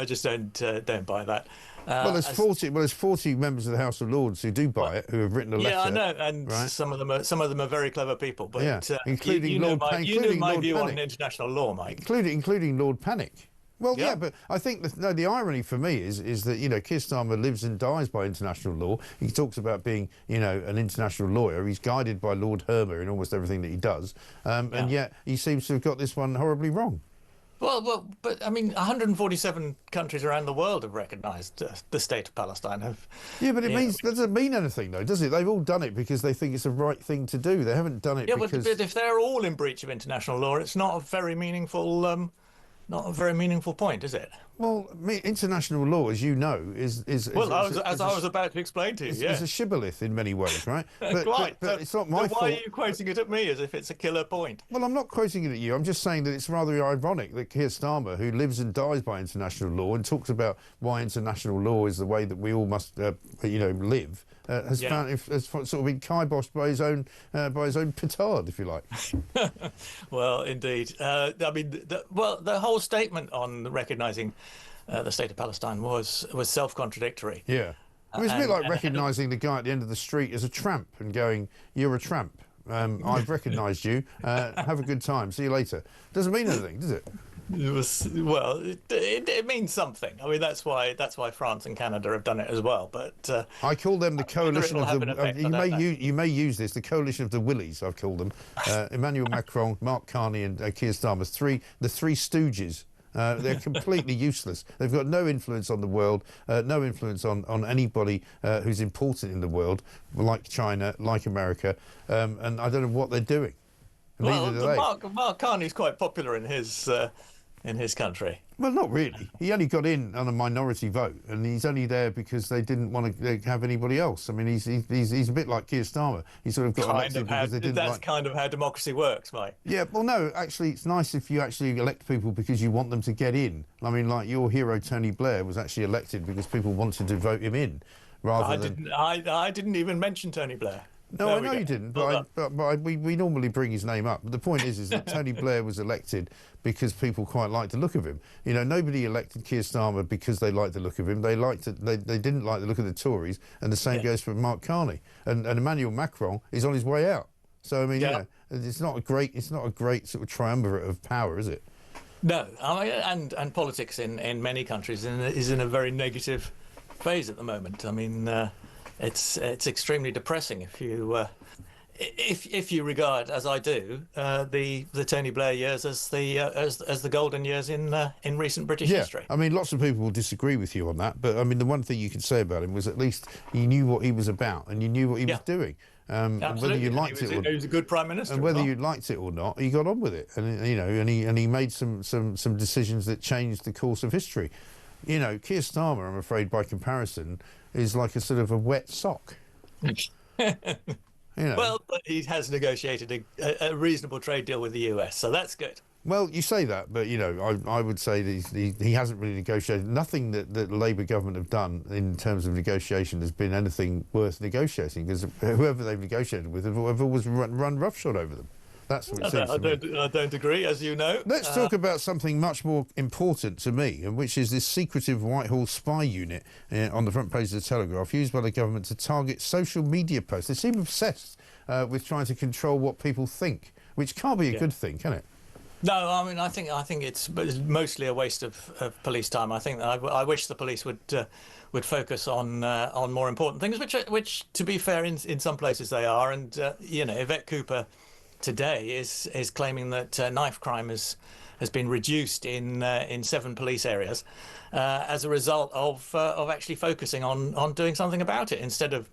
just don't buy that. Well, there's 40 members of the House of Lords who do buy it, who have written a letter. Yeah, I know, and right? some of them are very clever people. But yeah, including you know my view Panic. on international law, Mike. Including Lord Panic. Well, yeah, but I think the irony for me is that, you know, Kier Starmer lives and dies by international law. He talks about being, you know, an international lawyer. He's guided by Lord Hermer in almost everything that he does, and yet he seems to have got this one horribly wrong. Well, but I mean, 147 countries around the world have recognised the state of Palestine. Yeah, but it doesn't mean anything, though, does it? They've all done it because they think it's the right thing to do. They haven't done it because... but if they're all in breach of international law, it's not a very meaningful. Not a very meaningful point, is it? Well, international law, as you know, is as I was about to explain to you, it's a shibboleth in many ways, right? But it's not my fault. Why are you quoting it at me as if it's a killer point? Well, I'm not quoting it at you. I'm just saying that it's rather ironic that Kier Starmer, who lives and dies by international law and talks about why international law is the way that we all must, you know, live, has sort of been kiboshed by his own petard, if you like. Well, indeed. I mean, the whole statement on recognising the state of Palestine was self-contradictory. Yeah. It was a bit like recognising the guy at the end of the street as a tramp and going, "You're a tramp. I've recognised you. Have a good time. See you later." Doesn't mean anything, does it? It means something. I mean, that's why France and Canada have done it as well. But I call them the coalition of the. You may use this, the coalition of the Willies. I've called them Emmanuel Macron, Mark Carney, and Kier Starmer. The three stooges. They're completely useless. They've got no influence on the world, no influence on anybody who's important in the world, like China, like America, and I don't know what they're doing. Mark Carney's quite popular in his country. Well, not really. He only got in on a minority vote, and he's only there because they didn't want to have anybody else. I mean, he's a bit like Kier Starmer. He sort of got elected because they didn't. That's kind of how democracy works, Mike. Yeah, well, no, actually, it's nice if you actually elect people because you want them to get in. I mean, like your hero Tony Blair was actually elected because people wanted to vote him in, rather than. I didn't even mention Tony Blair. No, I know you didn't, but we normally bring his name up. But the point is that Tony Blair was elected because people quite liked the look of him. You know, nobody elected Kier Starmer because they liked the look of him. They didn't like the look of the Tories, and the same goes for Mark Carney. And Emmanuel Macron is on his way out. So I mean, you know, it's not a great sort of triumvirate of power, is it? No, I mean, and politics in many countries is in a very negative phase at the moment. I mean. It's extremely depressing if you regard, as I do, the Tony Blair years as the golden years in recent British history. I mean, lots of people will disagree with you on that, but I mean, the one thing you could say about him was at least you knew what he was about and you knew what he was doing. Whether you liked it or he was a good prime minister, and whether you liked it or not, he got on with it, and you know, and he made some decisions that changed the course of history. You know, Kier Starmer, I'm afraid, by comparison, is like a sort of a wet sock. You know. Well, but he has negotiated a reasonable trade deal with the US, so that's good. Well, you say that, but, you know, I would say that he hasn't really negotiated. Nothing that the Labour government have done in terms of negotiation has been anything worth negotiating, because whoever they've negotiated with have always run roughshod over them. That's what it seems to me. I don't agree, as you know. Let's talk about something much more important to me, and which is this secretive Whitehall spy unit on the front page of the Telegraph, used by the government to target social media posts. They seem obsessed with trying to control what people think, which can't be a good thing, can it? No, I mean, I think it's mostly a waste of police time. I think I wish the police would focus on more important things, which to be fair, in some places they are. And you know, Yvette Cooper today is claiming that knife crime has been reduced in 7 police areas as a result of actually focusing on doing something about it instead of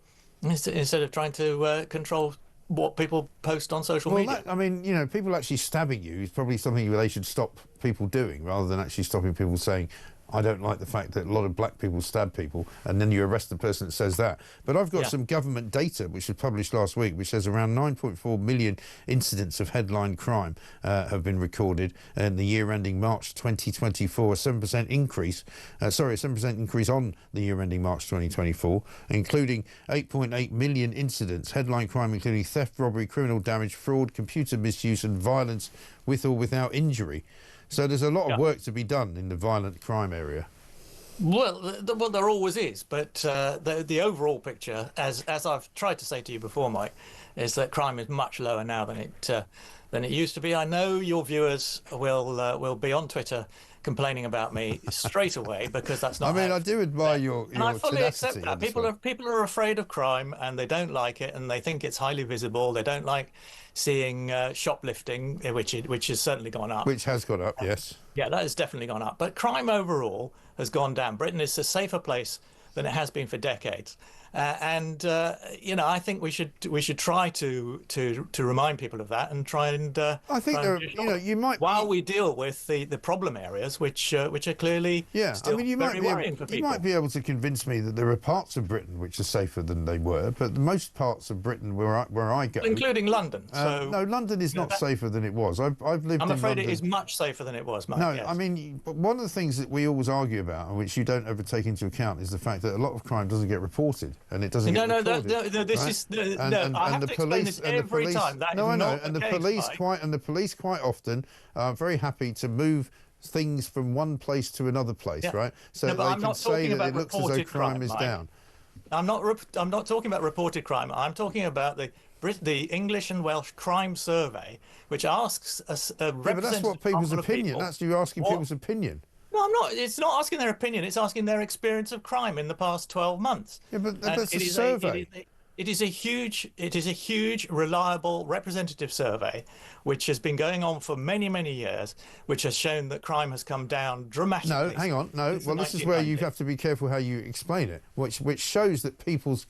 trying to control what people post on social media. I mean, you know, people actually stabbing you is probably something they should stop people doing, rather than actually stopping people saying, I don't like the fact that a lot of black people stab people, and then you arrest the person that says that. But I've got some government data which was published last week, which says around 9.4 million incidents of headline crime have been recorded in the year ending March 2024, a 7% increase. A 7% increase on the year ending March 2024, including 8.8 million incidents, headline crime including theft, robbery, criminal damage, fraud, computer misuse, and violence with or without injury. So there's a lot of work to be done in the violent crime area. Well, there always is, but the overall picture, as I've tried to say to you before, Mike, is that crime is much lower now than it used to be. I know your viewers will be on Twitter complaining about me straight away, because that's not. I mean, I do admire your and I fully tenacity. accept that. People are afraid of crime, and they don't like it, and they think it's highly visible. They don't like seeing shoplifting, which has certainly gone up. Which has gone up, yes. Yeah, that has definitely gone up. But crime overall has gone down. Britain is a safer place than it has been for decades. And you know, I think we should try to remind people of that, and try and I think you might, while we deal with the problem areas which are clearly still very worrying for people. You might be able to convince me that there are parts of Britain which are safer than they were, but most parts of Britain where I go, including London. No, London is not safer than it was. I've lived in London. I'm afraid it is much safer than it was, Mike. No, yes. I mean, one of the things that we always argue about, and which you don't ever take into account, is the fact that a lot of crime doesn't get reported, and it doesn't get recorded. No, this right? is I have to explain this every time. That no, is I know, not and the the case, police quite often are very happy to move things from one place to another place, right? So they can say that it looks as though crime is down. I'm not talking about reported crime. I'm talking about the English and Welsh Crime Survey, which asks a representative but that's what people's opinion. People, that's you asking people's opinion. No, I'm not. It's not asking their opinion. It's asking their experience of crime in the past 12 months. Yeah, but that's a survey. It is a huge, reliable, representative survey, which has been going on for many, many years, which has shown that crime has come down dramatically. No, hang on, no. Well, this is where you have to be careful how you explain it, which shows that people's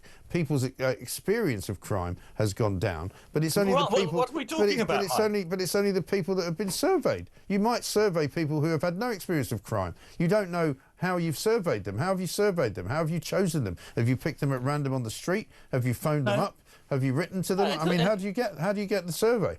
experience of crime has gone down, but it's only the people. What are we talking about? But it's only the people that have been surveyed. You might survey people who have had no experience of crime. You don't know how you've surveyed them. How have you surveyed them? How have you chosen them? Have you picked them at random on the street? Have you phoned them up? Have you written to them? I mean, how do you get the survey?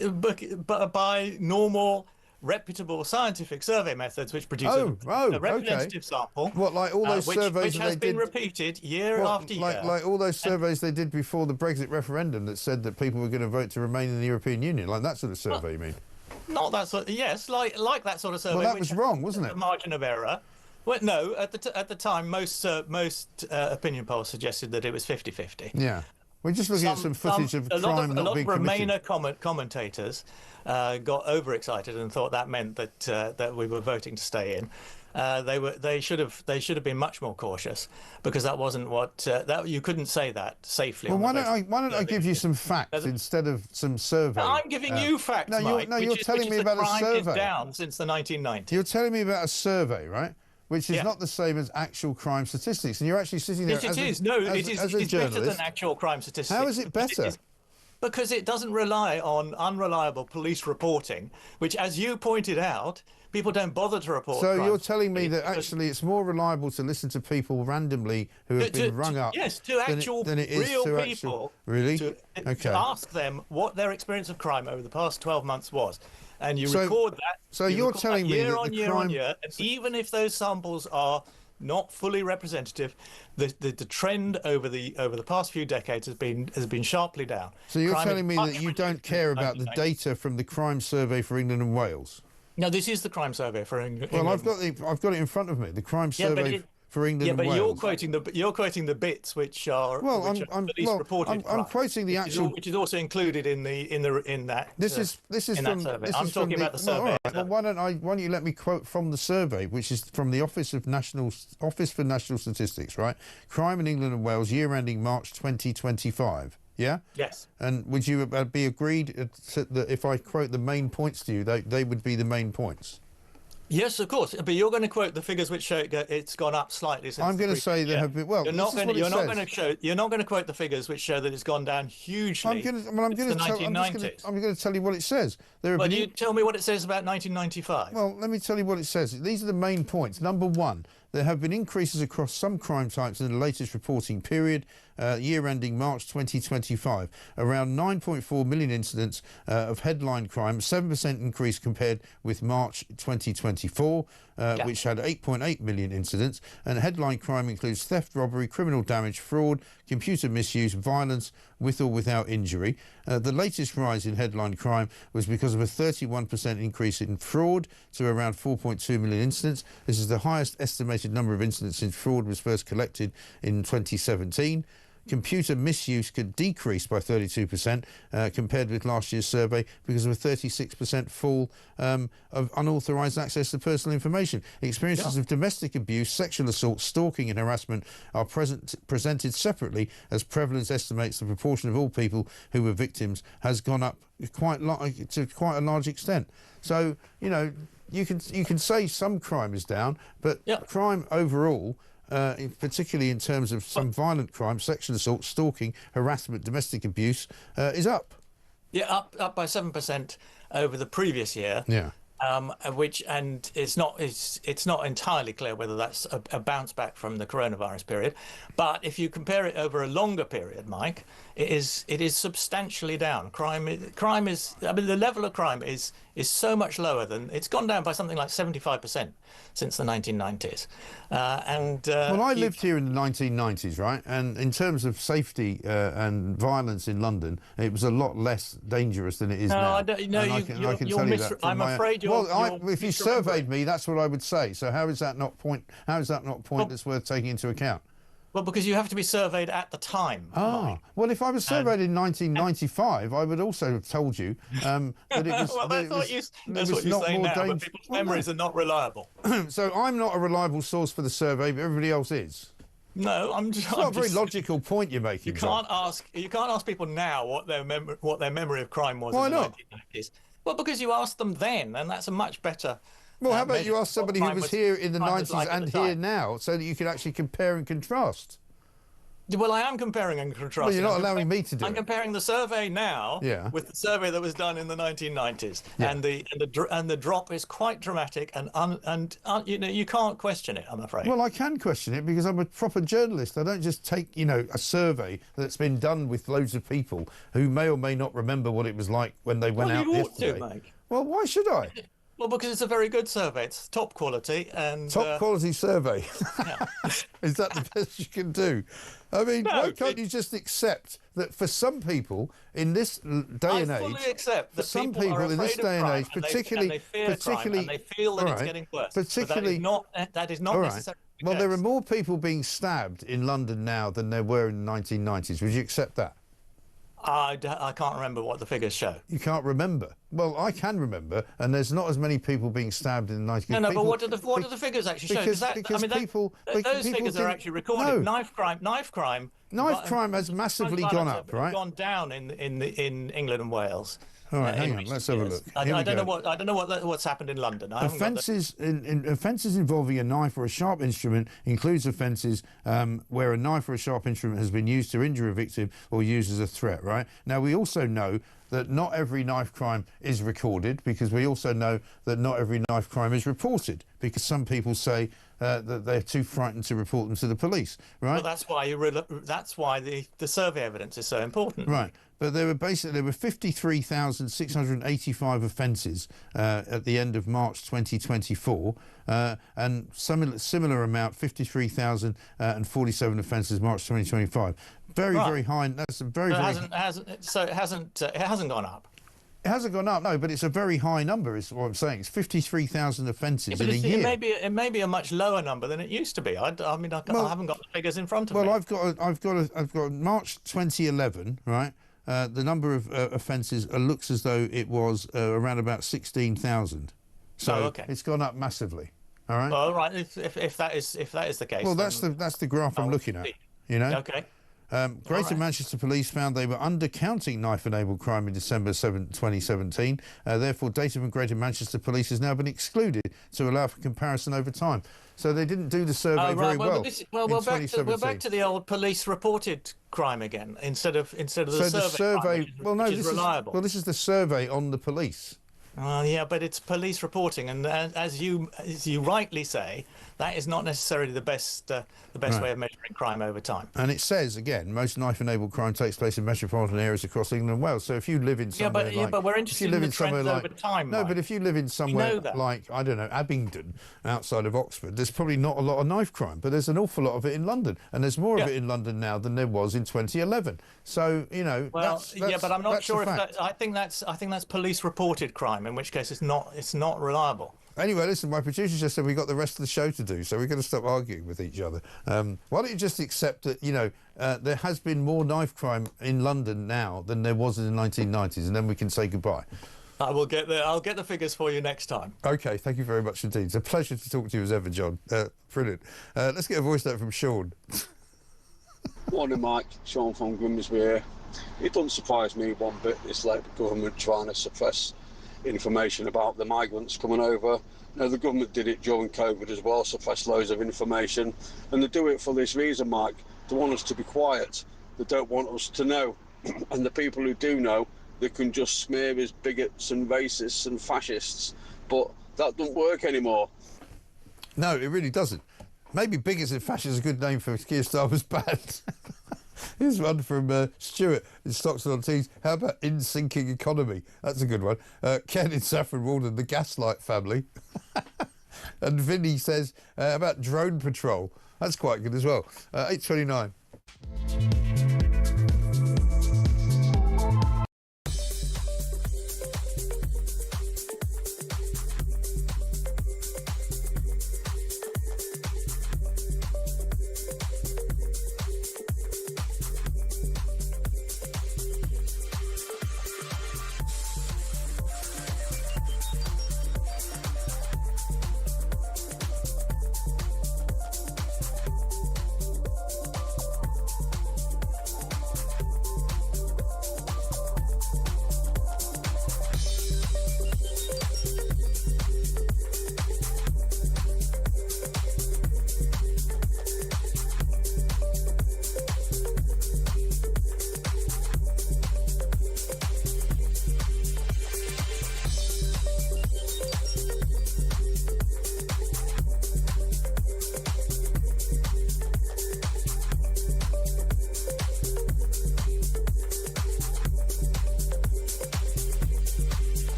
But by normal, reputable scientific survey methods, which produce a representative sample. What, like all those surveys which has been repeated year after year? Like all those surveys they did before the Brexit referendum that said that people were going to vote to remain in the European Union, like that sort of survey, you mean? Not that sort. Yes, like that sort of survey. Well, that was wrong, wasn't it? A margin of error. Well, no. At the time, most opinion polls suggested that it was 50-50. Yeah, we're just looking at some footage of crime not being committed. A lot of Remainer commentators got overexcited and thought that meant that we were voting to stay in. They should have been much more cautious, because that wasn't what that you couldn't say that safely. Well, why don't I give you some facts instead of some survey? I'm giving you facts, Mike. You're telling me about a survey. Crime is down since the 1990s. You're telling me about a survey, right? Which is not the same as actual crime statistics, and you're actually sitting there. Yes, it is. No, it is. It's better than actual crime statistics. How is it better? Because it doesn't rely on unreliable police reporting, which, as you pointed out, people don't bother to report. So you're telling me that actually it's more reliable to listen to people randomly who have been rung up? Yes, to actual real people. Really? To ask them what their experience of crime over the past 12 months was. And you record that. So you're telling me year that on the year crime... on year, and even if those samples are not fully representative. The trend over the past few decades has been sharply down. So you're Crime telling me that you don't care about the data from the crime survey for England and Wales? No, this is the crime survey for England. Well, I've got it in front of me. The crime survey for England and Wales. Yeah, but you're quoting the bits which are police reported. I'm quoting the actual, which is also included in that. This is from. Survey. I'm talking about the survey. Well, why don't you let me quote from the survey, which is from the Office for National Statistics, right? Crime in England and Wales, year ending March 2025. Yeah? Yes. And would you be agreed that if I quote the main points to you, they would be the main points? Yes, of course. But you're going to quote the figures which show it's gone up slightly since. I'm going to say there have been. Well, you're not going to quote the figures which show that it's gone down hugely. I'm going to tell you what it says. But you tell me what it says about 1995. Well, let me tell you what it says. These are the main points. Number one, there have been increases across some crime types in the latest reporting period, year ending March 2025. Around 9.4 million incidents of headline crime, 7% increase compared with March 2024, which had 8.8 million incidents. And headline crime includes theft, robbery, criminal damage, fraud, computer misuse, violence with or without injury. The latest rise in headline crime was because of a 31% increase in fraud to around 4.2 million incidents. This is the highest estimated number of incidents since fraud was first collected in 2017. Computer misuse could decrease by 32% compared with last year's survey because of a 36% fall of unauthorised access to personal information. Experiences of domestic abuse, sexual assault, stalking and harassment are presented separately, as prevalence estimates the proportion of all people who were victims has gone up to quite a large extent. So, you know, you can say some crime is down, but crime overall, particularly in terms of some violent crime, sexual assault, stalking, harassment, domestic abuse, is up. Yeah, up by 7% over the previous year. Yeah. And it's not entirely clear whether that's a bounce back from the coronavirus period, but if you compare it over a longer period, Mike, it is substantially down. Crime is the level of crime is so much lower than it's gone down by something like 75% since the 1990s. Well, I lived here in the 1990s, right? And in terms of safety and violence in London, it was a lot less dangerous than it is now. I can tell you that. I'm afraid you're. Well, if you surveyed me, that's what I would say. So how is that not point? How is that not point that's worth taking into account? Well, because you have to be surveyed at the time. Ah, well, if I was surveyed in 1995, I would also have told you that it was. Well, that's what you're saying now, but people's memories are not reliable. So I'm not a reliable source for the survey, but everybody else is. No, It's not a very logical point you're making. You can't ask people now what their memory of crime was. Why in the not? 1990s. Well, because you asked them then, and that's a much better. Well, how about you ask somebody who was here in the 90s and here now, so that you can actually compare and contrast? Well, I am comparing and contrasting. Well, you're not allowing me to do it. I'm comparing the survey now with the survey that was done in the 1990s, and the drop is quite dramatic, and you know, you can't question it, I'm afraid. Well, I can question it because I'm a proper journalist. I don't just take, you know, a survey that's been done with loads of people who may or may not remember what it was like when they went out yesterday. You ought to, Mike. Well, why should I? Well, because it's a very good survey. It's top quality and top quality survey. Is that the best you can do? I mean, why can't you just accept that for some people in this day and age, I fully accept that some people in this day and age, particularly, they feel that it's getting worse. Particularly, that is not necessarily. Well, there are more people being stabbed in London now than there were in the 1990s. Would you accept that? I can't remember what the figures show. You can't remember? Well, I can remember, and there's not as many people being stabbed in the 1990s. No, but what do the figures actually show? Because those figures are actually recorded. No. Knife crime has massively gone up, right? Gone down in England and Wales. All right, hang on. Let's have a look. I don't know what's happened in London. Offences involving a knife or a sharp instrument includes offences where a knife or a sharp instrument has been used to injure a victim or used as a threat. Right now, we also know that not every knife crime is recorded, because we also know that not every knife crime is reported, because some people say that they're too frightened to report them to the police, right? Well, that's why that's why the survey evidence is so important. Right. But there were 53,685 offences at the end of March 2024, and similar amount, 53,047 offences March 2025. Very high. That's a very. It hasn't gone up. It hasn't gone up, no, but it's a very high number, is what I'm saying. It's 53,000 offences in a year. It may be a much lower number than it used to be. I haven't got the figures in front of me. Well, I've got March 2011, right? The number of offences looks as though it was around about 16,000. So it's gone up massively. All right. Well, right. If that is the case. Well, that's the graph I'm looking at. You know. Okay. Greater Manchester Police found they were undercounting knife-enabled crime in December 2017. Therefore, data from Greater Manchester Police has now been excluded to allow for comparison over time. So they didn't do the survey very well. We're back to the old police-reported crime again instead of the survey crime, which is reliable. This is the survey on the police. Yeah, but it's police reporting, and as you rightly say, that is not necessarily the best way of measuring crime over time. And it says again, most knife-enabled crime takes place in metropolitan areas across England and Wales. So if you live in somewhere but we're interested in the trends over time. No, but if you live in somewhere like, I don't know, Abingdon, outside of Oxford, there's probably not a lot of knife crime, but there's an awful lot of it in London, and there's more of it in London now than there was in 2011. So but I'm not sure if that. I think that's police-reported crime, in which case it's not reliable. Anyway, listen, my producer just said we got the rest of the show to do, so we're going to stop arguing with each other. Why don't you just accept that, there has been more knife crime in London now than there was in the 1990s, and then we can say goodbye. I will get there. I'll get the figures for you next time. OK, thank you very much indeed. It's a pleasure to talk to you as ever, John. Brilliant. Let's get a voice note from Sean. Morning, Mike. Sean from Grimsby here. It doesn't surprise me one bit, this Labour government trying to suppress information about the migrants coming over. The government did it during COVID as well, suppressed loads of information, and they do it for this reason, Mike. They want us to be quiet. They don't want us to know. And the people who do know, they can just smear as bigots and racists and fascists. But that doesn't work anymore. No, it really doesn't. Maybe bigots and fascists is a good name for Kier Starmer's band. Here's one from Stuart in Stockton-on-Tees. How about in-sinking economy? That's a good one. Ken in Saffron Walden, the Gaslight family. And Vinny says about drone patrol. That's quite good as well. 8:29.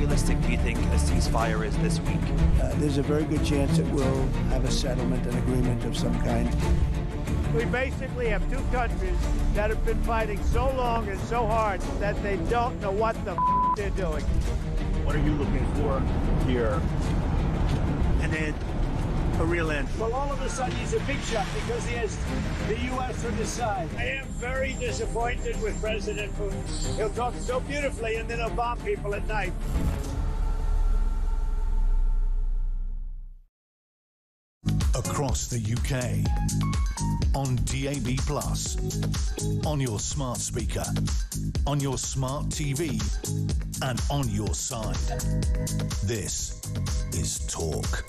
realistic do you think a ceasefire is this week? There's a very good chance that we'll have a settlement, an agreement of some kind. We basically have two countries that have been fighting so long and so hard that they don't know what the they're doing. What are you looking for here? An end. A real end. Well, all of a sudden he's a big shot because he has the U.S. on his side. I am very disappointed with President Putin. He'll talk so beautifully and then he'll bomb people at night. Across the UK, on DAB+, on your smart speaker, on your smart TV, and on your side. This is Talk.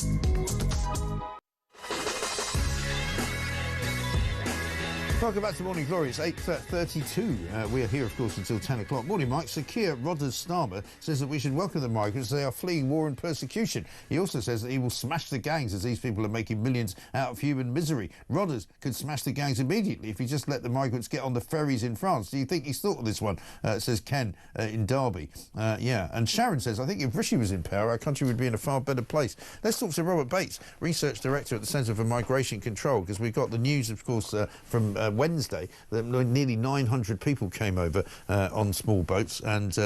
Welcome back to Morning Glory. It's 8:32. We are here, of course, until 10 o'clock. Morning, Mike. Sir Kier Starmer says that we should welcome the migrants. They are fleeing war and persecution. He also says that he will smash the gangs as these people are making millions out of human misery. Rodders could smash the gangs immediately if he just let the migrants get on the ferries in France. Do you think he's thought of this one? Says Ken in Derby. Yeah. And Sharon says, I think if Rishi was in power, our country would be in a far better place. Let's talk to Robert Bates, Research Director at the Centre for Migration Control, because we've got the news, of course, from Wednesday that nearly 900 people came over on small boats, and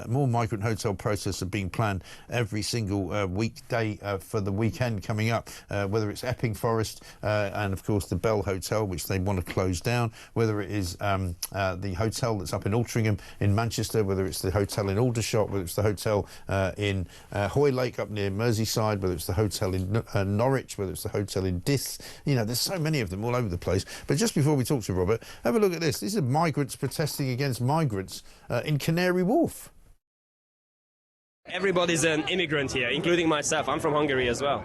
more migrant hotel processes are being planned every single weekday for the weekend coming up, whether it's Epping Forest and, of course, the Bell Hotel, which they want to close down, whether it is the hotel that's up in Altrincham in Manchester, whether it's the hotel in Aldershot, whether it's the hotel in Hoylake up near Merseyside, whether it's the hotel in Norwich, whether it's the hotel in Diss. You know, there's so many of them all over the place. But just before we talk to Robert, have a look at this. These are migrants protesting against migrants in Canary Wharf. Everybody's an immigrant here, including myself. I'm from Hungary as well.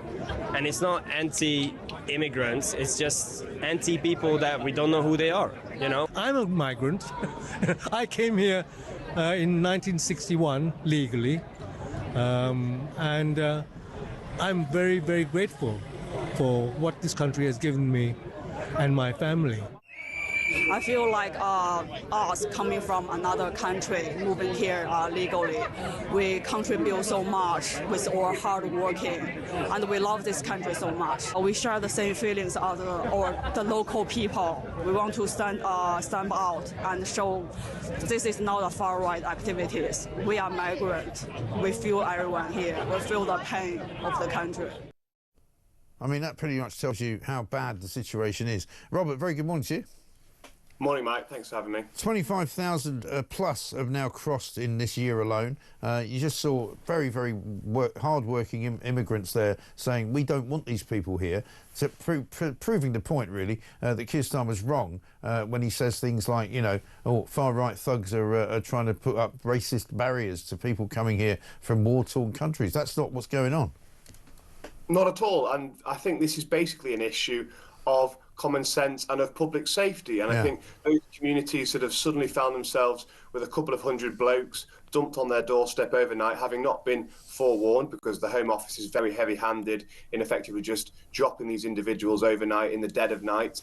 And it's not anti-immigrants, it's just anti-people that we don't know who they are, you know? I'm a migrant. I came here in 1961 legally. And I'm very, very grateful for what this country has given me and my family. I feel like us coming from another country, moving here legally, we contribute so much with our hard working, and we love this country so much. We share the same feelings as the local people. We want to stand out and show this is not a far-right activities. We are migrants. We feel everyone here. We feel the pain of the country. I mean, that pretty much tells you how bad the situation is. Robert, very good morning to you. Morning, Mike. Thanks for having me. 25,000 plus have now crossed in this year alone. You just saw very, very hard-working immigrants there saying, we don't want these people here. So proving the point, really, that Kier Starmer's wrong when he says things like, you know, oh, far-right thugs are trying to put up racist barriers to people coming here from war-torn countries. That's not what's going on. Not at all. And I think this is basically an issue of common sense and of public safety. And I think those communities that have suddenly found themselves with a couple of hundred blokes dumped on their doorstep overnight, having not been forewarned, because the Home Office is very heavy-handed in effectively just dropping these individuals overnight in the dead of night,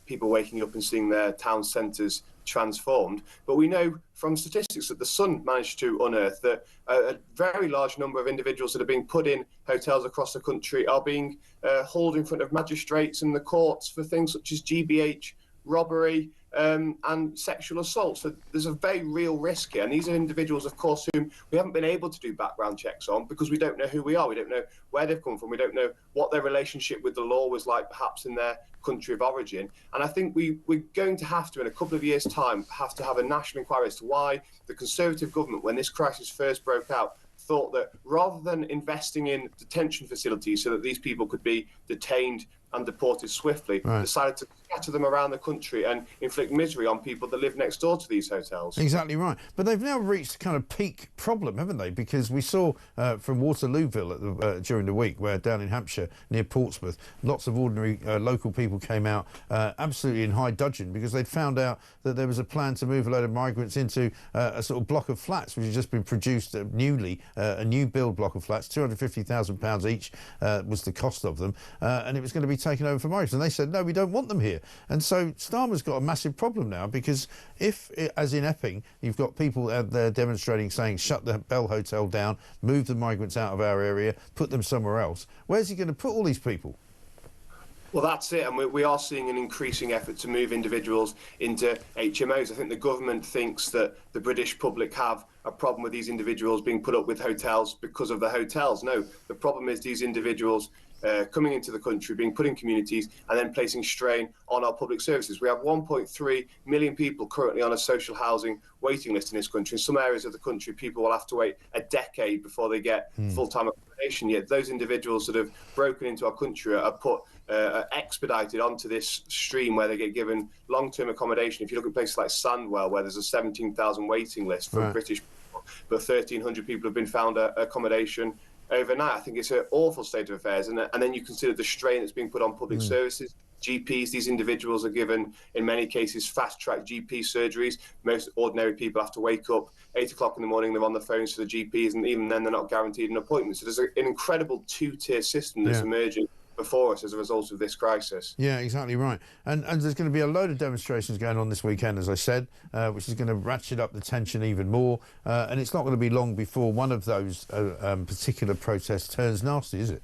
people waking up and seeing their town centres transformed. But we know from statistics that the Sun managed to unearth that a very large number of individuals that are being put in hotels across the country are being hauled in front of magistrates and the courts for things such as GBH, robbery, and sexual assault. So there's a very real risk here. And these are individuals, of course, whom we haven't been able to do background checks on because we don't know who we are. We don't know where they've come from. We don't know what their relationship with the law was like, perhaps in their country of origin. And I think we're going to have to, in a couple of years' time, have to have a national inquiry as to why the Conservative government, when this crisis first broke out, thought that rather than investing in detention facilities so that these people could be detained and deported swiftly, decided to scatter them around the country and inflict misery on people that live next door to these hotels. Exactly right. But they've now reached kind of peak problem, haven't they? Because we saw from Waterlooville during the week, where down in Hampshire, near Portsmouth, lots of ordinary local people came out absolutely in high dudgeon because they'd found out that there was a plan to move a load of migrants into a sort of block of flats, which had just been produced newly, a new build block of flats, £250,000 each was the cost of them, and it was going to be taken over for migrants. And they said, no, we don't want them here. And so Starmer's got a massive problem now, because if, as in Epping, you've got people out there demonstrating, saying, shut the Bell Hotel down, move the migrants out of our area, put them somewhere else, where's he going to put all these people? Well, that's it, and we are seeing an increasing effort to move individuals into HMOs. I think the government thinks that the British public have a problem with these individuals being put up with hotels because of the hotels. No, the problem is these individuals coming into the country, being put in communities, and then placing strain on our public services. We have 1.3 million people currently on a social housing waiting list in this country. In some areas of the country, people will have to wait a decade before they get full-time accommodation. Yet those individuals that have broken into our country are put expedited onto this stream where they get given long-term accommodation. If you look at places like Sandwell, where there's a 17,000 waiting list for British people, but 1,300 people have been found accommodation overnight. I think it's an awful state of affairs. And then you consider the strain that's being put on public services. GPs, these individuals are given, in many cases, fast-track GP surgeries. Most ordinary people have to wake up 8 o'clock in the morning, they're on the phones to the GPs, and even then they're not guaranteed an appointment. So there's an incredible two-tier system that's emerging before us as a result of this crisis. Yeah, exactly right. And there's going to be a load of demonstrations going on this weekend, as I said, which is going to ratchet up the tension even more. And it's not going to be long before one of those particular protests turns nasty, is it?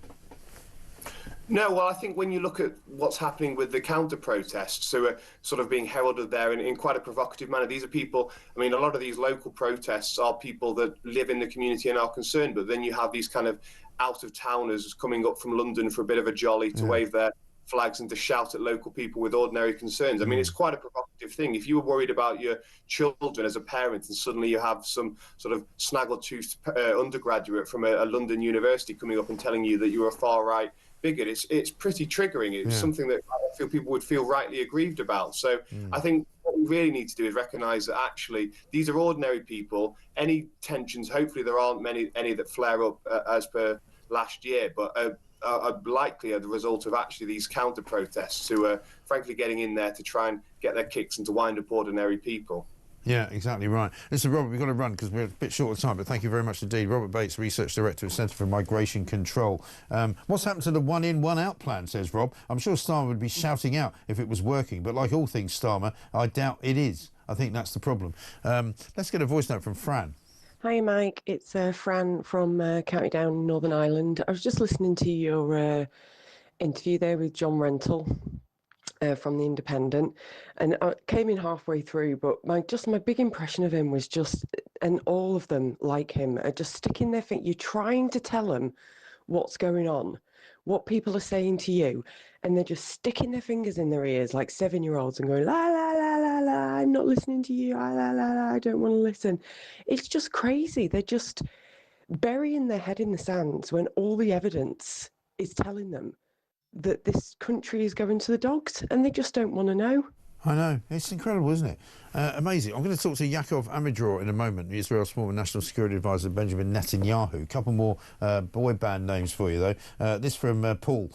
No, well, I think when you look at what's happening with the counter-protests, who are sort of being heralded there in quite a provocative manner, these are people, I mean, a lot of these local protests are people that live in the community and are concerned, but then you have these kind of out-of-towners coming up from London for a bit of a jolly to wave their flags and to shout at local people with ordinary concerns. I mean, it's quite a provocative thing. If you were worried about your children as a parent and suddenly you have some sort of snaggletooth undergraduate from a London university coming up and telling you that you're a far-right bigot, it's pretty triggering. It's something that I feel people would feel rightly aggrieved about. So I think what we really need to do is recognise that actually these are ordinary people. Any tensions, hopefully there aren't any that flare up as per last year, but are likely the result of actually these counter-protests who are frankly getting in there to try and get their kicks and to wind up ordinary people. Yeah, exactly right. Listen, Robert, we've got to run because we're a bit short of time, but thank you very much indeed. Robert Bates, Research Director at Centre for Migration Control. What's happened to the one-in, one-out plan, says Rob? I'm sure Starmer would be shouting out if it was working, but like all things Starmer, I doubt it is. I think that's the problem. Let's get a voice note from Fran. Hi, Mike. It's Fran from County Down, Northern Ireland. I was just listening to your interview there with John Rentoul from The Independent, and I came in halfway through, but my big impression of him was just, and all of them like him are just sticking their finger. You're trying to tell them what's going on, what people are saying to you, and they're just sticking their fingers in their ears like 7-year-olds and going, la, la, la, la, la, I'm not listening to you, la, la, la, la, I don't want to listen. It's just crazy. They're just burying their head in the sands when all the evidence is telling them that this country is going to the dogs, and they just don't want to know. I know. It's incredible, isn't it? Amazing. I'm going to talk to Yaakov Amidror in a moment, Israel's former National Security Advisor Benjamin Netanyahu. A couple more boy band names for you, though. This from Paul.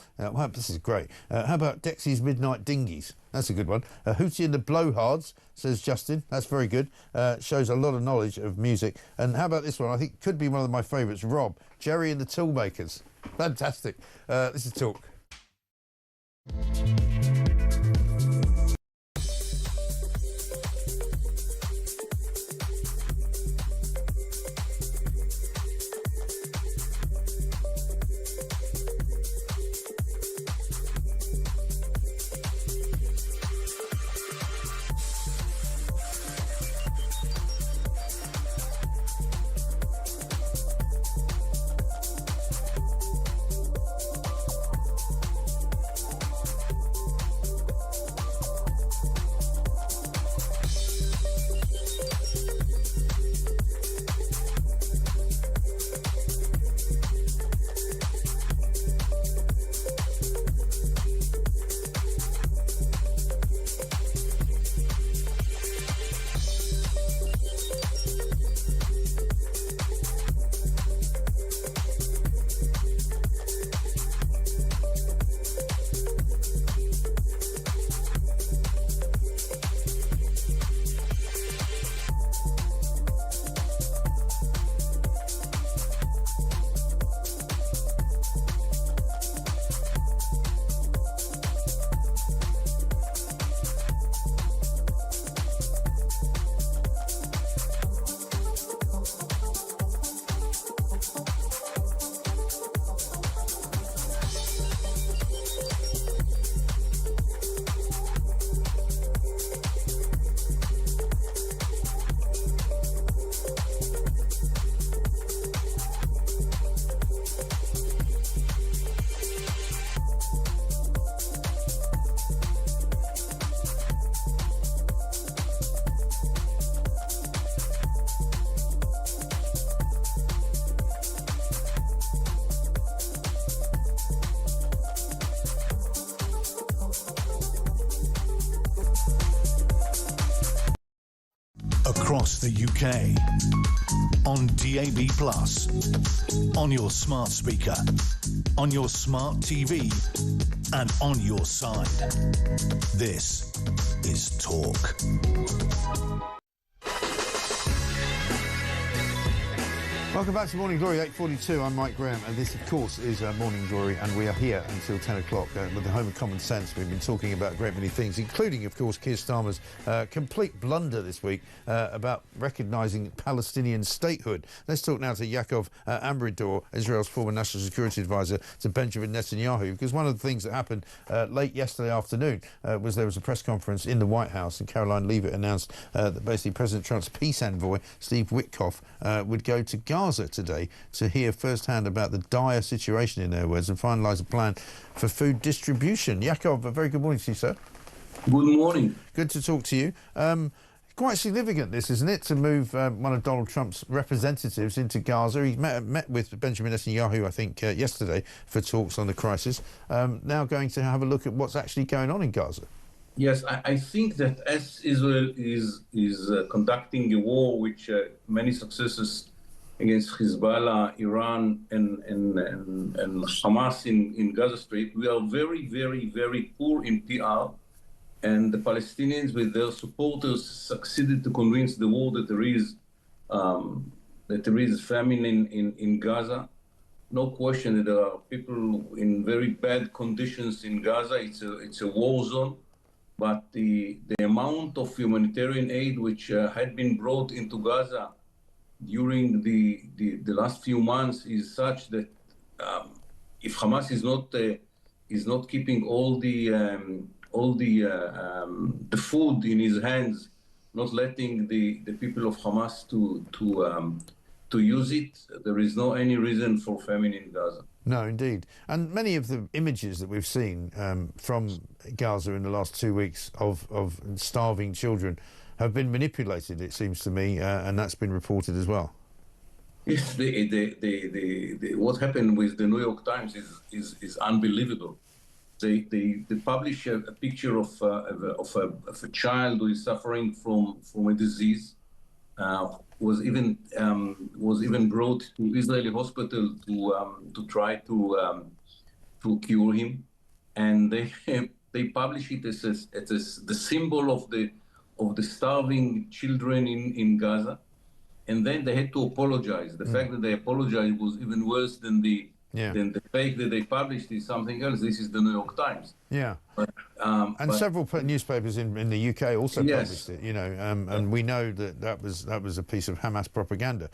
This is great. How about Dexy's Midnight Dinghies? That's a good one. Hootie and the Blowhards, says Justin. That's very good. Shows a lot of knowledge of music. And how about this one? I think could be one of my favourites. Rob, Jerry and the Toolmakers. Fantastic. This is Talk. across the UK. On DAB+, on your smart speaker, on your smart TV, and on your side. This is Talk. Welcome back to Morning Glory, 8:42. I'm Mike Graham, and this, of course, is Morning Glory, and we are here until 10 o'clock with the Home of Common Sense. We've been talking about a great many things, including, of course, Kier Starmer's complete blunder this week about recognising Palestinian statehood. Let's talk now to Yaakov Amridor, Israel's former National Security Advisor to Benjamin Netanyahu, because one of the things that happened late yesterday afternoon was there was a press conference in the White House, and Caroline Leavitt announced that basically President Trump's peace envoy, Steve Witkoff, would go to Gaza today to hear firsthand about the dire situation, in their words, and finalise a plan for food distribution. Yaakov, a very good morning to you, sir. Good morning. Good to talk to you. Quite significant, this, isn't it, to move one of Donald Trump's representatives into Gaza. He met with Benjamin Netanyahu, I think, yesterday for talks on the crisis. Now going to have a look at what's actually going on in Gaza. Yes, I think that as Israel is conducting a war which many successes against Hezbollah, Iran, and Hamas in Gaza Strip, we are very, very, very poor in PR. And the Palestinians, with their supporters, succeeded to convince the world that there is famine in Gaza. No question that there are people in very bad conditions in Gaza. It's a war zone. But the amount of humanitarian aid which had been brought into Gaza during the last few months is such that if Hamas is not keeping all the food in his hands, not letting the people of Hamas to use it, there is no any reason for famine in Gaza. No, indeed. And many of the images that we've seen from Gaza in the last 2 weeks of starving children have been manipulated, it seems to me, and that's been reported as well. Yes, what happened with the New York Times is unbelievable. They publish a picture of a child who is suffering from a disease. Was even brought to Israeli hospital to try to cure him, and they publish it as the symbol of the starving children in Gaza, and then they had to apologize. The fact that they apologized was even worse than the fake that they published is something else. This is the New York Times. Yeah. And several newspapers in the UK also published it, you know, and we know that was a piece of Hamas propaganda.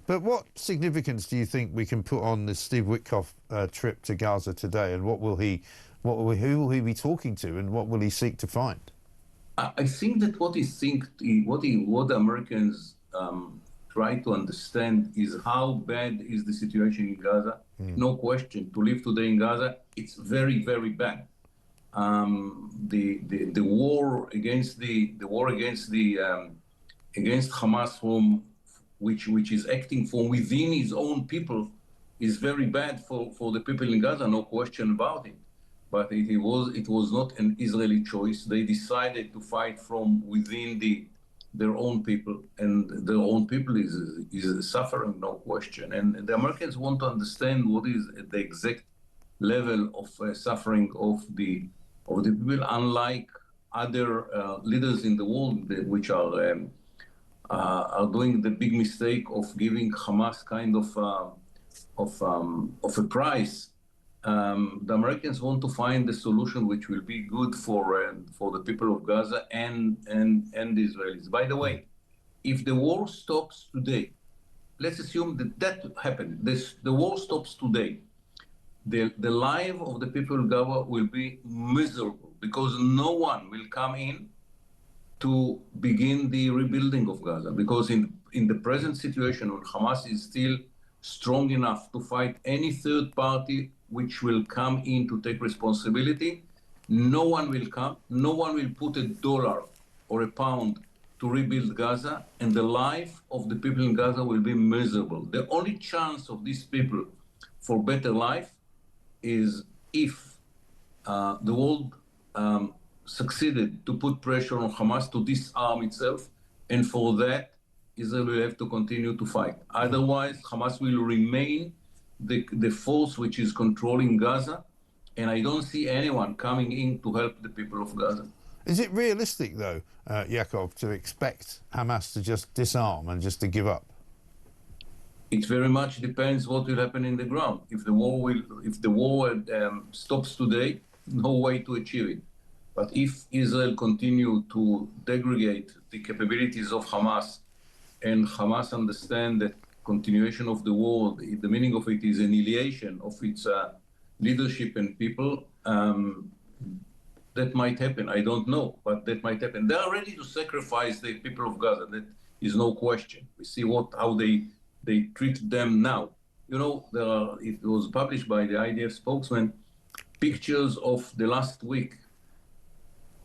But what significance do you think we can put on this Steve Witkoff trip to Gaza today, and who will he be talking to, and what will he seek to find? I think that what the Americans try to understand is how bad is the situation in Gaza. No question. To live today in Gaza, it's very, very bad. The war against Hamas, which is acting from within his own people, is very bad for the people in Gaza. No question about it. But it was not an Israeli choice. They decided to fight from within their own people, and their own people is suffering, no question. And the Americans want to understand what is the exact level of suffering of the people, unlike other leaders in the world which are doing the big mistake of giving Hamas kind of a price. The Americans want to find a solution which will be good for the people of Gaza and the Israelis. By the way, if the war stops today, let's assume that happened. The war stops today. The life of the people of Gaza will be miserable because no one will come in to begin the rebuilding of Gaza. Because in the present situation, when Hamas is still strong enough to fight any third party which will come in to take responsibility, no one will come, no one will put $1 or £1 to rebuild Gaza, and the life of the people in Gaza will be miserable. The only chance of these people for better life is if the world succeeded to put pressure on Hamas to disarm itself And for that, Israel will have to continue to fight. Otherwise, Hamas will remain the force which is controlling Gaza, and I don't see anyone coming in to help the people of Gaza. Is it realistic, though, Yaakov, to expect Hamas to just disarm and just to give up? It very much depends what will happen in the ground. If the war stops today, no way to achieve it. But if Israel continue to degrade the capabilities of Hamas, and Hamas understand that continuation of the war, the meaning of it is annihilation of its leadership and people, that might happen. I don't know, but that might happen. They are ready to sacrifice the people of Gaza. That is no question. We see how they treat them now. You know, it was published by the IDF spokesman, pictures of the last week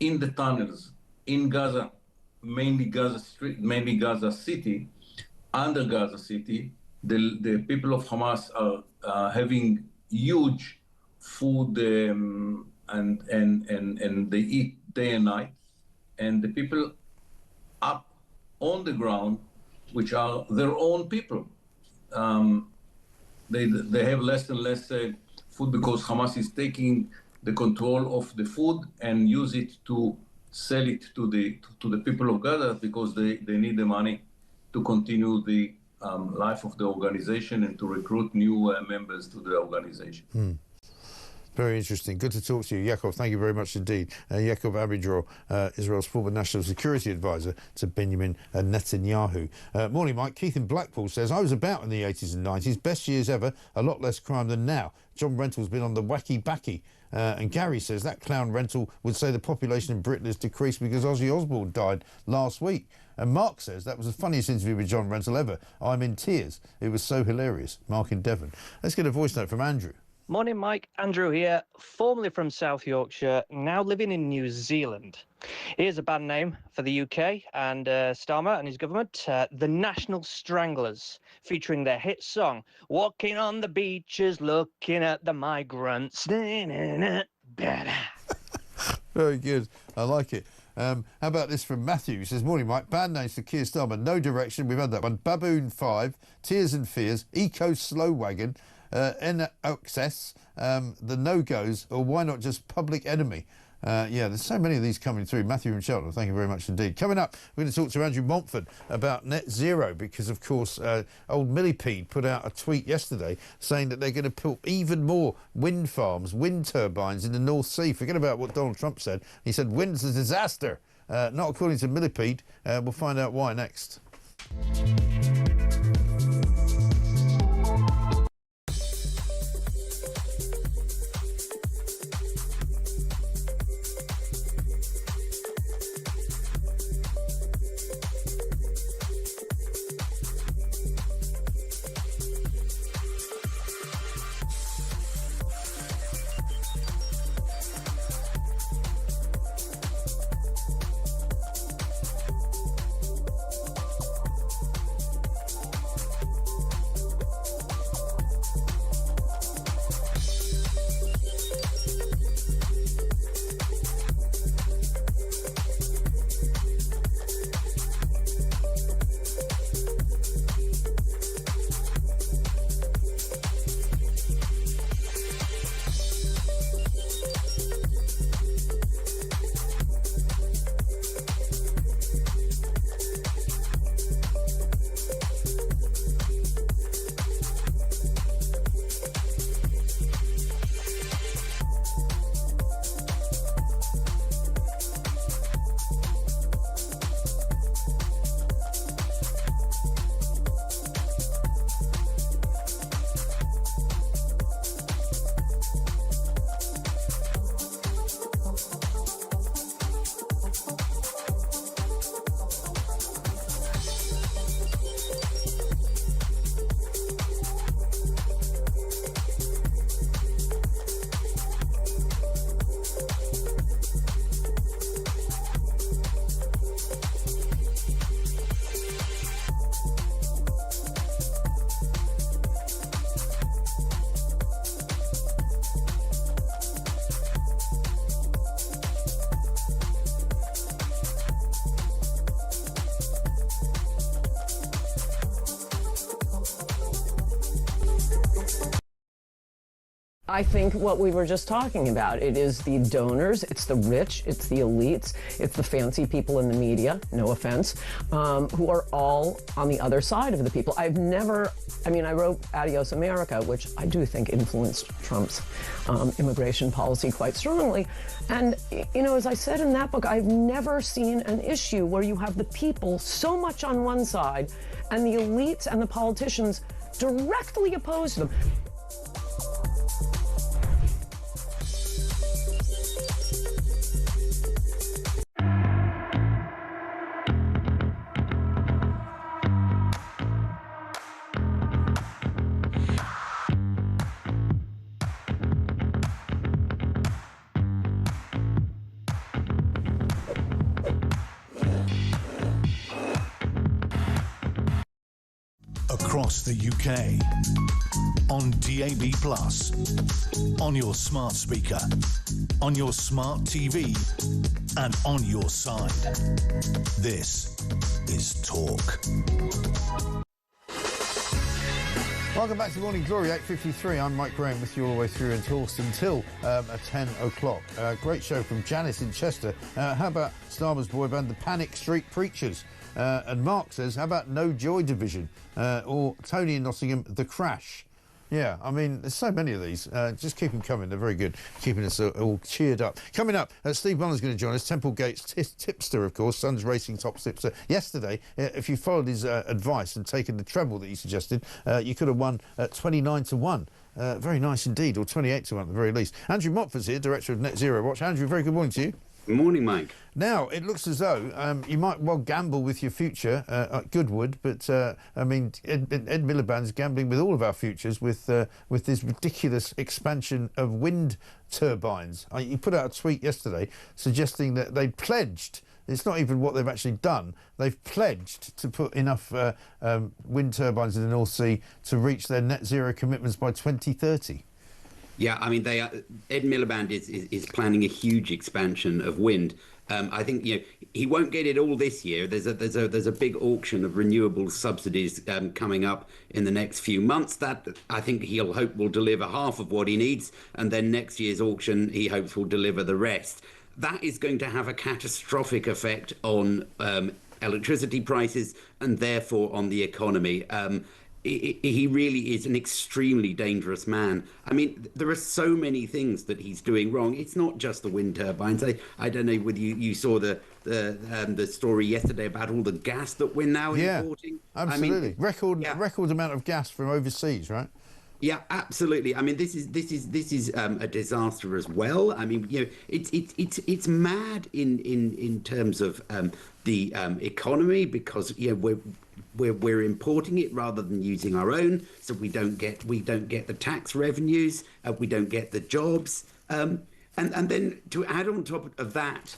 in the tunnels in Gaza, mainly Gaza Street, mainly Gaza City. Under Gaza City, the people of Hamas are having huge food and they eat day and night, and the people up on the ground, which are their own people, they have less and less food because Hamas is taking the control of the food and use it to sell it to the people of Gaza because they need the money to continue the life of the organization and to recruit new members to the organization. Very interesting. Good to talk to you, Yaakov. Thank you very much indeed. Yaakov Abidror, Israel's former national security advisor to Benjamin Netanyahu. Morning, Mike. Keith in Blackpool says, I was about in the 80s and 90s. Best years ever. A lot less crime than now. John Rentoul's been on the wacky backy. And Gary says that clown Rentoul would say the population in Britain has decreased because Ozzy Osbourne died last week. And Mark says that was the funniest interview with John Rentoul ever. I'm in tears. It was so hilarious. Mark in Devon. Let's get a voice note from Andrew. Morning, Mike. Andrew here, formerly from South Yorkshire, now living in New Zealand. Here's a band name for the UK and Starmer and his government, the National Stranglers, featuring their hit song, Walking on the Beaches, Looking at the Migrants. Very good. I like it. How about this from Matthew? He says, morning, Mike. Band names for Kier Starmer. No Direction. We've had that one. Baboon 5, Tears and Fears, Eco Slow Wagon, NXS, the No-Goes, or why not just Public Enemy? Yeah, there's so many of these coming through. Matthew and Cheltenham, thank you very much indeed. Coming up, we're going to talk to Andrew Montford about net zero because, of course, old Millipede put out a tweet yesterday saying that they're going to put even more wind farms, wind turbines in the North Sea. Forget about what Donald Trump said. He said wind's a disaster. Not according to Millipede. We'll find out why next. I think what we were just talking about, it is the donors, it's the rich, it's the elites, it's the fancy people in the media, no offense, who are all on the other side of the people. I wrote Adios America, which I do think influenced Trump's immigration policy quite strongly. And, as I said in that book, I've never seen an issue where you have the people so much on one side and the elites and the politicians directly opposed to them. Across the UK, on DAB+, on your smart speaker, on your smart TV, and on your side. This is Talk. Welcome back to Morning Glory, 8:53. I'm Mike Graham with you all the way through until 10 o'clock. Great show from Janice in Chester. How about Starmer's boy band, the Panic Street Preachers? And Mark says, how about No Joy Division? Or Tony in Nottingham, The Crash. Yeah, I mean, there's so many of these. Just keep them coming. They're very good, keeping us all cheered up. Coming up, Steve Bonner's going to join us. Temple Gates tipster, of course, Sun's Racing top tipster. Yesterday, if you followed his advice and taken the treble that he suggested, you could have won 29 to 1. Very nice indeed, or 28 to 1 at the very least. Andrew Mopford's here, director of Net Zero Watch. Andrew, very good morning to you. Good morning, Mike. Now, it looks as though you might well gamble with your future at Goodwood, but, Ed Miliband's gambling with all of our futures with this ridiculous expansion of wind turbines. He put out a tweet yesterday suggesting that they pledged, it's not even what they've actually done, they've pledged to put enough wind turbines in the North Sea to reach their net zero commitments by 2030. Yeah, I mean, Ed Miliband is planning a huge expansion of wind. I think he won't get it all this year. There's a big auction of renewable subsidies coming up in the next few months. That I think he'll hope will deliver half of what he needs, and then next year's auction he hopes will deliver the rest. That is going to have a catastrophic effect on electricity prices and therefore on the economy. He really is an extremely dangerous man. I mean, there are so many things that he's doing wrong. It's not just the wind turbines. I don't know whether you saw the story yesterday about all the gas that we're now importing. Absolutely. I mean, record amount of gas from overseas, right? Yeah, absolutely. I mean, this is a disaster as well. I mean, it's mad in terms of the economy, because we're importing it rather than using our own, so we don't get the tax revenues, we don't get the jobs, and then to add on top of that,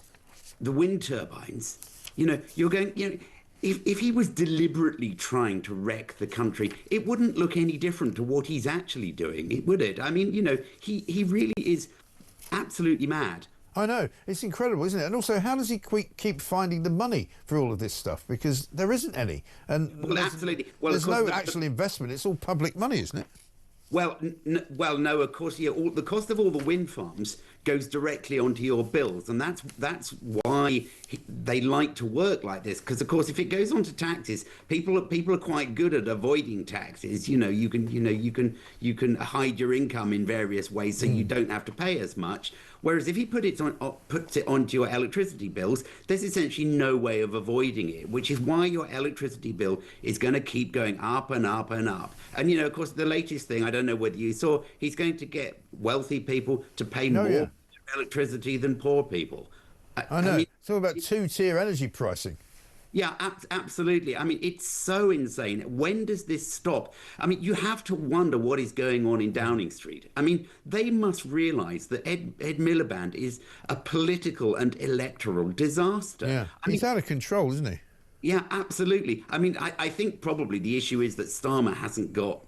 the wind turbines. You're going. If he was deliberately trying to wreck the country, it wouldn't look any different to what he's actually doing, would it? I mean, he really is absolutely mad. I know. It's incredible, isn't it? And also, how does he keep finding the money for all of this stuff? Because there isn't any. And absolutely. There's no actual investment. It's all public money, isn't it? Well, no, of course, the cost of all the wind farms goes directly onto your bills, and that's why they like to work like this. Because of course, if it goes onto taxes, people are quite good at avoiding taxes. You can hide your income in various ways, so you don't have to pay as much. Whereas if he puts it onto your electricity bills, there's essentially no way of avoiding it, which is why your electricity bill is going to keep going up and up and up. And, of course, the latest thing, I don't know whether you saw, he's going to get wealthy people to pay more for electricity than poor people. I know. It's all about two-tier energy pricing. Yeah, absolutely. I mean, it's so insane. When does this stop? I mean, you have to wonder what is going on in Downing Street. I mean, they must realise that Ed Miliband is a political and electoral disaster. Yeah, he's out of control, isn't he? Yeah, absolutely. I mean, I think probably the issue is that Starmer hasn't got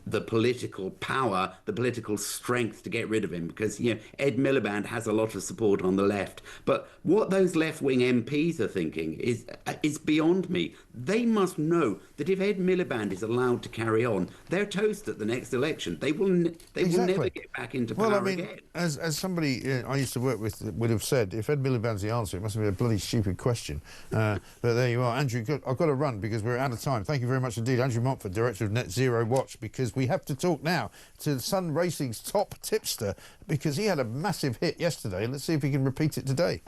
the political power, the political strength to get rid of him, because Ed Miliband has a lot of support on the left. But what those left-wing MPs are thinking is beyond me. They must know that if Ed Miliband is allowed to carry on, they're toast at the next election. They will never get back into power again. As somebody I used to work with would have said, if Ed Miliband's the answer, it must have been a bloody stupid question. But there you are. Andrew, I've got to run because we're out of time. Thank you very much indeed. Andrew Montfort, Director of Net Zero Watch, because we have to talk now to Sun Racing's top tipster, because he had a massive hit yesterday. Let's see if he can repeat it today.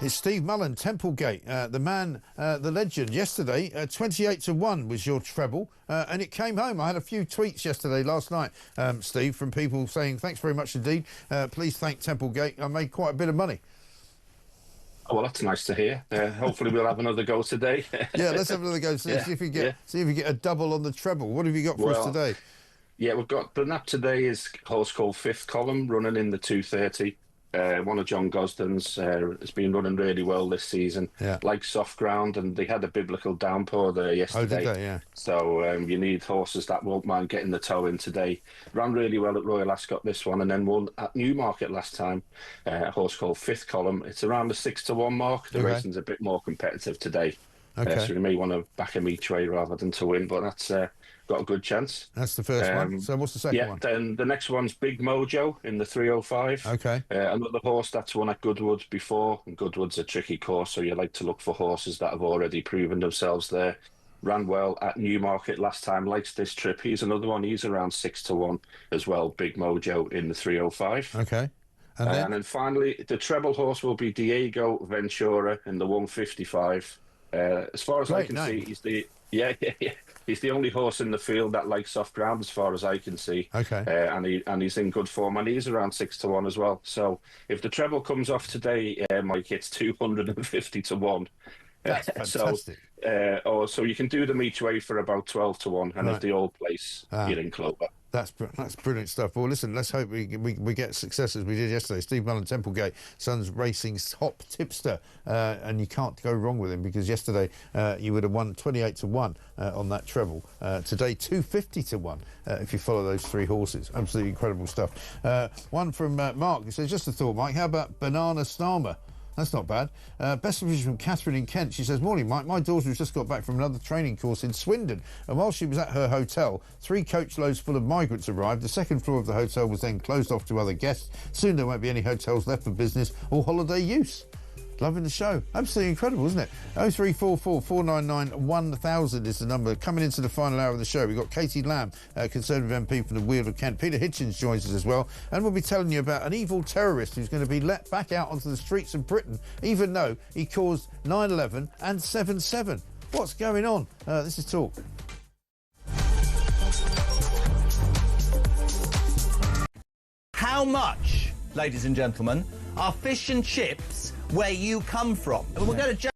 It's Steve Mullen, Templegate, the man, the legend. Yesterday, 28-1 was your treble, and it came home. I had a few tweets last night, Steve, from people saying, thanks very much indeed. Please thank Templegate. I made quite a bit of money. Oh, well, that's nice to hear. Hopefully we'll have another go today. Yeah, let's have another go. See if you get a double on the treble. What have you got for us today? Yeah, we've got the nap today is a horse called Fifth Column, running in the 230. One of John Gosden's has been running really well this season. Yeah. Like soft ground, and they had a biblical downpour there yesterday. Oh, did they? Yeah. So you need horses that won't mind getting the toe in today. Ran really well at Royal Ascot this one, and then won at Newmarket last time. A horse called Fifth Column. It's around the 6-1 mark. The racing's a bit more competitive today. So you may want to back him each way rather than to win, but that's got a good chance. That's the first one. So what's the second one? Then the next one's Big Mojo in the 305. Okay. Another horse that's won at Goodwood before, and Goodwood's a tricky course, so you like to look for horses that have already proven themselves there. Ran well at Newmarket last time, likes this trip. He's another one. He's around 6-1 as well, Big Mojo in the 305. Okay. And then finally, the treble horse will be Diego Ventura in the 155. As far as I can see, he's the he's the only horse in the field that likes soft ground, as far as I can see. Okay. And he's in good form, and he's around 6-1 as well. So if the treble comes off today, Mike, it's 250-1. That's fantastic. So you can do them each way for about 12-1, and if they all place, you're in clover. That's brilliant stuff. Well, listen, let's hope we get success as we did yesterday. Steve Mullen, Templegate, Suns Racing's top tipster, and you can't go wrong with him, because yesterday you would have won 28-1 on that treble. Today 250-1 if you follow those three horses. Absolutely incredible stuff. One from Mark. He says, just a thought, Mike. How about Banana Starmer? That's not bad. Best wishes from Catherine in Kent. She says, morning, Mike. My daughter has just got back from another training course in Swindon, and while she was at her hotel, 3 coach loads full of migrants arrived. The second floor of the hotel was then closed off to other guests. Soon there won't be any hotels left for business or holiday use. Loving the show. Absolutely incredible, isn't it? 0344 499 1000 is the number. Coming into the final hour of the show, we've got Katie Lamb, Conservative MP from the Weald of Kent. Peter Hitchens joins us as well, and we'll be telling you about an evil terrorist who's going to be let back out onto the streets of Britain, even though he caused 9/11 and 7/7. What's going on? This is Talk. How much, ladies and gentlemen, are fish and chips where you come from? And we're going to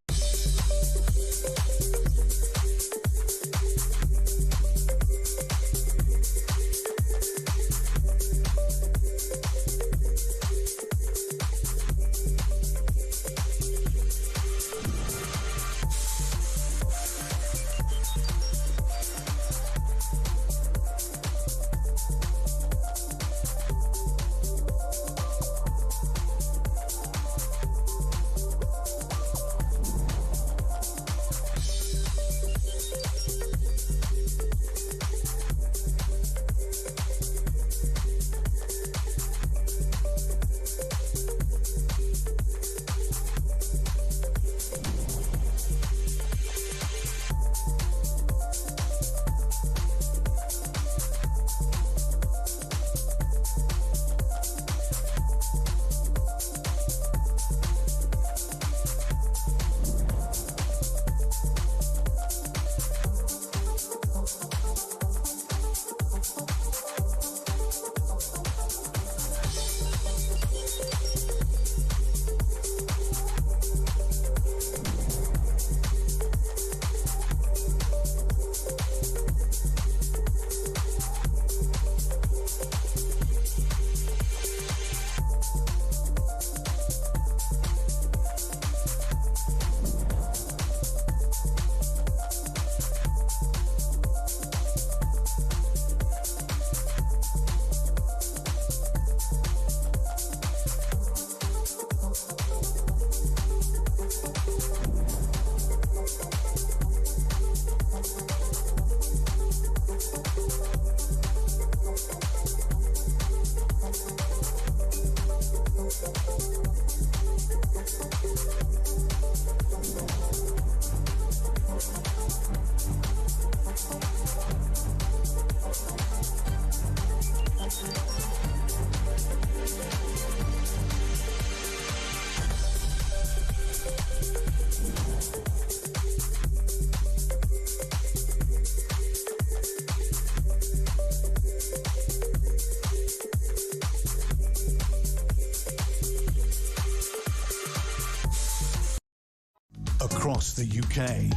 across the UK.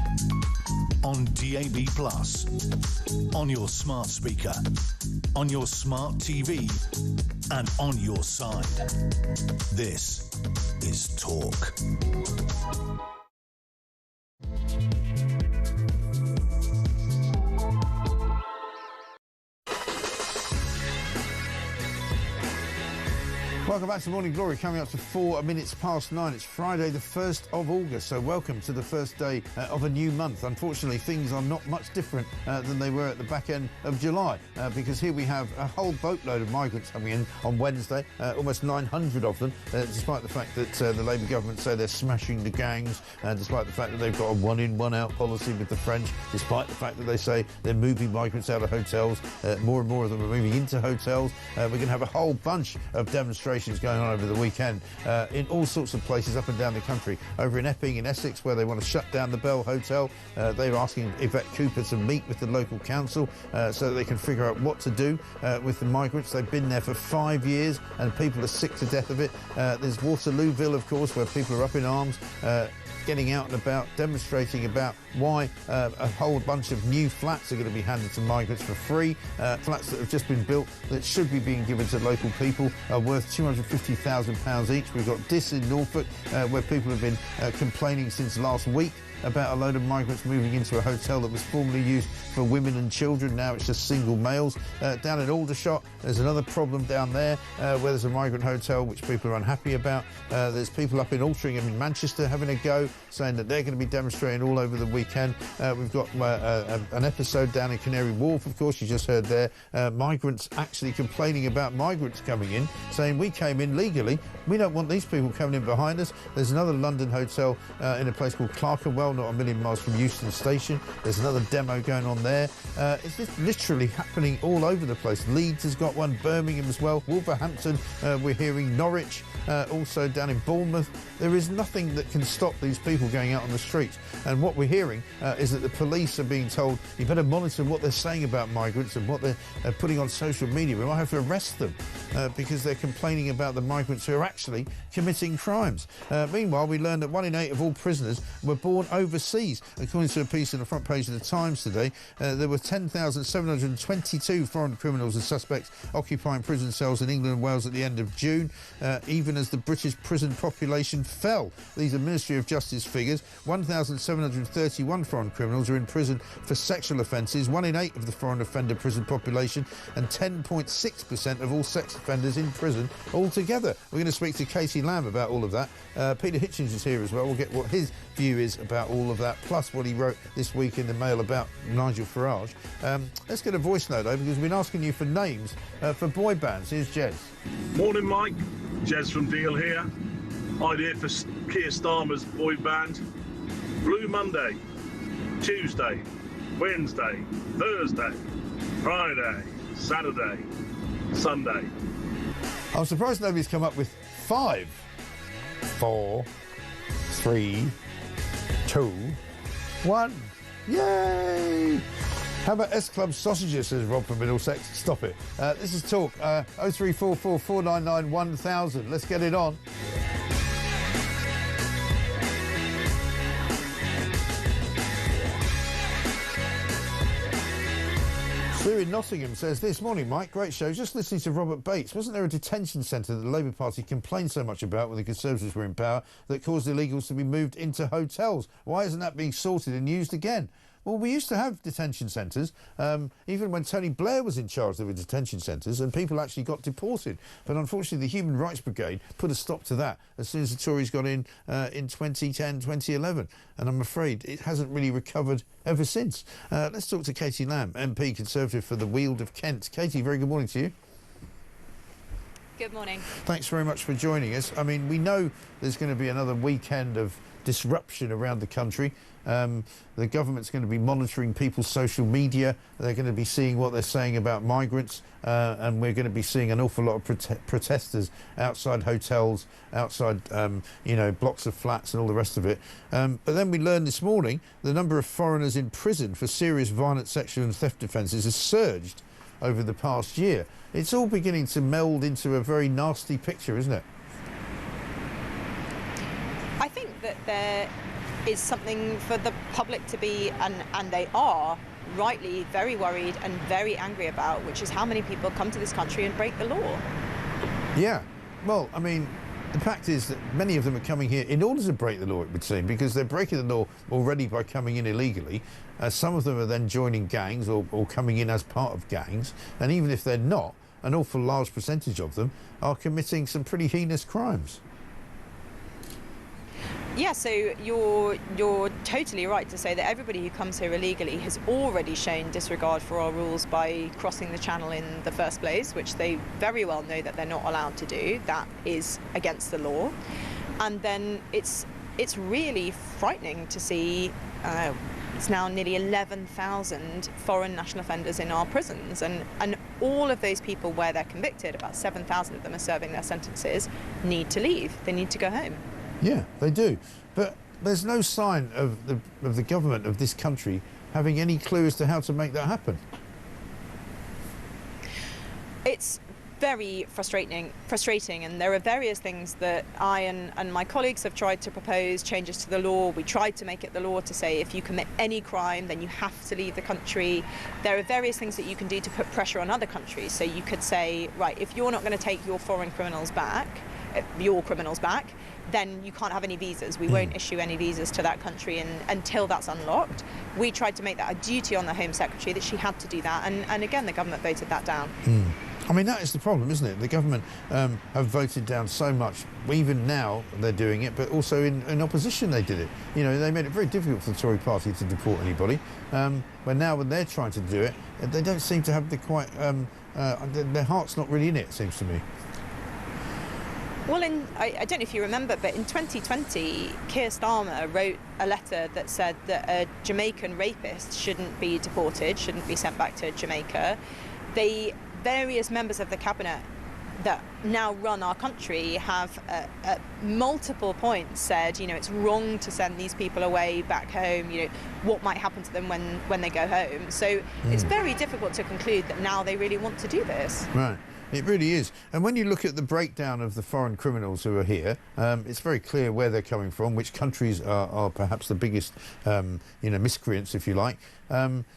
On DAB+, on your smart speaker, on your smart TV, and on your side. This is Talk. Welcome back to Morning Glory, coming up to 4 minutes past 9. It's Friday the 1st of August, so welcome to the first day of a new month. Unfortunately, things are not much different than they were at the back end of July, because here we have a whole boatload of migrants coming in on Wednesday, almost 900 of them, despite the fact that the Labour government say they're smashing the gangs, despite the fact that they've got a one-in, one-out policy with the French, despite the fact that they say they're moving migrants out of hotels, more and more of them are moving into hotels. We're going to have a whole bunch of demonstrations going on over the weekend in all sorts of places up and down the country. Over in Epping in Essex, where they want to shut down the Bell Hotel, they're asking Yvette Cooper to meet with the local council so that they can figure out what to do with the migrants. They've been there for 5 years and people are sick to death of it. There's Waterlooville, of course, where people are up in arms, getting out and about, demonstrating about why a whole bunch of new flats are going to be handed to migrants for free. Flats that have just been built that should be being given to local people are worth £250,000 each. We've got Dissent in Norfolk, where people have been complaining since last week about a load of migrants moving into a hotel that was formerly used for women and children. Now it's just single males. Down in Aldershot, there's another problem down there where there's a migrant hotel which people are unhappy about. There's people up in Altrincham in Manchester having a go, saying that they're going to be demonstrating all over the weekend. We've got an episode down in Canary Wharf, of course, you just heard there. Migrants actually complaining about migrants coming in, saying we came in legally, we don't want these people coming in behind us. There's another London hotel in a place called Clerkenwell, not a million miles from Euston Station. There's another demo going on there. It's just literally happening all over the place. Leeds has got one, Birmingham as well, Wolverhampton, we're hearing Norwich, also down in Bournemouth. There is nothing that can stop these people going out on the streets. And what we're hearing is that the police are being told, you better monitor what they're saying about migrants and what they're putting on social media. We might have to arrest them because they're complaining about the migrants who are actually committing crimes. Meanwhile, we learned that 1 in 8 of all prisoners were born overseas. According to a piece on the front page of the Times today, there were 10,722 foreign criminals and suspects occupying prison cells in England and Wales at the end of June, even as the British prison population fell. These are Ministry of Justice figures. 1,731 foreign criminals are in prison for sexual offences, 1 in 8 of the foreign offender prison population, and 10.6% of all sex offenders in prison altogether. We're going to speak to Katie Lamb about all of that. Peter Hitchens is here as well. We'll get what his view is about all of that, plus what he wrote this week in the Mail about Nigel Farage. Let's get a voice note though, because we've been asking you for names for boy bands. Here's Jez. Morning, Mike. Jez from Deal here. Idea for Kier Starmer's boy band. Blue Monday, Tuesday, Wednesday, Thursday, Friday, Saturday, Sunday. I'm surprised nobody's come up with 5, 4, 3, 2, 1. Yay! How about S-Club sausages, says Rob from Middlesex. Stop it. This is Talk. 0344 499 1000. Let's get it on. Sue in Nottingham says this morning, Mike, great show. Just listening to Robert Bates. Wasn't there a detention centre that the Labour Party complained so much about when the Conservatives were in power that caused illegals to be moved into hotels? Why isn't that being sorted and used again? Well, we used to have detention centres, even when Tony Blair was in charge there were detention centres and people actually got deported. But unfortunately, the Human Rights Brigade put a stop to that as soon as the Tories got in 2010, 2011. And I'm afraid it hasn't really recovered ever since. Let's talk to Katie Lamb, MP Conservative for the Weald of Kent. Katie, very good morning to you. Good morning. Thanks very much for joining us. I mean, we know there's going to be another weekend of disruption around the country. The government's going to be monitoring people's social media. They're going to be seeing what they're saying about migrants, and we're going to be seeing an awful lot of protesters outside hotels, outside blocks of flats and all the rest of it. But then we learned this morning the number of foreigners in prison for serious violent sexual and theft offences has surged over the past year. It's all beginning to meld into a very nasty picture, isn't it? I think that there something for the public to be, and they are rightly very worried and very angry about, which is how many people come to this country and break the law. Yeah, well, I mean, the fact is that many of them are coming here in order to break the law, it would seem, because they're breaking the law already by coming in illegally. Some of them are then joining gangs or coming in as part of gangs, and even if they're not, an awful large percentage of them are committing some pretty heinous crimes. Yeah, so you're totally right to say that everybody who comes here illegally has already shown disregard for our rules by crossing the channel in the first place, which they very well know that they're not allowed to do. That is against the law. And then it's really frightening to see it's now nearly 11,000 foreign national offenders in our prisons, and all of those people where they're convicted, about 7,000 of them are serving their sentences, need to leave. They need to go home. Yeah, they do. But there's no sign of the government of this country having any clue as to how to make that happen. It's very frustrating, and there are various things that I and my colleagues have tried to propose, changes to the law. We tried to make it the law to say if you commit any crime, then you have to leave the country. There are various things that you can do to put pressure on other countries. So you could say, right, if you're not going to take your foreign criminals back, then you can't have any visas. We won't issue any visas to that country until that's unlocked. We tried to make that a duty on the Home Secretary that she had to do that, and again, the government voted that down. I mean, that is the problem, isn't it? The government have voted down so much. Even now they're doing it, but also in opposition they did it. You know, they made it very difficult for the Tory party to deport anybody. But now when they're trying to do it, they don't seem to have their heart's not really in it, it seems to me. Well, I don't know if you remember, but in 2020, Kier Starmer wrote a letter that said that a Jamaican rapist shouldn't be deported, shouldn't be sent back to Jamaica. Various members of the cabinet that now run our country have at multiple points said, you know, it's wrong to send these people away back home, you know, what might happen to them when they go home. So it's very difficult to conclude that now they really want to do this. Right. It really is. And when you look at the breakdown of the foreign criminals who are here, it's very clear where they're coming from, which countries are perhaps the biggest, miscreants, if you like.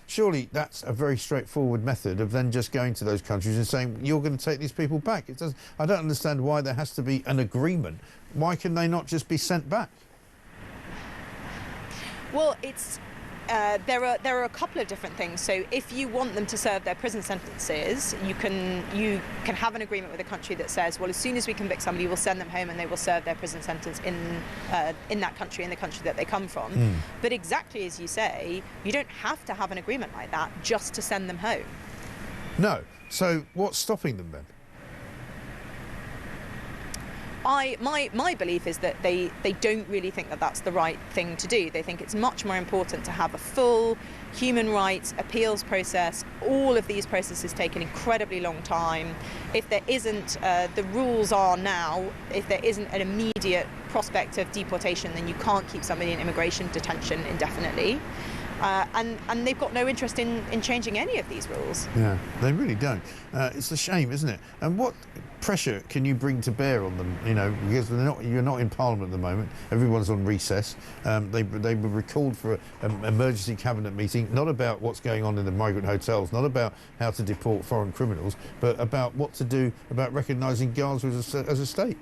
Surely that's a very straightforward method of then just going to those countries and saying, you're going to take these people back. I don't understand why there has to be an agreement. Why can they not just be sent back? Well, there are a couple of different things. So if you want them to serve their prison sentences, you can have an agreement with a country that says, well, as soon as we convict somebody, we'll send them home and they will serve their prison sentence in that country, in the country that they come from. But exactly as you say, you don't have to have an agreement like that just to send them home. No. So what's stopping them then? My belief is that they don't really think that that's the right thing to do. They think it's much more important to have a full human rights appeals process. All of these processes take an incredibly long time. If there isn't, the rules are now, if there isn't an immediate prospect of deportation, then you can't keep somebody in immigration detention indefinitely. And they've got no interest in changing any of these rules. Yeah, they really don't. It's a shame, isn't it? And what pressure can you bring to bear on them? You know, because you're not in Parliament at the moment. Everyone's on recess. They were recalled for an emergency cabinet meeting, not about what's going on in the migrant hotels, not about how to deport foreign criminals, but about what to do about recognising Gaza as a state.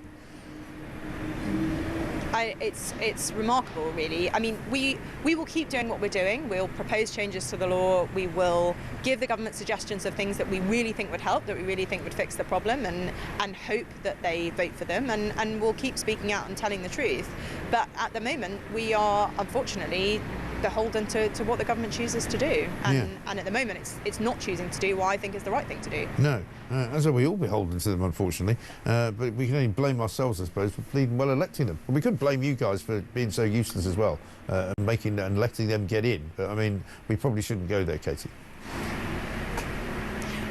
It's remarkable, really. I mean, we will keep doing what we're doing. We'll propose changes to the law. We will give the government suggestions of things that we really think would help, that we really think would fix the problem, and hope that they vote for them. And we'll keep speaking out and telling the truth. But at the moment, we are, unfortunately, beholden to what the government chooses to do. And at the moment, it's not choosing to do what I think is the right thing to do. No, as are we all beholden to them, unfortunately. But we can only blame ourselves, I suppose, for bleeding well electing them. And we could blame you guys for being so useless as well, and letting them get in. But I mean, we probably shouldn't go there, Katie.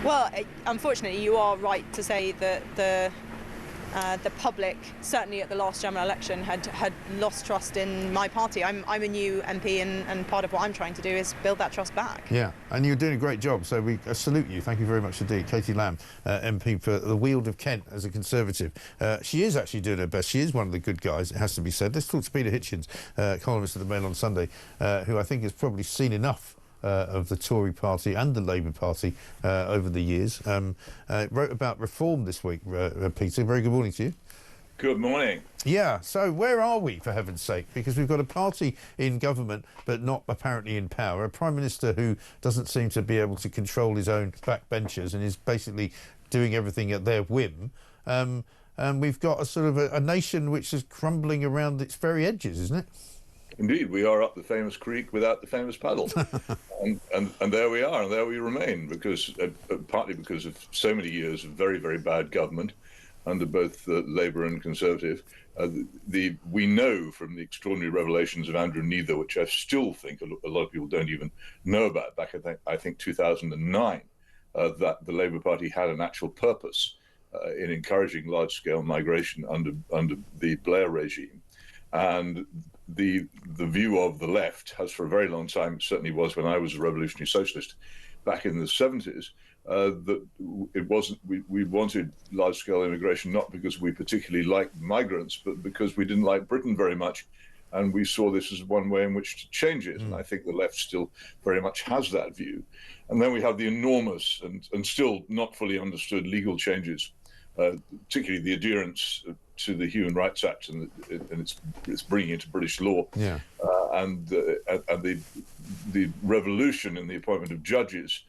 Well, unfortunately, you are right to say that the public, certainly at the last general election, had lost trust in my party. I'm a new MP, and part of what I'm trying to do is build that trust back. Yeah, and you're doing a great job, so we salute you. Thank you very much indeed. Katie Lamb, MP for the Weald of Kent as a Conservative. She is actually doing her best. She is one of the good guys, it has to be said. Let's talk to Peter Hitchens, columnist of the Mail on Sunday, who I think has probably seen enough of the Tory party and the Labour Party over the years. Wrote about reform this week, Peter. Very good morning to you. Good morning. Yeah, so where are we, for heaven's sake? Because we've got a party in government but not apparently in power, a Prime Minister who doesn't seem to be able to control his own backbenchers and is basically doing everything at their whim. And we've got a sort of a nation which is crumbling around its very edges, isn't it? Indeed, we are up the famous creek without the famous paddle. and there we are, and there we remain, because partly because of so many years of very, very bad government under both Labour and Conservative. We know from the extraordinary revelations of Andrew Neither, which I still think a lot of people don't even know about, back I think 2009, that the Labour Party had an actual purpose in encouraging large-scale migration under the Blair regime. And the view of the left has for a very long time, it certainly was when I was a revolutionary socialist back in the 70s, that it wasn't, we wanted large-scale immigration not because we particularly liked migrants, but because we didn't like Britain very much. And we saw this as one way in which to change it. And I think the left still very much has that view. And then we have the enormous and still not fully understood legal changes, particularly the adherence to the Human Rights Act and it's bringing into British law, and the revolution in the appointment of judges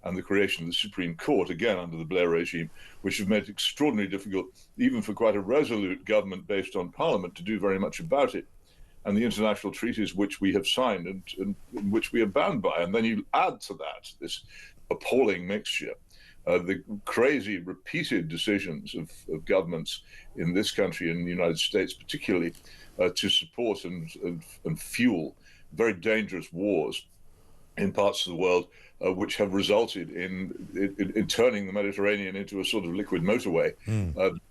and the creation of the Supreme Court, again under the Blair regime, which have made it extraordinarily difficult, even for quite a resolute government based on Parliament, to do very much about it. And the international treaties which we have signed and which we are bound by. And then you add to that this appalling mixture, the crazy repeated decisions of governments in this country and in the United States particularly to support and fuel very dangerous wars in parts of the world which have resulted in turning the Mediterranean into a sort of liquid motorway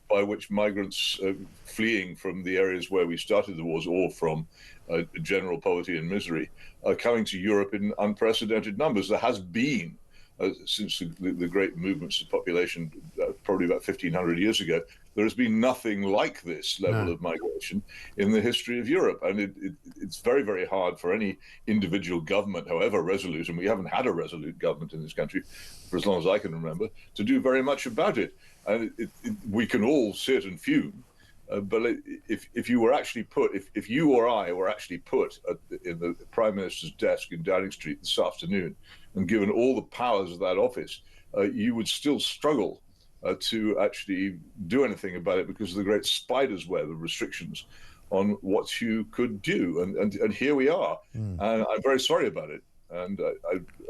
by which migrants fleeing from the areas where we started the wars or from general poverty and misery are coming to Europe in unprecedented numbers. There has been since the great movements of population, probably about 1,500 years ago, there has been nothing like this level of migration in the history of Europe. And it's very, very hard for any individual government, however resolute, and we haven't had a resolute government in this country for as long as I can remember, to do very much about it. And we can all sit and fume. But if you were actually put, if you or I were actually put in the Prime Minister's desk in Downing Street this afternoon and given all the powers of that office, you would still struggle to actually do anything about it because of the great spider's web of restrictions on what you could do. And here we are. And I'm very sorry about it. And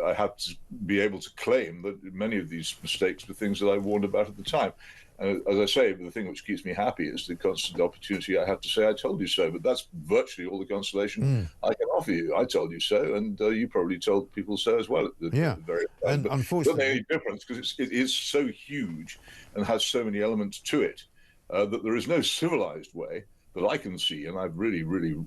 I have to be able to claim that many of these mistakes were things that I warned about at the time. And as I say, the thing which keeps me happy is the constant opportunity I have to say, I told you so. But that's virtually all the consolation I can offer you. I told you so, and you probably told people so as well. At the very time. And unfortunately, there's any difference because it is so huge and has so many elements to it that there is no civilized way that I can see, and I've really, really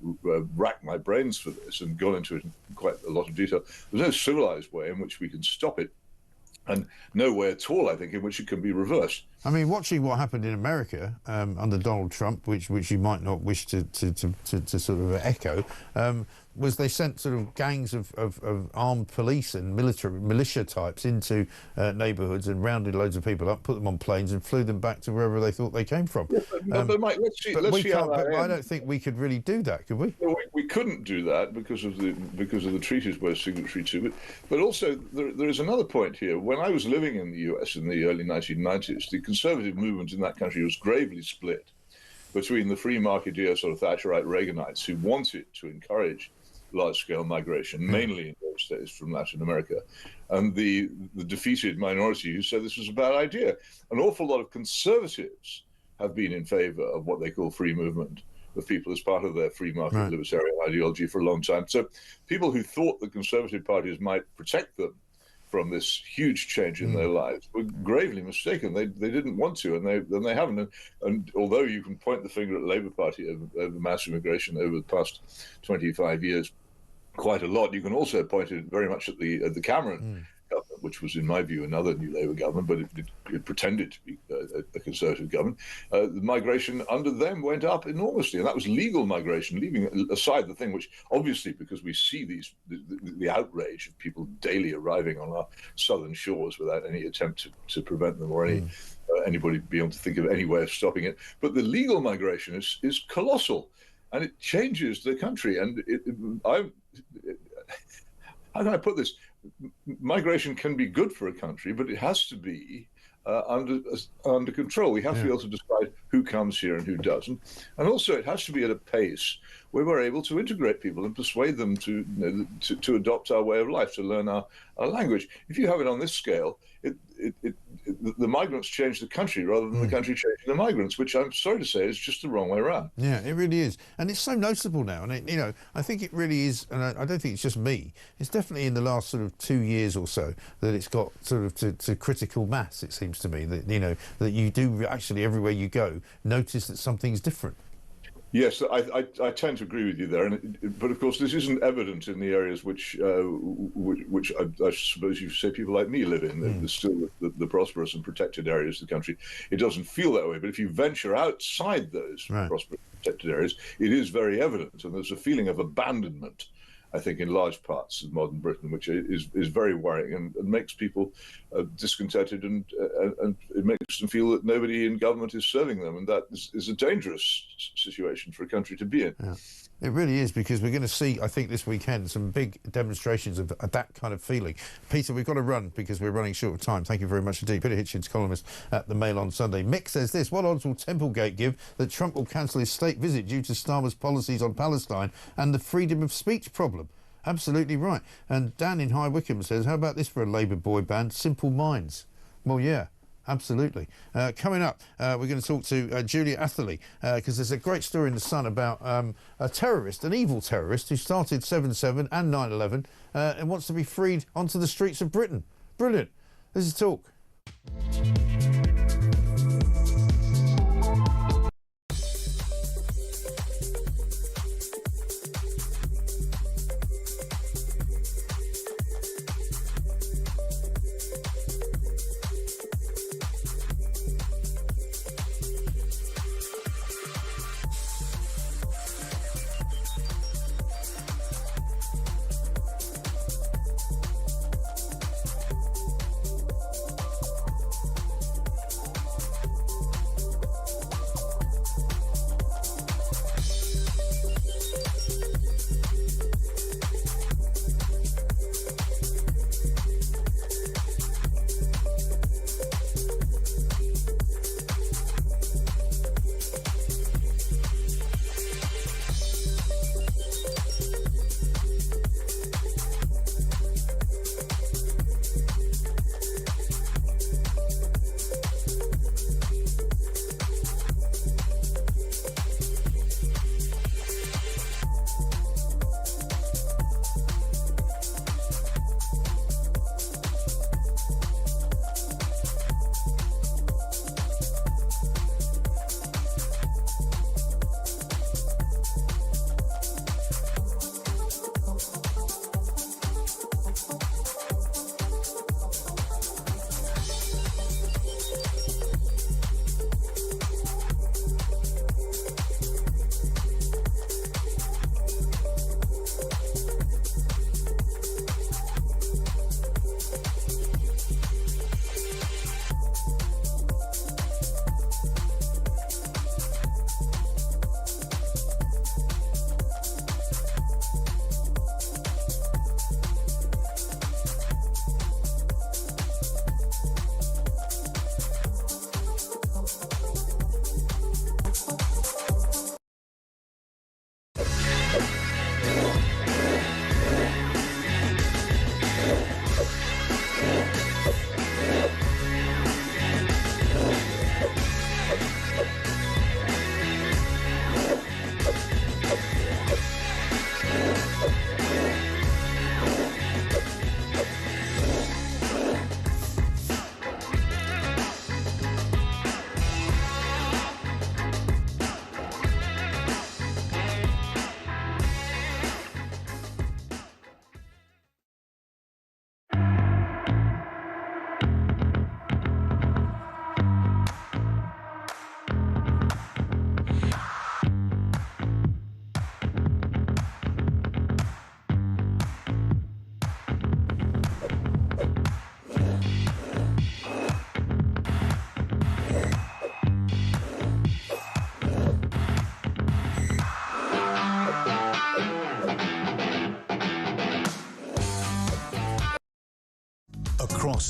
racked my brains for this and gone into it in quite a lot of detail. There's no civilized way in which we can stop it, and no way at all, I think, in which it can be reversed. I mean, watching what happened in America under Donald Trump, which you might not wish to sort of echo, was they sent sort of gangs of armed police and militia types into neighbourhoods and rounded loads of people up, put them on planes and flew them back to wherever they thought they came from. But Mike, let's see how that ends. I don't think we could really do that, could we? Well, we couldn't do that because of the treaties we're signatory to. But also there is another point here. When I was living in the US in the early 1990s, the conservative movement in that country was gravely split between the free marketeer sort of Thatcherite Reaganites who wanted to encourage large-scale migration, mainly in those days from Latin America, and the defeated minority who said this was a bad idea. An awful lot of conservatives have been in favour of what they call free movement of people as part of their free market libertarian ideology for a long time. So people who thought the conservative parties might protect them from this huge change in their lives were gravely mistaken. They didn't want to, and they haven't. And although you can point the finger at the Labour Party over mass immigration over the past 25 years quite a lot, you can also point it very much at the Cameron government, which was, in my view, another new Labour government, but it pretended to be a Conservative government. The migration under them went up enormously, and that was legal migration, leaving aside the thing which, obviously, because we see the outrage of people daily arriving on our southern shores without any attempt to prevent them or anybody being able to think of any way of stopping it. But the legal migration is colossal, and it changes the country. And how can I put this? Migration can be good for a country, but it has to be under control. We have to be able to decide who comes here and who doesn't, and also it has to be at a pace where we're able to integrate people and persuade them to adopt our way of life, to learn our language. If you have it on this scale, the migrants change the country rather than the country changing the migrants, which I'm sorry to say is just the wrong way around. Yeah, it really is, and it's so noticeable now. And I think it really is, and I don't think it's just me. It's definitely in the last sort of 2 years or so that it's got sort of to critical mass. It seems to me that that you do actually everywhere you go notice that something's different. Yes, I tend to agree with you there, but of course this isn't evident in the areas which I suppose you say people like me live in. There's still the prosperous and protected areas of the country. It doesn't feel that way, but if you venture outside those prosperous and protected areas, it is very evident, and there's a feeling of abandonment, I think, in large parts of modern Britain, which is very worrying and makes people discontented, and it makes them feel that nobody in government is serving them, and that is a dangerous situation for a country to be in. Yeah. It really is, because we're going to see, I think, this weekend some big demonstrations of that kind of feeling. Peter, we've got to run because we're running short of time. Thank you very much indeed. Peter Hitchens, columnist at The Mail on Sunday. Mick says this: what odds will Templegate give that Trump will cancel his state visit due to Starmer's policies on Palestine and the freedom of speech problem? Absolutely right. And Dan in High Wycombe says, how about this for a Labour boy band? Simple Minds. Well, yeah. Absolutely. Coming up, we're going to talk to Julia Atherley, because there's a great story in The Sun about a terrorist, an evil terrorist, who started 7/7 and 9/11 and wants to be freed onto the streets of Britain. Brilliant. This is Talk.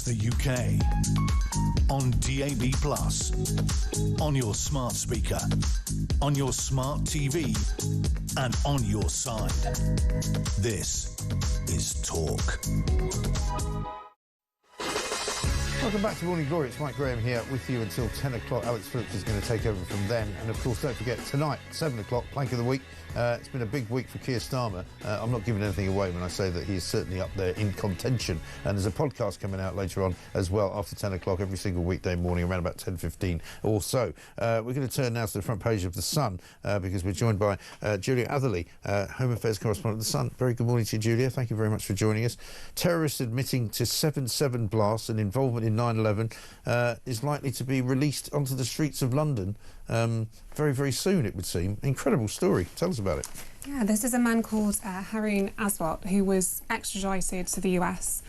across the UK. On DAB+, on your smart speaker, on your smart TV, and on your side. This is Talk. Welcome back to Morning Glory. It's Mike Graham here with you until 10 o'clock. Alex Phillips is going to take over from then. And, of course, don't forget, tonight, 7 o'clock, Plank of the Week. It's been a big week for Kier Starmer. I'm not giving anything away when I say that he's certainly up there in contention. And there's a podcast coming out later on as well after 10 o'clock every single weekday morning around about 10:15 or so. We're going to turn now to the front page of The Sun because we're joined by Julia Atherley, Home Affairs correspondent of The Sun. Very good morning to you, Julia. Thank you very much for joining us. Terrorists admitting to 7/7 blasts and involvement in 9/11 is likely to be released onto the streets of London very, very soon, it would seem. Incredible story. Tell us about it. Yeah, this is a man called Haroon Aswat, who was extradited to the US,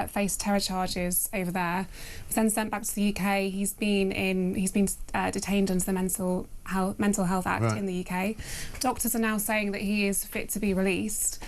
faced terror charges over there, was then sent back to the UK. He's been detained under the Mental Health Act in the UK. Doctors are now saying that he is fit to be released.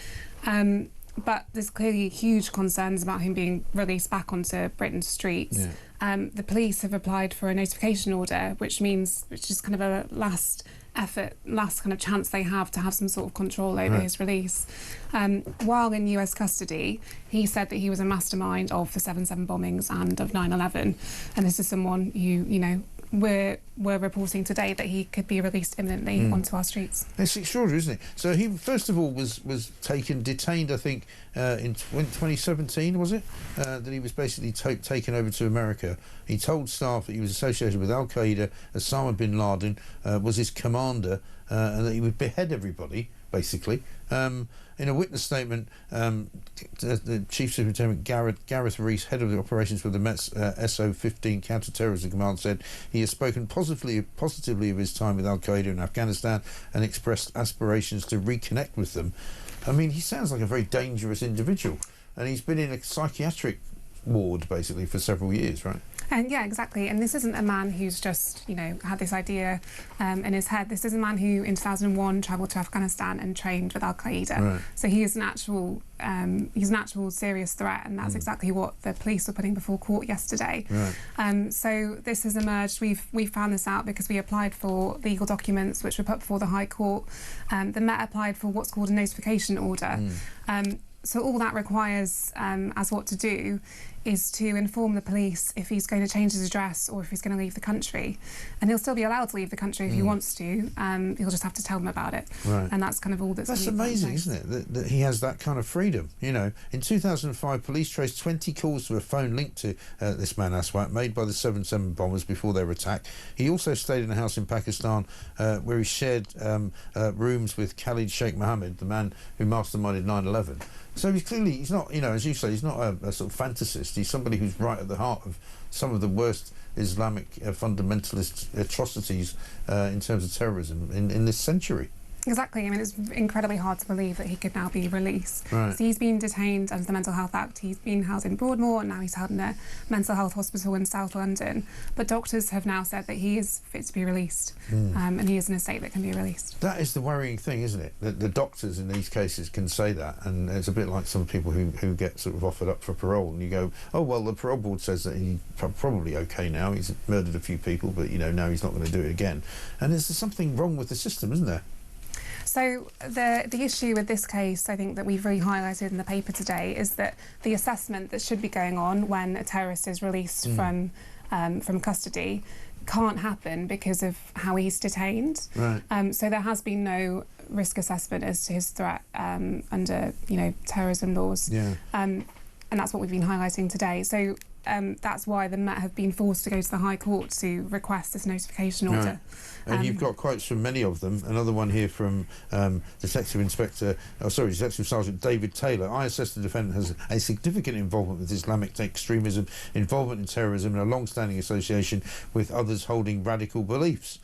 But there's clearly huge concerns about him being released back onto Britain's streets. Yeah. The police have applied for a notification order, which is kind of a last kind of chance they have to have some sort of control over his release. While in US custody, he said that he was a mastermind of the 7/7 bombings and of 9/11. And this is someone who, you know, we're reporting today that he could be released imminently onto our streets. It's extraordinary, isn't it? So he, first of all, was detained, I think, in 2017, was it? That he was basically taken over to America. He told staff that he was associated with Al-Qaeda, Osama bin Laden was his commander, and that he would behead everybody, basically. In a witness statement, the Chief Superintendent Gareth Rees, head of the operations for the Met's SO-15 counter-terrorism command, said he has spoken positively of his time with Al-Qaeda in Afghanistan and expressed aspirations to reconnect with them. I mean, he sounds like a very dangerous individual, and he's been in a psychiatric ward, basically, for several years, right? Yeah, exactly. And this isn't a man who's just, you know, had this idea in his head. This is a man who, in 2001, travelled to Afghanistan and trained with Al-Qaeda. Right. So he is an actual serious threat, and that's exactly what the police were putting before court yesterday. Right. So this has emerged. We found this out because we applied for legal documents which were put before the High Court. The Met applied for what's called a notification order. So all that requires Aswat to do is to inform the police if he's going to change his address or if he's going to leave the country. And he'll still be allowed to leave the country if he wants to. He'll just have to tell them about it. Right. And that's kind of all that's amazing, isn't it? That he has that kind of freedom. You know, in 2005, police traced 20 calls to a phone linked to this man Aswat, made by the 7/7 bombers before their attack. He also stayed in a house in Pakistan where he shared rooms with Khalid Sheikh Mohammed, the man who masterminded 9/11. So he's not, you know, as you say, he's not a sort of fantasist. He's somebody who's right at the heart of some of the worst Islamic fundamentalist atrocities in terms of terrorism in this century. Exactly. I mean, it's incredibly hard to believe that he could now be released. Right. So he's been detained under the Mental Health Act. He's been housed in Broadmoor, and now he's held in a mental health hospital in South London. But doctors have now said that he is fit to be released, and he is in a state that can be released. That is the worrying thing, isn't it? That the doctors in these cases can say that, and it's a bit like some people who get sort of offered up for parole, and you go, oh, well, the parole board says that he's probably okay now. He's murdered a few people, but, you know, now he's not going to do it again. And there's something wrong with the system, isn't there? So the issue with this case, I think, that we've really highlighted in the paper today is that the assessment that should be going on when a terrorist is released from custody can't happen because of how he's detained. Right. So there has been no risk assessment as to his threat under, you know, terrorism laws. Yeah. And that's what we've been highlighting today. So that's why the Met have been forced to go to the High Court to request this notification order. Right. And you've got quotes from many of them. Another one here from Detective Sergeant David Taylor. I assess the defendant has a significant involvement with Islamic extremism, involvement in terrorism, and a long-standing association with others holding radical beliefs.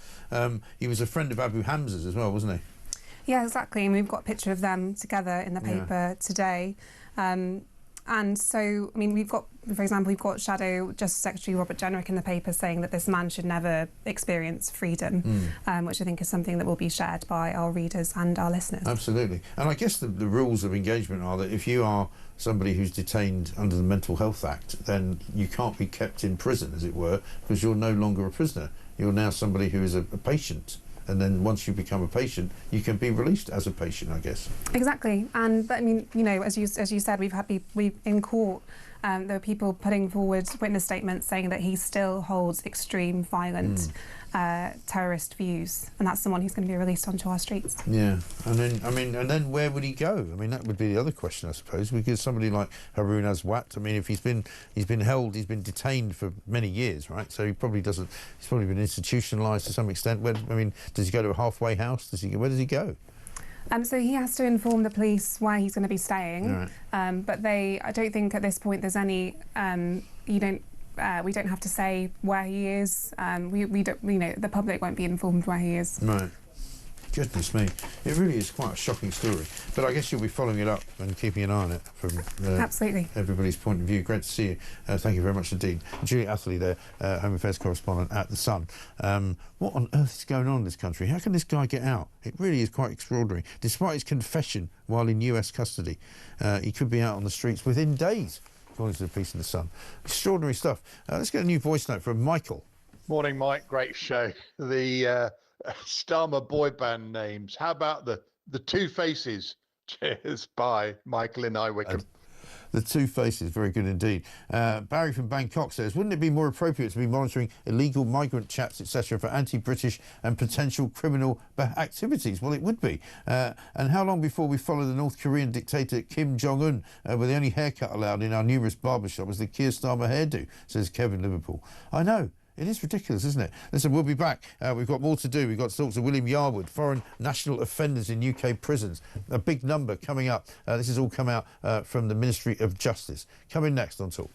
He was a friend of Abu Hamza's as well, wasn't he? Yeah, exactly. And we've got a picture of them together in the paper today. And so, I mean, we've got, for example, we've got Shadow Justice Secretary Robert Jenrick in the paper saying that this man should never experience freedom, which I think is something that will be shared by our readers and our listeners. Absolutely. And I guess the rules of engagement are that if you are somebody who's detained under the Mental Health Act, then you can't be kept in prison, as it were, because you're no longer a prisoner. You're now somebody who is a patient. And then once you become a patient, you can be released as a patient, I guess. Exactly. And I mean, you know, as you said, we've in court, there are people putting forward witness statements saying that he still holds extreme, violent, terrorist views, and that's someone who's going to be released onto our streets. Yeah, and then where would he go? I mean, that would be the other question, I suppose, because somebody like Haroon Aswat, I mean, if he's been detained for many years, right? So he's probably been institutionalised to some extent. Does he go to a halfway house? Where does he go? So he has to inform the police where he's going to be staying, right. But I don't think at this point there's any. We don't have to say where he is. We don't. You know, the public won't be informed where he is. Right. Goodness me, it really is quite a shocking story. But I guess you'll be following it up and keeping an eye on it from absolutely everybody's point of view. Great to see you. Thank you very much indeed. Julie Atherley there, Home Affairs correspondent at The Sun. What on earth is going on in this country? How can this guy get out? It really is quite extraordinary. Despite his confession while in US custody, he could be out on the streets within days, according to the piece in The Sun. Extraordinary stuff. Let's get a new voice note from Michael. Morning, Mike. Great show. The Starmer boy band names. How about the Two Faces? Cheers. Bye. Michael in Wickham. The Two Faces, very good indeed. Barry from Bangkok says, wouldn't it be more appropriate to be monitoring illegal migrant chats, etc., for anti-British and potential criminal activities? Well, it would be. And how long before we follow the North Korean dictator Kim Jong-un, where the only haircut allowed in our numerous barbershops was the Kier Starmer hairdo, says Kevin Liverpool. I know. It is ridiculous, isn't it? Listen, we'll be back. We've got more to do. We've got to talk to William Yarwood, foreign national offenders in UK prisons. A big number coming up. This has all come out from the Ministry of Justice. Coming next on Talk.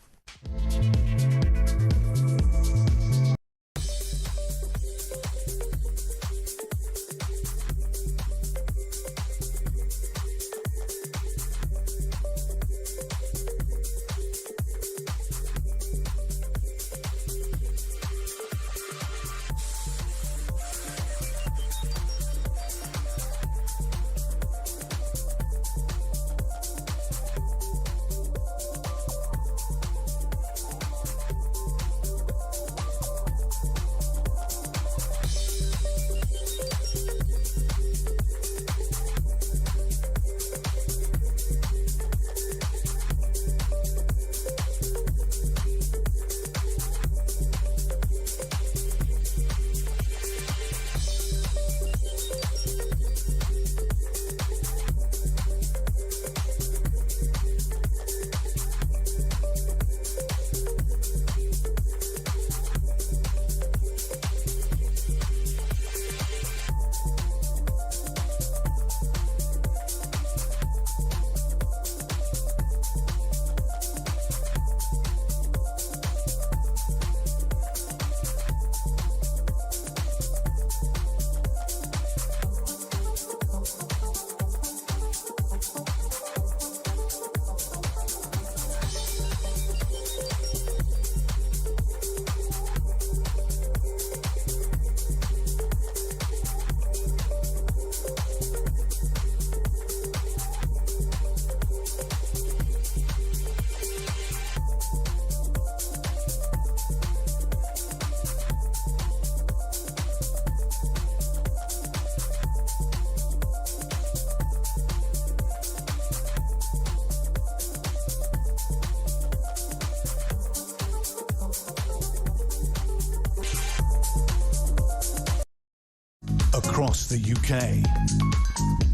Across the UK,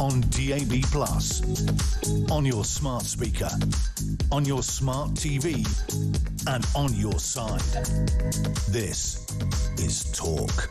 on DAB+, on your smart speaker, on your smart TV, and on your side. This is Talk.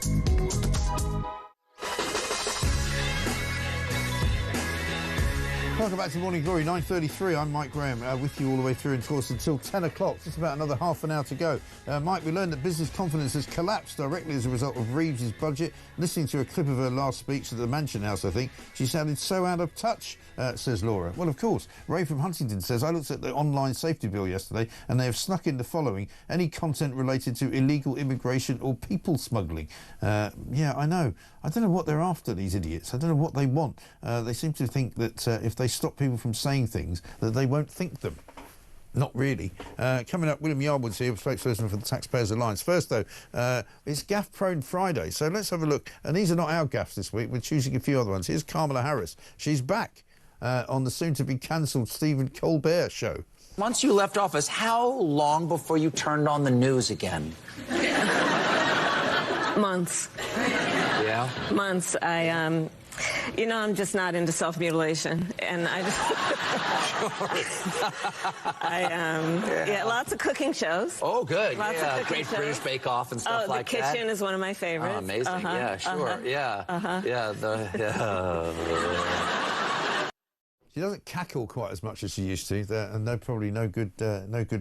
Welcome back to Morning Glory, 9:33. I'm Mike Graham, with you all the way through, and of course until 10 o'clock. Just about another half an hour to go. Mike, we learned that business confidence has collapsed directly as a result of Reeves' budget. Listening to a clip of her last speech at the Mansion House, I think, she sounded so out of touch, says Laura. Well, of course. Ray from Huntington says, I looked at the online safety bill yesterday and they have snuck in the following: any content related to illegal immigration or people smuggling. Yeah, I know. I don't know what they're after, these idiots. I don't know what they want. They seem to think that if they stop people from saying things, that they won't think them. Not really. Coming up, William Yarwood's here, spokesperson for the Taxpayers Alliance. First, though, it's Gaff Prone Friday, so let's have a look. And these are not our gaffes this week. We're choosing a few other ones. Here's Kamala Harris. She's back on the soon-to-be-cancelled Stephen Colbert show. Once you left office, how long before you turned on the news again? Months. Yeah? Months. You know, I'm just not into self-mutilation, and I just... yeah, lots of cooking shows. Oh, good. Lots yeah, of Great shows. British Bake Off and stuff like that. The Kitchen is one of my favorites. Oh, amazing. Yeah, sure. Yeah. Yeah. She doesn't cackle quite as much as she used to, and probably no good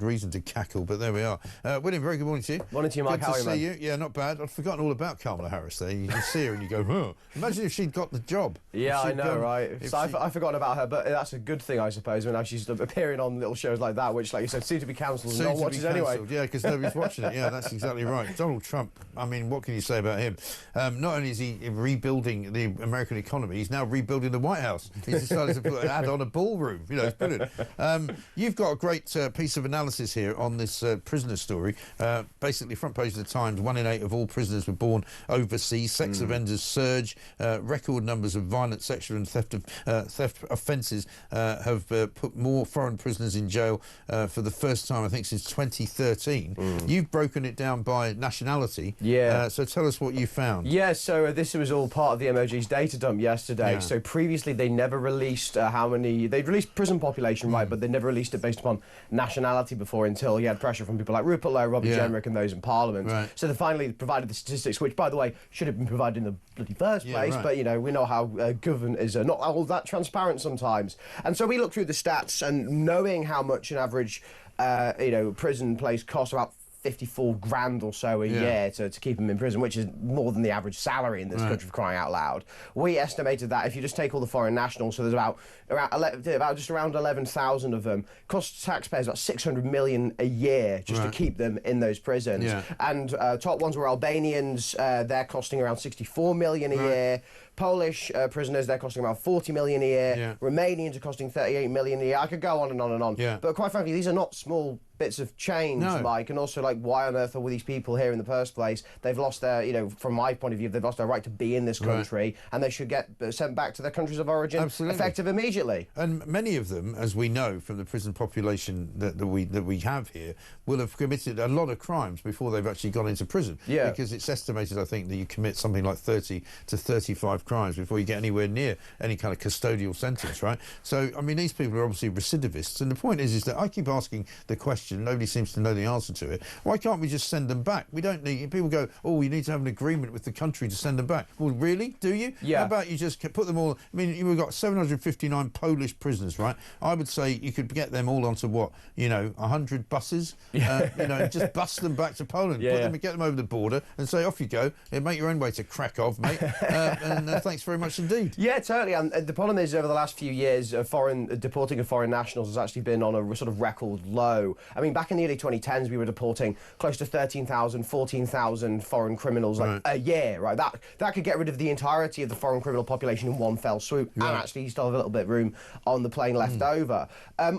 reason to cackle, but there we are. William, very good morning to you. Morning to you, Mike. Good to see you. Yeah, not bad. I'd forgotten all about Kamala Harris there. You see her and you go, huh. Imagine if she'd got the job. Yeah, I know, right? So I've forgotten about her, but that's a good thing, I suppose, when now she's appearing on little shows like that, which, like you said, seem to be cancelled and no one watches anyway. Yeah, because nobody's watching it. Yeah, that's exactly right. Donald Trump, I mean, what can you say about him? Not only is he rebuilding the American economy, he's now rebuilding the White House. He's decided to put an ad on a ballroom. You know, it's brilliant. You've got a great piece of analysis here on this prisoner story. Basically, front page of the Times, 1 in 8 of all prisoners were born overseas. Sex offenders surge. Record numbers of violent sexual and theft offences have put more foreign prisoners in jail for the first time, I think, since 2013. You've broken it down by nationality. Yeah. So tell us what you found. Yeah, so this was all part of the MOG's data dump yesterday. Yeah. So previously they never released how many... They'd released prison population, right, but they never released it based upon nationality before until he had pressure from people like Rupert Lowe, Robert Jenrick and those in Parliament. Right. So they finally provided the statistics, which, by the way, should have been provided in the bloody first place, but, you know, we know how government is not all that transparent sometimes. And so we looked through the stats, and knowing how much an average, you know, prison place costs, about 54 grand or so a year to keep them in prison, which is more than the average salary in this country, for crying out loud. We estimated that if you just take all the foreign nationals, so there's about just around 11,000 of them, costs taxpayers about 600 million a year just to keep them in those prisons. And top ones were Albanians, they're costing around 64 million a year. Polish prisoners, they're costing around 40 million a year. Romanians are costing 38 million a year. I could go on and on and on. But quite frankly, these are not small bits of change, Mike, and also, like, why on earth are these people here in the first place? They've lost their, you know, from my point of view, they've lost their right to be in this country, and they should get sent back to their countries of origin effective immediately. And many of them, as we know from the prison population that we have here, will have committed a lot of crimes before they've actually gone into prison. Yeah. Because it's estimated, I think, that you commit something like 30 to 35 crimes before you get anywhere near any kind of custodial sentence, right? So, I mean, these people are obviously recidivists, and the point is that I keep asking the question, nobody seems to know the answer to it. Why can't we just send them back? We don't need... People go, oh, you need to have an agreement with the country to send them back. Well, really? Do you? Yeah. How about you just put them all... I mean, you've got 759 Polish prisoners, right? I would say you could get them all onto, what, you know, 100 buses? You know, just bus them back to Poland, put them, get them over the border and say, off you go. Make your own way to Krakow, mate. And thanks very much indeed. Yeah, totally. And the problem is, over the last few years, deporting of foreign nationals has actually been on a sort of record low. I mean, back in the early 2010s, we were deporting close to 13,000, 14,000 foreign criminals a year, right? That could get rid of the entirety of the foreign criminal population in one fell swoop, and actually you still have a little bit of room on the plane left over.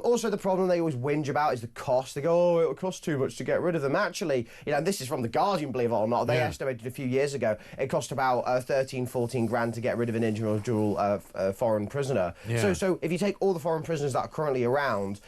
Also, the problem they always whinge about is the cost. They go, oh, it will cost too much to get rid of them. Actually, you know, and this is from The Guardian, believe it or not, they estimated a few years ago it cost about 13, 14 grand to get rid of an individual foreign prisoner. So if you take all the foreign prisoners that are currently around,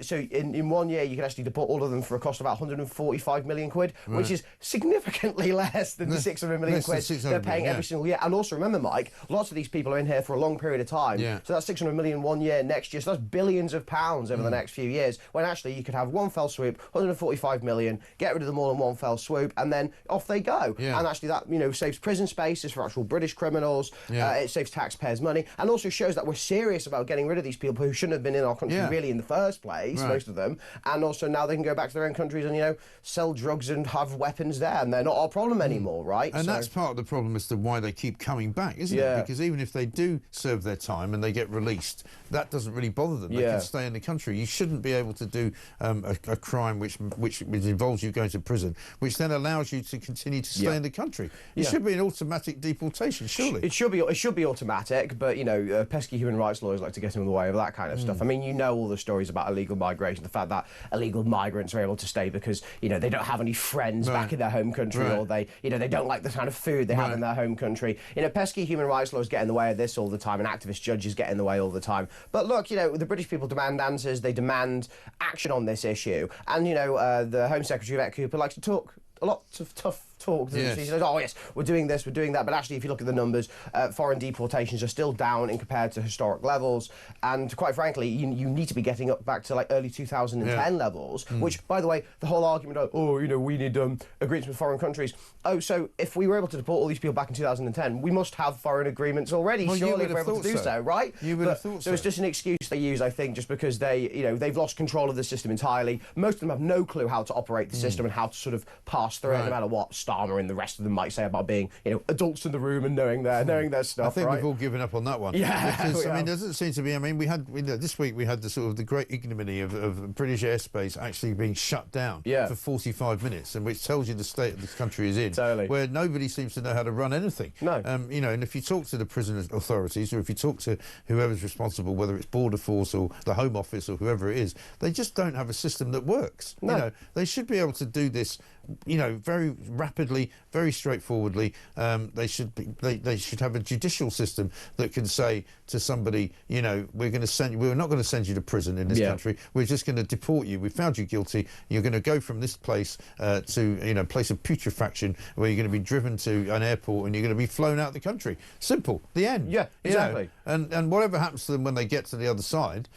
so in 1 year you can actually deport all of them for a cost of about 145 million quid, which is significantly less than the 600 million quid they're paying every single year. And also remember, Mike, lots of these people are in here for a long period of time. So that's 600 million 1 year next year, so that's billions of pounds over the next few years, when actually you could have one fell swoop, 145 million, get rid of them all in one fell swoop, and then off they go. And actually that, you know, saves prison spaces for actual British criminals. criminals. It saves taxpayers money, and also shows that we're serious about getting rid of these people who shouldn't have been in our country really in the first place, most of them. And also now they can go back to their own countries and, you know, sell drugs and have weapons there, and they're not our problem anymore, right? And that's part of the problem as to why they keep coming back, isn't it? Because even if they do serve their time and they get released, that doesn't really bother them. They can stay in the country. You shouldn't be able to do a crime which involves you going to prison, which then allows you to continue to stay in the country. It should be an automatic deportation, surely. It should be automatic, but, you know, pesky human rights lawyers like to get in the way of that kind of stuff. I mean, you know all the stories about illegal migration, the fact that illegal migrants are able to stay because, you know, they don't have any friends back in their home country, or they, you know, they don't like the kind of food they have in their home country. You know, pesky human rights lawyers get in the way of this all the time, and activist judges get in the way all the time. But look, you know, the British people demand answers, they demand action on this issue. And, you know, the Home Secretary, Yvette Cooper, likes to talk a lot of tough talk. She says, oh yes, we're doing this, we're doing that, but actually if you look at the numbers, foreign deportations are still down in compared to historic levels, and quite frankly you need to be getting up back to like early 2010 levels, which, by the way, the whole argument of, oh, you know, we need agreements with foreign countries. Oh, so if we were able to deport all these people back in 2010, we must have foreign agreements already, surely, if we're able to do so, right? You would have thought so. So it's just an excuse they use, I think, just because they, you know, they've lost control of the system entirely. Most of them have no clue how to operate the system and how to sort of pass through it, no matter what Starmer and the rest of them might say about being, you know, adults in the room and knowing their stuff. I think we've all given up on that one. Because, I mean, there doesn't seem to be. I mean, this week we had the sort of the great ignominy of British airspace actually being shut down for 45 minutes, and which tells you the state of this country is in, where nobody seems to know how to run anything. No. You know, and if you talk to the prison authorities, or if you talk to whoever's responsible, whether it's Border Force or the Home Office or whoever it is, they just don't have a system that works. No. You know, they should be able to do this, you know, very rapidly, very straightforwardly. They should have a judicial system that can say to somebody, you know, we're not going to send you to prison in this country. We're just going to deport you. We found you guilty. You're going to go from this place to, you know, place of putrefaction, where you're going to be driven to an airport and you're going to be flown out of the country. Simple. The end. Yeah, exactly. You know? And whatever happens to them when they get to the other side,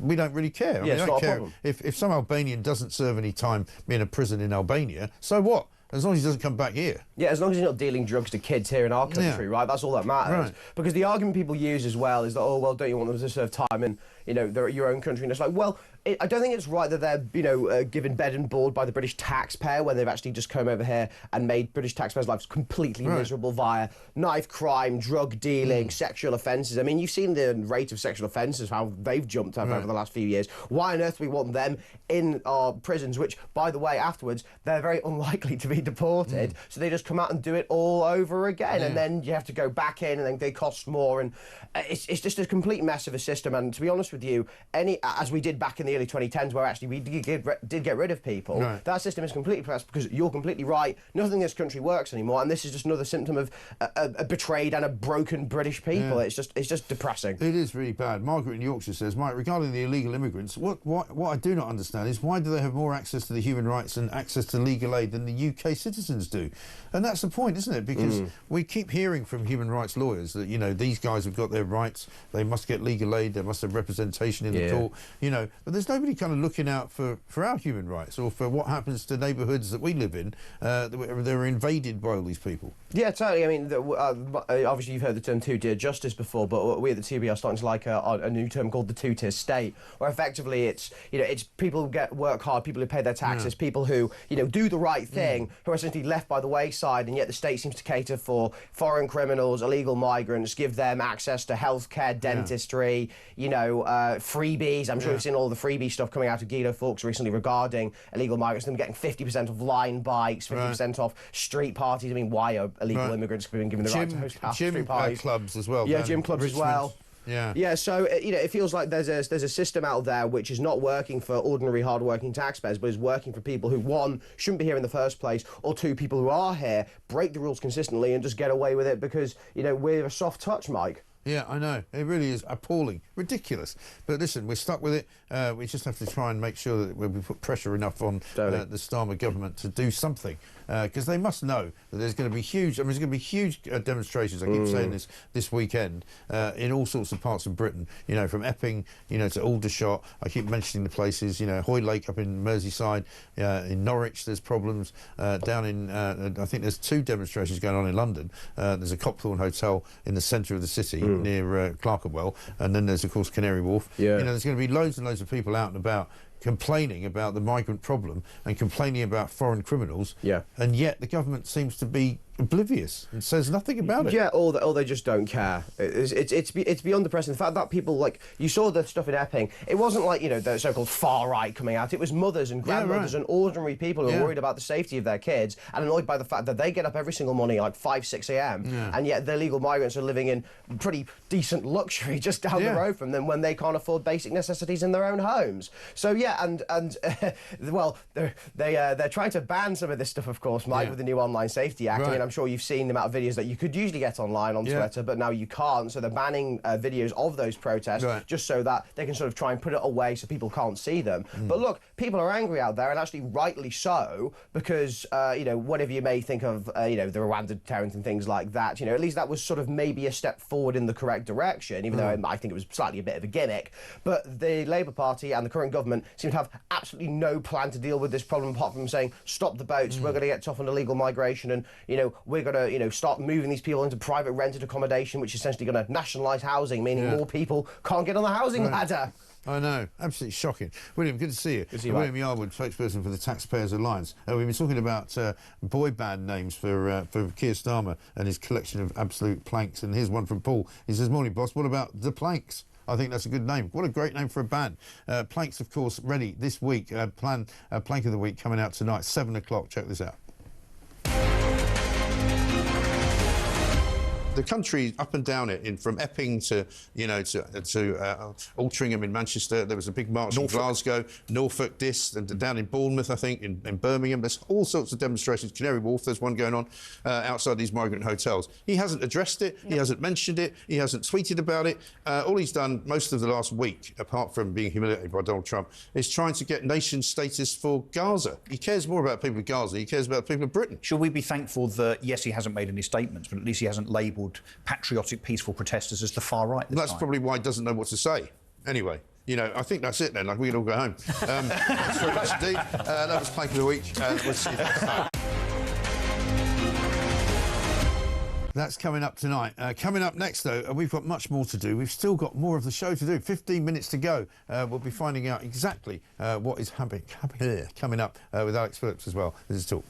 we don't really care. I mean, it's I not don't a care problem. if some Albanian doesn't serve any time in a prison in Albania, so what? As long as he doesn't come back here. Yeah, as long as he's not dealing drugs to kids here in our country, right? That's all that matters. Right. Because the argument people use as well is that, oh, well, don't you want them to serve time in, you know, your own country? And it's like, well, I don't think it's right that they're, you know, given bed and board by the British taxpayer when they've actually just come over here and made British taxpayers' lives completely miserable via knife crime, drug dealing, sexual offences. I mean, you've seen the rate of sexual offences, how they've jumped up over the last few years. Why on earth do we want them in our prisons, which, by the way, afterwards, they're very unlikely to be deported, so they just come out and do it all over again, and then you have to go back in, and then they cost more, and it's just a complete mess of a system. And to be honest with you, as we did back in the early 2010s, where actually we did get rid of people, that system is completely pressed, because you're completely right, nothing in this country works anymore, and this is just another symptom of a betrayed and a broken British people. It's just depressing. It is really bad. Margaret in Yorkshire says, Mike, regarding the illegal immigrants, what I do not understand is why do they have more access to the human rights and access to legal aid than the UK citizens do? And that's the point, isn't it? Because we keep hearing from human rights lawyers that, you know, these guys have got their rights, they must get legal aid, they must have representation in the court, you know, but there's nobody kind of looking out for our human rights or for what happens to neighbourhoods that we live in that are invaded by all these people. Yeah, totally. I mean, obviously you've heard the term two-tier justice before, but we at the TB are starting to like a new term called the two-tier state, where effectively it's, you know, it's people who work hard, people who pay their taxes, people who, you know, do the right thing, who are essentially left by the wayside, and yet the state seems to cater for foreign criminals, illegal migrants, give them access to healthcare, dentistry, you know, freebies. I'm sure you've seen all the freebie stuff coming out of Guido Fawkes recently regarding illegal migrants, them getting 50% off line bikes, 50% off street parties. I mean, why are illegal immigrants being given the right to host street parties? Clubs as well. Yeah, gym clubs as well. Yeah, so, you know, it feels like there's a system out there which is not working for ordinary, hard-working taxpayers, but is working for people who, one, shouldn't be here in the first place, or two, people who are here, break the rules consistently and just get away with it because, you know, we're a soft touch, Mike. Yeah, I know. It really is appalling, ridiculous. But listen, we're stuck with it. We just have to try and make sure that we put pressure enough on the Starmer government to do something. because they must know that there's going to be huge. I mean, there's going to be huge demonstrations. I keep saying this weekend in all sorts of parts of Britain. You know, from Epping, you know, to Aldershot. I keep mentioning the places. You know, Hoylake up in Merseyside, in Norwich. There's problems down in. I think there's 2 demonstrations going on in London. There's a Copthorne Hotel in the centre of the city near Clerkenwell, and then there's of course Canary Wharf. You know, there's going to be loads and loads of people out and about complaining about the migrant problem and complaining about foreign criminals. And yet the government seems to be oblivious and says nothing about it. Yeah, or they just don't care. It's beyond depressing. The fact that people, like, you saw the stuff in Epping, it wasn't like, you know, the so-called far right coming out. It was mothers and grandmothers and ordinary people who are worried about the safety of their kids and annoyed by the fact that they get up every single morning like 5, 6 a.m. And yet the illegal migrants are living in pretty decent luxury just down the road from them when they can't afford basic necessities in their own homes. So yeah, and well, they're trying to ban some of this stuff, of course, Mike, with the new Online Safety Act. I mean, I'm sure you've seen the amount of videos that you could usually get online on Twitter, but now you can't. So they're banning videos of those protests just so that they can sort of try and put it away so people can't see them. But look, people are angry out there, and actually rightly so, because, you know, whatever you may think of, you know, the Rwanda terrorists and things like that, you know, at least that was sort of maybe a step forward in the correct direction, even though I think it was slightly a bit of a gimmick. But the Labour Party and the current government seem to have absolutely no plan to deal with this problem apart from saying, stop the boats, we're going to get tough on illegal migration, and, you know, we're going to, you know, start moving these people into private rented accommodation, which is essentially going to nationalise housing, meaning more people can't get on the housing ladder. I know, absolutely shocking. William, good to see you. Good to see you, William Yarwood, spokesperson for the Taxpayers Alliance. We've been talking about boy band names for Kier Starmer and his collection of absolute planks, and here's one from Paul. He says, morning boss, what about the Planks? I think that's a good name. What a great name for a band. Planks, of course, ready this week. Plank of the Week coming out tonight, 7 o'clock. Check this out. The country up and down it, from Epping to, you know, to Altrincham in Manchester. There was a big march in Glasgow, Norfolk, and down in Bournemouth, I think, in Birmingham. There's all sorts of demonstrations. Canary Wharf, there's one going on outside these migrant hotels. He hasn't addressed it. He hasn't mentioned it. He hasn't tweeted about it. All he's done most of the last week, apart from being humiliated by Donald Trump, is trying to get nation status for Gaza. He cares more about people of Gaza. He cares about the people of Britain. Should we be thankful that, yes, he hasn't made any statements, but at least he hasn't labelled patriotic, peaceful protesters as the far right this That's time? probably why he doesn't know what to say. Anyway, you know, I think that's it then. Like, we can all go home. Thanks very much indeed. That was Plank of the Week. We'll see you next time. That's coming up tonight. Coming up next, though, we've got much more to do. We've still got more of the show to do. 15 minutes to go. We'll be finding out exactly what is coming up with Alex Phillips as well. This is Talk.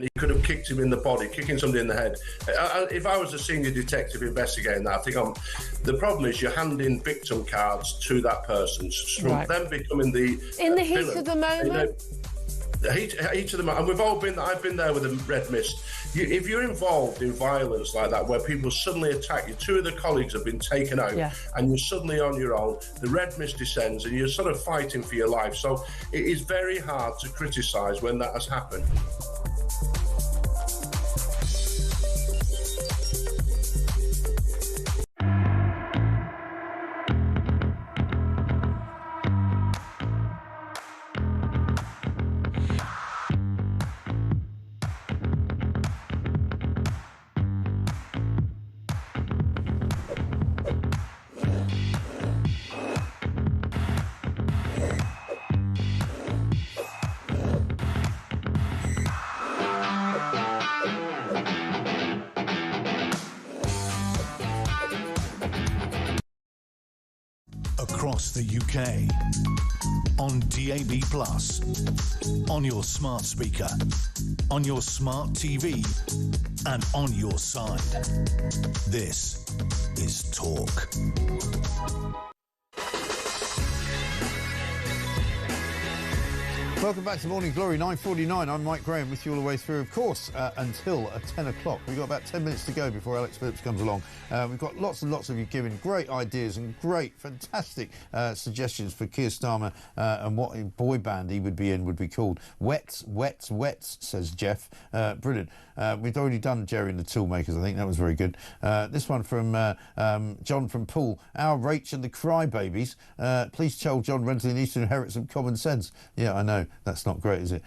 He could have kicked him in the body, kicking somebody in the head. If I was a senior detective investigating that, I think the problem is you're handing victim cards to that person. From Right. them becoming the In the heat villain. of the moment. Heat of the moment, and we've all been. I've been there with a red mist. If you're involved in violence like that, where people suddenly attack you, two of the colleagues have been taken out, Yeah. and you're suddenly on your own. The red mist descends, and you're sort of fighting for your life. So it is very hard to criticise when that has happened. Across the UK, on DAB+, on your smart speaker, on your smart TV, and on your side. This is Talk. Welcome back to Morning Glory, 9:49. I'm Mike Graham with you all the way through, of course, until 10 o'clock. We've got about 10 minutes to go before Alex Phillips comes along. We've got lots and lots of you giving great ideas and great, fantastic suggestions for Kier Starmer and what boy band he would be in would be called. Wets, says Jeff. Brilliant. We've already done Jerry and the Toolmakers, I think. That was very good. This one from John from Poole. Our Rach and the Crybabies. Please tell John Renton he needs to inherit some common sense. Yeah, I know. That's not great, is it?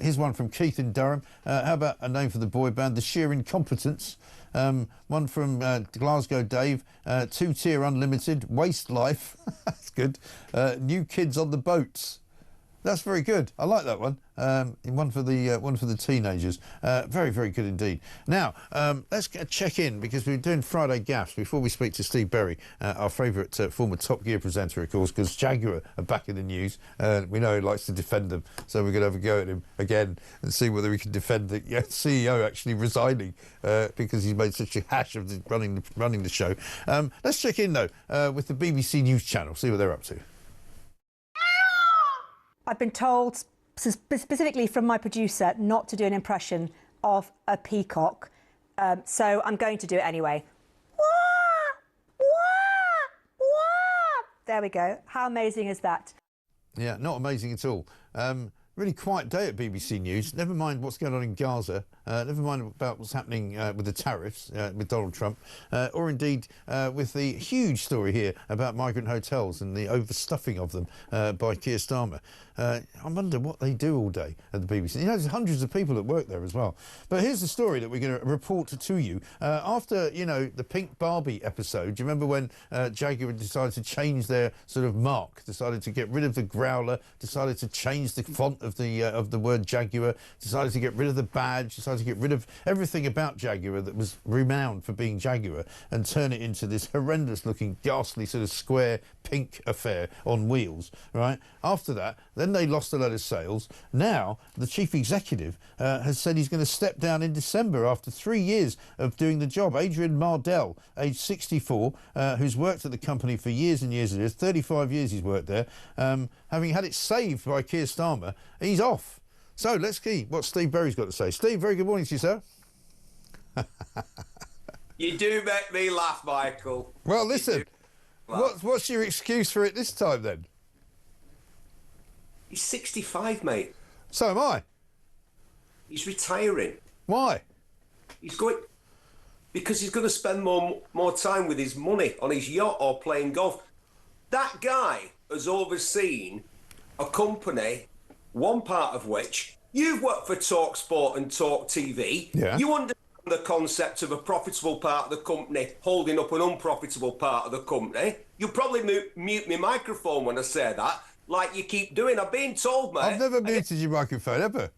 Here's one from Keith in Durham. How about a name for the boy band? The Sheer Incompetence. One from Glasgow Dave. Two-tier Unlimited. Waste Life. That's good. New Kids on the Boats. That's very good. I like that one. One for the teenagers. Very, very good indeed. Now, let's check in because we're doing Friday Gaffs before we speak to Steve Berry, our favourite former Top Gear presenter, of course, because Jaguar are back in the news. We know he likes to defend them, so we're going to have a go at him again and see whether we can defend the CEO actually resigning because he's made such a hash of running the show. Let's check in, though, with the BBC News Channel, see what they're up to. I've been told, specifically from my producer, not to do an impression of a peacock, so I'm going to do it anyway. There we go. How amazing is that? Yeah, not amazing at all. Really quiet day at BBC News. Never mind what's going on in Gaza. Never mind about what's happening with the tariffs with Donald Trump, or indeed with the huge story here about migrant hotels and the overstuffing of them by Kier Starmer. I wonder what they do all day at the BBC. You know, there's hundreds of people that work there as well. But here's the story that we're going to report to you. After, the Pink Barbie episode, do you remember when Jaguar decided to change their sort of mark, decided to get rid of the growler, decided to change the font of the word Jaguar, decided to get rid of the badge, decided to get rid of everything about Jaguar that was renowned for being Jaguar and turn it into this horrendous-looking, ghastly sort of square pink affair on wheels, right? After that, then they lost a lot of sales. Now, the chief executive has said he's going to step down in December after 3 years of doing the job. Adrian Mardell, aged 64, who's worked at the company for years and years and years, 35 years he's worked there, having had it saved by Kier Starmer, he's off. So let's see what Steve Berry's got to say. Steve, very good morning to you, sir. You do make me laugh, Michael. Well, listen, what's your excuse for it this time, then? He's 65, mate. So am I. He's retiring. Why? Because he's going to spend more time with his money on his yacht or playing golf. That guy has overseen a company, one part of which you've worked for TalkSport and talkTV. Yeah. You understand the concept of a profitable part of the company holding up an unprofitable part of the company. You'll probably mute my microphone when I say that, like you keep doing. I've been told, mate. I've never muted your microphone, ever.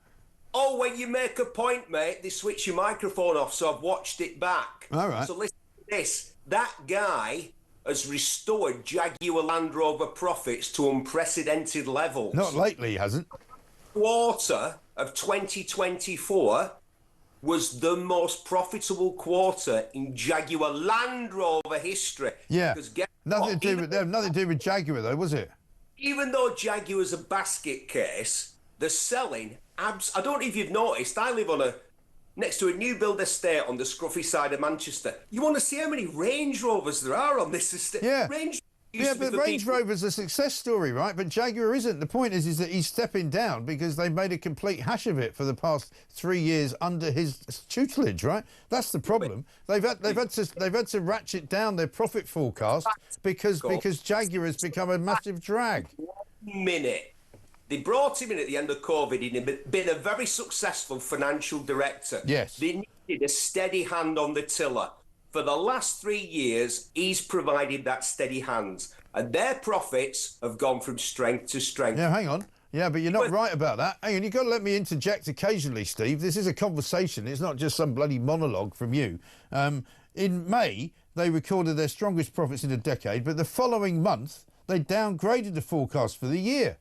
Oh, when you make a point, mate, they switch your microphone off, so I've watched it back. All right. So listen to this. That guy has restored Jaguar Land Rover profits to unprecedented levels. Not lately, he hasn't. Quarter of 2024, was the most profitable quarter in Jaguar Land Rover history. Yeah. Because guess Nothing what? to do with, they have nothing to do with Jaguar, though, was it? Even though Jaguar's a basket case, they're selling I don't know if you've noticed, I live next to a new build estate on the scruffy side of Manchester. You want to see how many Range Rovers there are on this estate? Yeah. Yeah, but Range Rover's a success story, right? But Jaguar isn't. The point is that he's stepping down because they've made a complete hash of it for the past 3 years under his tutelage, right? That's the problem. They've had to ratchet down their profit forecast because Jaguar has become a massive drag. 1 minute. They brought him in at the end of COVID. He'd been a very successful financial director. Yes. They needed a steady hand on the tiller. For the last 3 years, he's provided that steady hand. And their profits have gone from strength to strength. Yeah, hang on. Yeah, but you're not right about that. Hang on, you've got to let me interject occasionally, Steve. This is a conversation. It's not just some bloody monologue from you. In May, they recorded their strongest profits in a decade, but the following month, they downgraded the forecast for the year.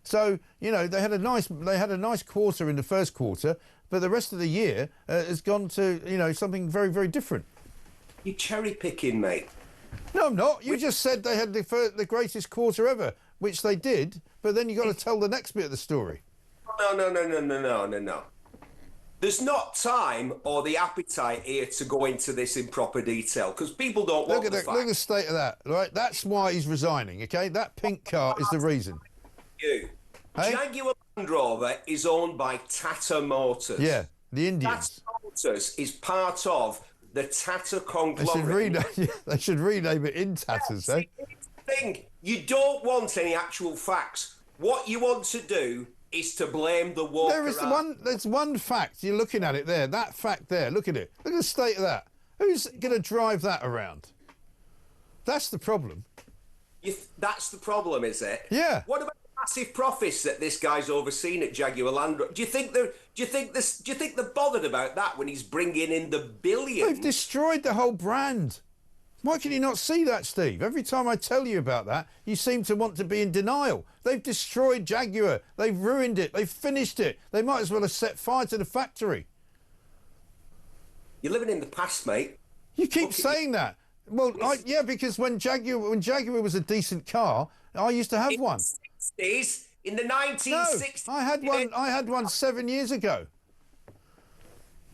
So, you know, they had a nice quarter in the first quarter, but the rest of the year has gone to, you know, something very, very different. You're cherry picking, mate. No, I'm not. You just said they had the greatest quarter ever, which they did, but then you've got to tell the next bit of the story. No. There's not time or the appetite here to go into this in proper detail because people don't want the facts. Look at the state of that, right? That's why he's resigning, okay? That pink car is the reason. Hey? Jaguar Land Rover is owned by Tata Motors. Yeah, the Indians. Tata Motors is part of the Tata conglomerate. They should rename it in tatters, eh? Thing, you don't want any actual facts. What you want to do is to blame the war. There's one fact. You're looking at it there. That fact there. Look at it. Look at the state of that. Who's going to drive that around? That's the problem. That's the problem, is it? Yeah. What about massive profits that this guy's overseen at Jaguar Land Rover? Do you think they're bothered about that when he's bringing in the billions? They've destroyed the whole brand. Why can you not see that, Steve? Every time I tell you about that, you seem to want to be in denial. They've destroyed Jaguar. They've ruined it. They've finished it. They might as well have set fire to the factory. You're living in the past, mate. You keep saying that. Well, yeah, because when Jaguar was a decent car, I used to have one. In the 1960s. No, I had one 7 years ago.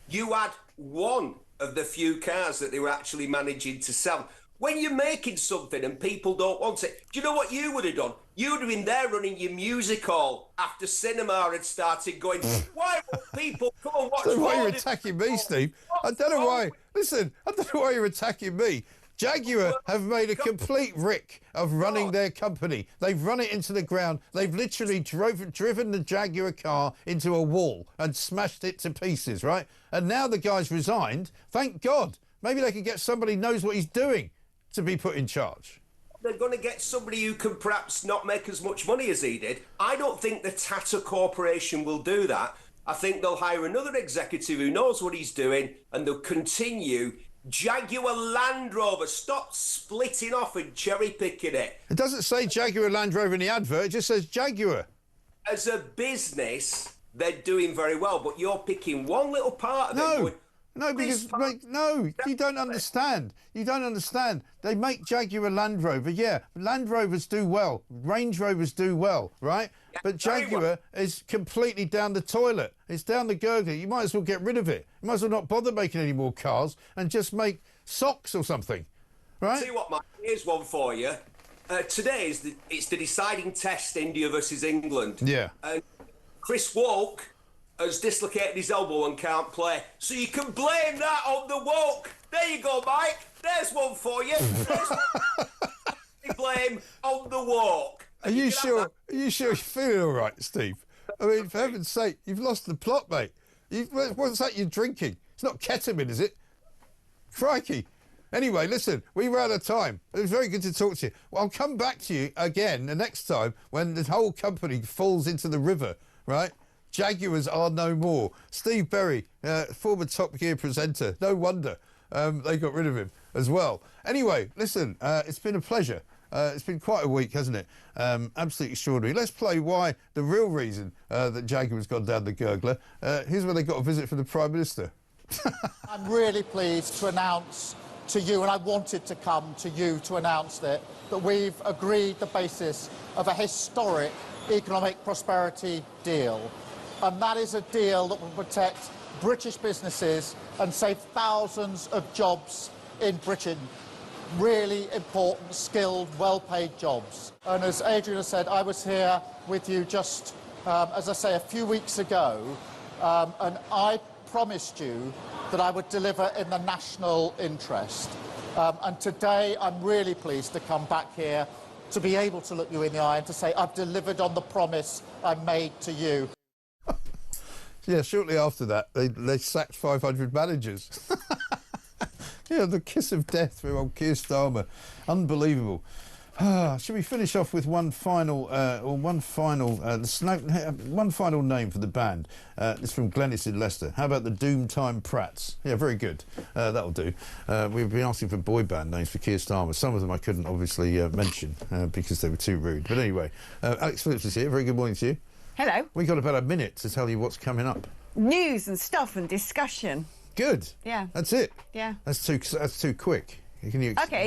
You had one of the few cars that they were actually managing to sell. When you're making something and people don't want it, do you know what you would have done? You would have been there running your music hall after cinema had started going, why won't people come and watch? I don't know why you're attacking me, Steve. I don't know why. Listen, I don't know why you're attacking me. Jaguar have made a complete rick of running their company. They've run it into the ground. They've literally driven the Jaguar car into a wall and smashed it to pieces, right? And now the guy's resigned. Thank God. Maybe they can get somebody who knows what he's doing to be put in charge. They're going to get somebody who can perhaps not make as much money as he did. I don't think the Tata Corporation will do that. I think they'll hire another executive who knows what he's doing and they'll continue. Jaguar Land Rover, stop splitting off and cherry picking it. It doesn't say Jaguar Land Rover in the advert, it just says Jaguar. As a business, they're doing very well, but you're picking one little part of it. No, because, no, you don't understand. You don't understand. They make Jaguar Land Rover, yeah. Land Rovers do well. Range Rovers do well, right? Yeah, but Jaguar is completely down the toilet. It's down the gurgler. You might as well get rid of it. You might as well not bother making any more cars and just make socks or something, right? Tell you what, Mike, here's one for you. Today it's the deciding test, India versus England. Yeah. And Chris Woke has dislocated his elbow and can't play. So you can blame that on the woke. There you go, Mike. There's one for you. Blame on the woke. Are you sure? Are you sure you're feeling all right, Steve? I mean, for heaven's sake, you've lost the plot, mate. What's that you're drinking? It's not ketamine, is it? Crikey. Anyway, listen, we were out of time. It was very good to talk to you. Well, I'll come back to you again the next time when the whole company falls into the river, right? Jaguars are no more. Steve Berry, former Top Gear presenter. No wonder they got rid of him as well. Anyway, listen, it's been a pleasure. It's been quite a week, hasn't it? Absolutely extraordinary. Let's play why the real reason that Jaguar's gone down the gurgler. Here's where they got a visit from the Prime Minister. I'm really pleased to announce to you, and I wanted to come to you to announce that we've agreed the basis of a historic economic prosperity deal. And that is a deal that will protect British businesses and save thousands of jobs in Britain. Really important, skilled, well-paid jobs. And as Adrian has said, I was here with you just, as I say, a few weeks ago, and I promised you that I would deliver in the national interest. And today I'm really pleased to come back here to be able to look you in the eye and to say I've delivered on the promise I made to you. Yeah, shortly after that, they sacked 500 managers. Yeah, the kiss of death for old Kier Starmer. Unbelievable. Should we finish off with one final name for the band? It's from Glennis in Leicester. How about the Doomtime Prats? Yeah, very good. That'll do. We've been asking for boy band names for Kier Starmer. Some of them I couldn't obviously mention because they were too rude. But anyway, Alex Phillips is here. Very good morning to you. Hello. We've got about a minute to tell you what's coming up. News and stuff and discussion. Good. Yeah. That's it. Yeah. That's too quick. Can you Okay.